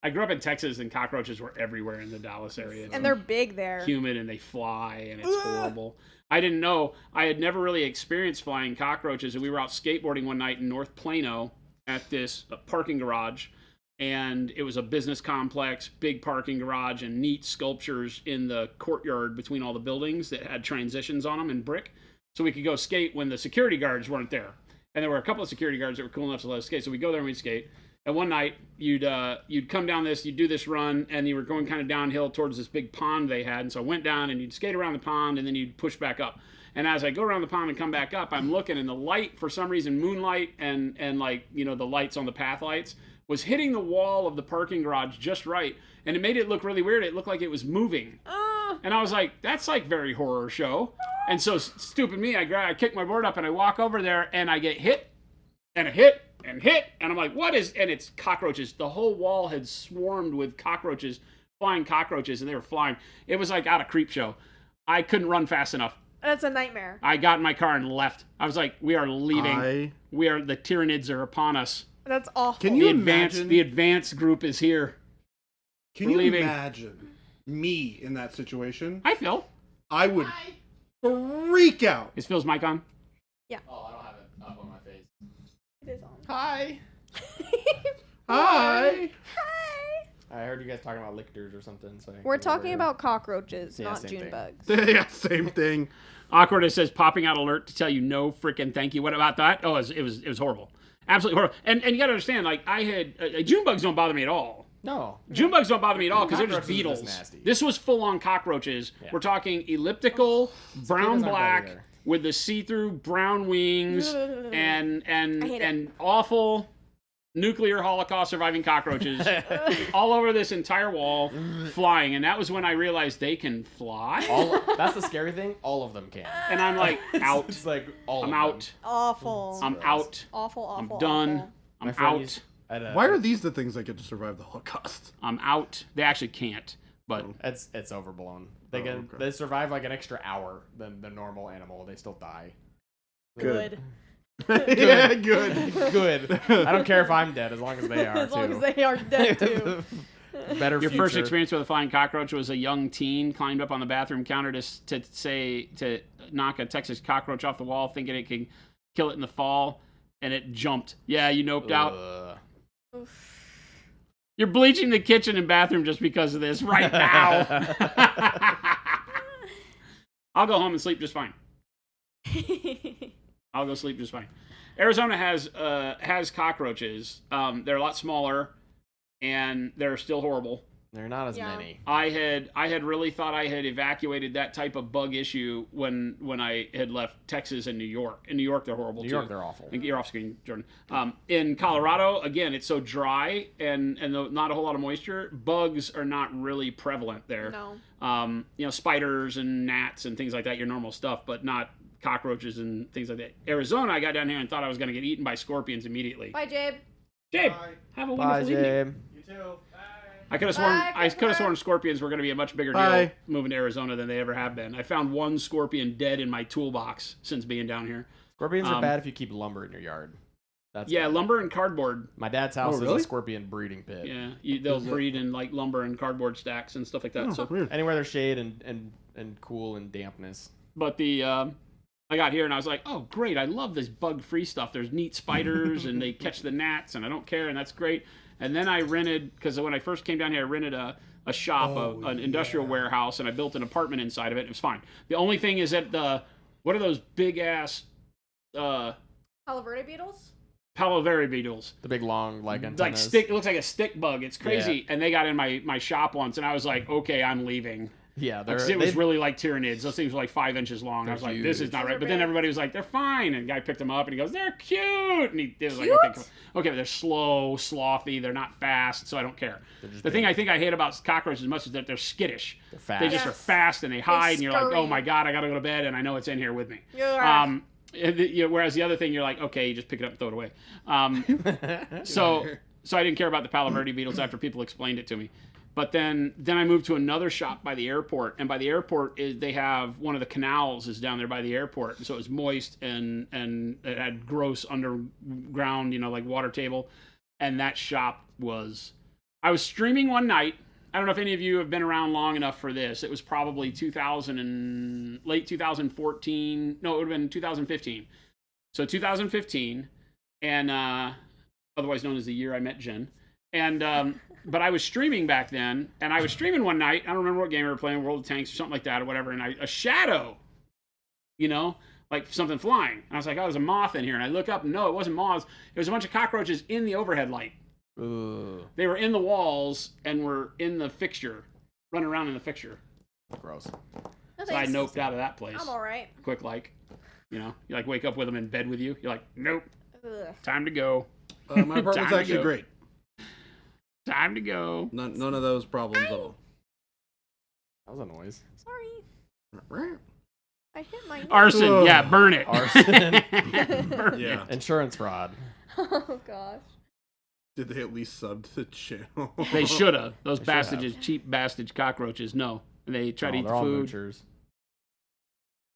I grew up in Texas, and cockroaches were everywhere in the Dallas area. And they're big there. Humid, and they fly, and it's horrible. I didn't know. I had never really experienced flying cockroaches, and we were out skateboarding one night in North Plano at this parking garage, and it was a business complex, big parking garage, and neat sculptures in the courtyard between all the buildings that had transitions on them in brick, so we could go skate when the security guards weren't there. And there were a couple of security guards that were cool enough to let us skate, so we'd go there and we'd skate. And one night, you'd come down this, you'd do this run, and you were going kind of downhill towards this big pond they had. And so I went down, and you'd skate around the pond, and then you'd push back up. And as I go around the pond and come back up, I'm looking, and the light, for some reason, moonlight and like, you know, the lights on the path lights, was hitting the wall of the parking garage just right. And it made it look really weird. It looked like it was moving. And I was like, that's like very horror show. And so, stupid me, I kick my board up, and I walk over there, and I get hit, and a hit, and hit, and I'm like, what is, and it's cockroaches. The whole wall had swarmed with cockroaches, flying cockroaches, and they were flying. It was like out of Creep Show. I couldn't run fast enough. That's a nightmare. I got in my car and left. I was like, we are leaving. The Tyranids are upon us. That's awful. Can you imagine? The advanced group is here. Can you imagine me in that situation? Hi, Phil. I would freak out. Is Phil's mic on? Yeah. Oh, I don't have it up on my face. It is on. Hi. Hi. I heard you guys talking about lictors or something. So We're talking about cockroaches, Yeah, not same June thing. bugs. Yeah, same thing. Awkward. It says popping out alert to tell you no freaking thank you. What about that? Oh, it was horrible. Absolutely horrible. And you got to understand, like, I had June bugs don't bother me at all. No. June bugs don't bother me at all because they're just Cockroaches are beetles. just nasty. This was full on cockroaches. Yeah. We're talking elliptical, brown aren't bad black either. with the see-through brown wings and hate it. awful nuclear holocaust surviving cockroaches all over this entire wall flying. And that was when I realized they can fly. That's the scary thing. All of them can. And I'm like, out. It's like all I'm of out. them. Awful. I'm out. Awful, awful, I'm done. awful. I'm My friend out. used- at a- Why are these the things that get to survive the Holocaust? I'm out. They actually can't. But It's overblown. They they survive like an extra hour than the normal animal. They still die. Good. Yeah, good. Good. I don't care if I'm dead as long as they are. As long too. as they are dead too. Better your future. first experience with a flying cockroach was a young teen climbed up on the bathroom counter to knock a Texas cockroach off the wall, thinking it could kill it in the fall, and it jumped. Yeah, you noped out. You're bleaching the kitchen and bathroom just because of this right now. I'll go home and sleep just fine. I'll go sleep just fine. Arizona has cockroaches. They're a lot smaller, and they're still horrible. They're not as Yeah. many. I had really thought I had evacuated that type of bug issue when I had left Texas and New York. In New York, they're horrible New too. York, they're awful. And you're off screen, Jordan. In Colorado, again, it's so dry and not a whole lot of moisture. Bugs are not really prevalent there. No. Spiders and gnats and things like that, your normal stuff, but not cockroaches and things like that. Arizona, I got down here and thought I was going to get eaten by scorpions immediately. Bye, Jabe. Jabe, Bye. have a Bye, wonderful evening. Jabe. You too. I could have sworn scorpions were going to be a much bigger deal Bye. moving to Arizona than they ever have been. I found one scorpion dead in my toolbox since being down here. Scorpions are bad if you keep lumber in your yard. That's bad. Lumber and cardboard. My dad's house really? is a scorpion breeding pit. Yeah, they'll breed in like lumber and cardboard stacks and stuff like that. Oh, So, weird. Anywhere there's shade and cool and dampness. but I got here and I was like, oh great, I love this bug-free stuff. There's neat spiders and they catch the gnats and I don't care and that's great. And then I rented, because when I first came down here, I rented a shop, an industrial warehouse, and I built an apartment inside of it. It was fine. The only thing is that what are those big ass Palo Verde beetles? Palo Verde beetles? The big long like antennas. Like stick. It looks like a stick bug. It's crazy. And they got in my shop once, and I was like, okay, I'm leaving. Yeah, Because it was really like Tyranids. Those things were like 5 inches long. I was like, this is not Those right. are But then big. everybody was like, they're fine. And the guy picked them up and he goes, they're cute. And he was like, Cute? okay, but they're slow, slothy. They're not fast, so I don't care. just The thing big. I think I hate about cockroaches as much is that they're skittish. They're fast. They just are Yes. fast and they hide, and you're like, scurry. oh my god, I gotta go to bed, and I know it's in here with me. Yeah. Whereas the other thing, you're like, okay, you just pick it up and throw it away. So I didn't care about the Palo Verde beetles after people explained it to me. But then I moved to another shop by the airport, and by the airport they have one of the canals is down there by the airport, so it was moist and it had gross underground, like water table, and that shop was. I was streaming one night. I don't know if any of you have been around long enough for this. It was probably late 2014. No, it would have been 2015. So 2015, and otherwise known as the year I met Jen. And but I was streaming back then, and I was streaming one night. I don't remember what game we were playing, World of Tanks or something like that or whatever. And a shadow, like something flying. And I was like, oh, there's a moth in here. And I look up, and no, it wasn't moths. It was a bunch of cockroaches in the overhead light. Ugh. They were in the walls and were in the fixture, running around in the fixture. Gross. So I noped out of that place. I'm all right. Quick, you like wake up with them in bed with you. You're like, nope, Ugh. time to go. My apartment's Time to actually go. great. Time to go. None of those problems at all. That was a noise. Sorry. I hit my nose. Arson, Ugh. yeah, burn it. Arson. Burn Yeah. it. Insurance fraud. Oh gosh. Did they at least sub to the channel? They should have. Those They should bastards, cheap bastard cockroaches. No, they try to eat they're the all food. moochers.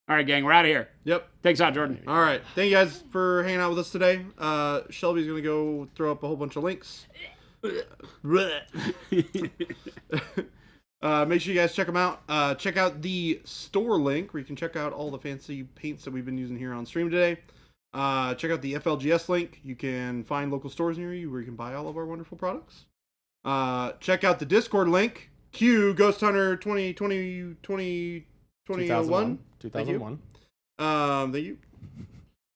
All right, gang, we're out of here. Yep. Thanks out, Jordan. All right. Thank you guys for hanging out with us today. Shelby's going to go throw up a whole bunch of links. Make sure you guys check them out. Check out the store link where you can check out all the fancy paints that we've been using here on stream today. Check out the FLGS link. You can find local stores near you where you can buy all of our wonderful products. Check out the Discord link. Q Ghost Hunter 2020 2021. 2001. Thank you.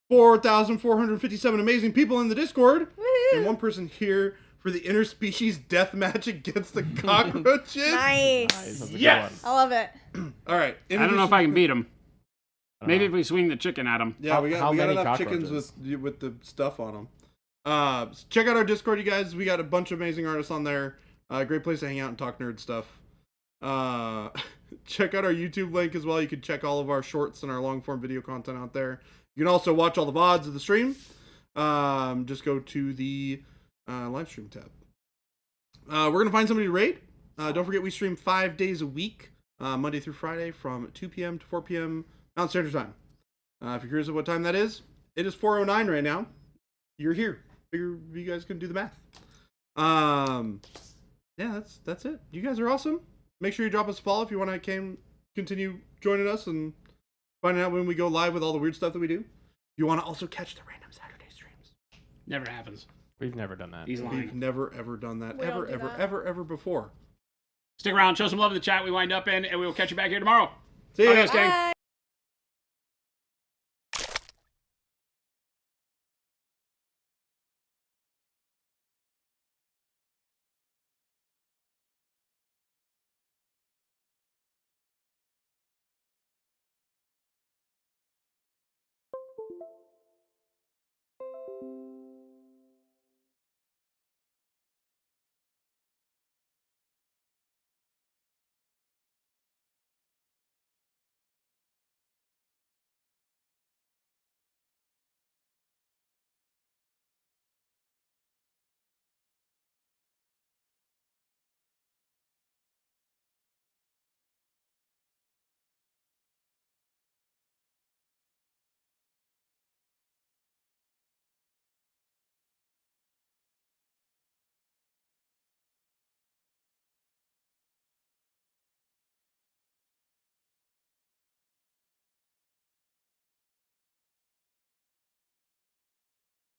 4,457 amazing people in the Discord. Woohoo! And one person here for the interspecies death match against the cockroaches. Nice. Nice. That's a Yes! good I love it. All right. I don't know if I can beat them. one. I don't Maybe know. if we swing the chicken at them. Yeah, we How got many enough chickens cockroaches? with the stuff on them. Check out our Discord, you guys. We got a bunch of amazing artists on there. Great place to hang out and talk nerd stuff. Check out our YouTube link as well. You can check all of our shorts and our long form video content out there. You can also watch all the VODs of the stream. Just go to the live stream tab. We're going to find somebody to raid. Don't forget we stream 5 days a week, Monday through Friday from 2 p.m. to 4 p.m. Mountain Standard Time. If you're curious of what time that is, it is 4:09 right now. You're here. Figure you guys can do the math. Yeah, that's it. You guys are awesome. Make sure you drop us a follow if you want to continue joining us and finding out when we go live with all the weird stuff that we do. You want to also catch the random Saturday streams. Never happens. We've never done that. He's We've lying. never ever done that. We don't Ever, do ever, that. ever, ever before. Stick around, show some love in the chat we wind up in, and we will catch you back here tomorrow. See you Adios, guys. gang. Bye.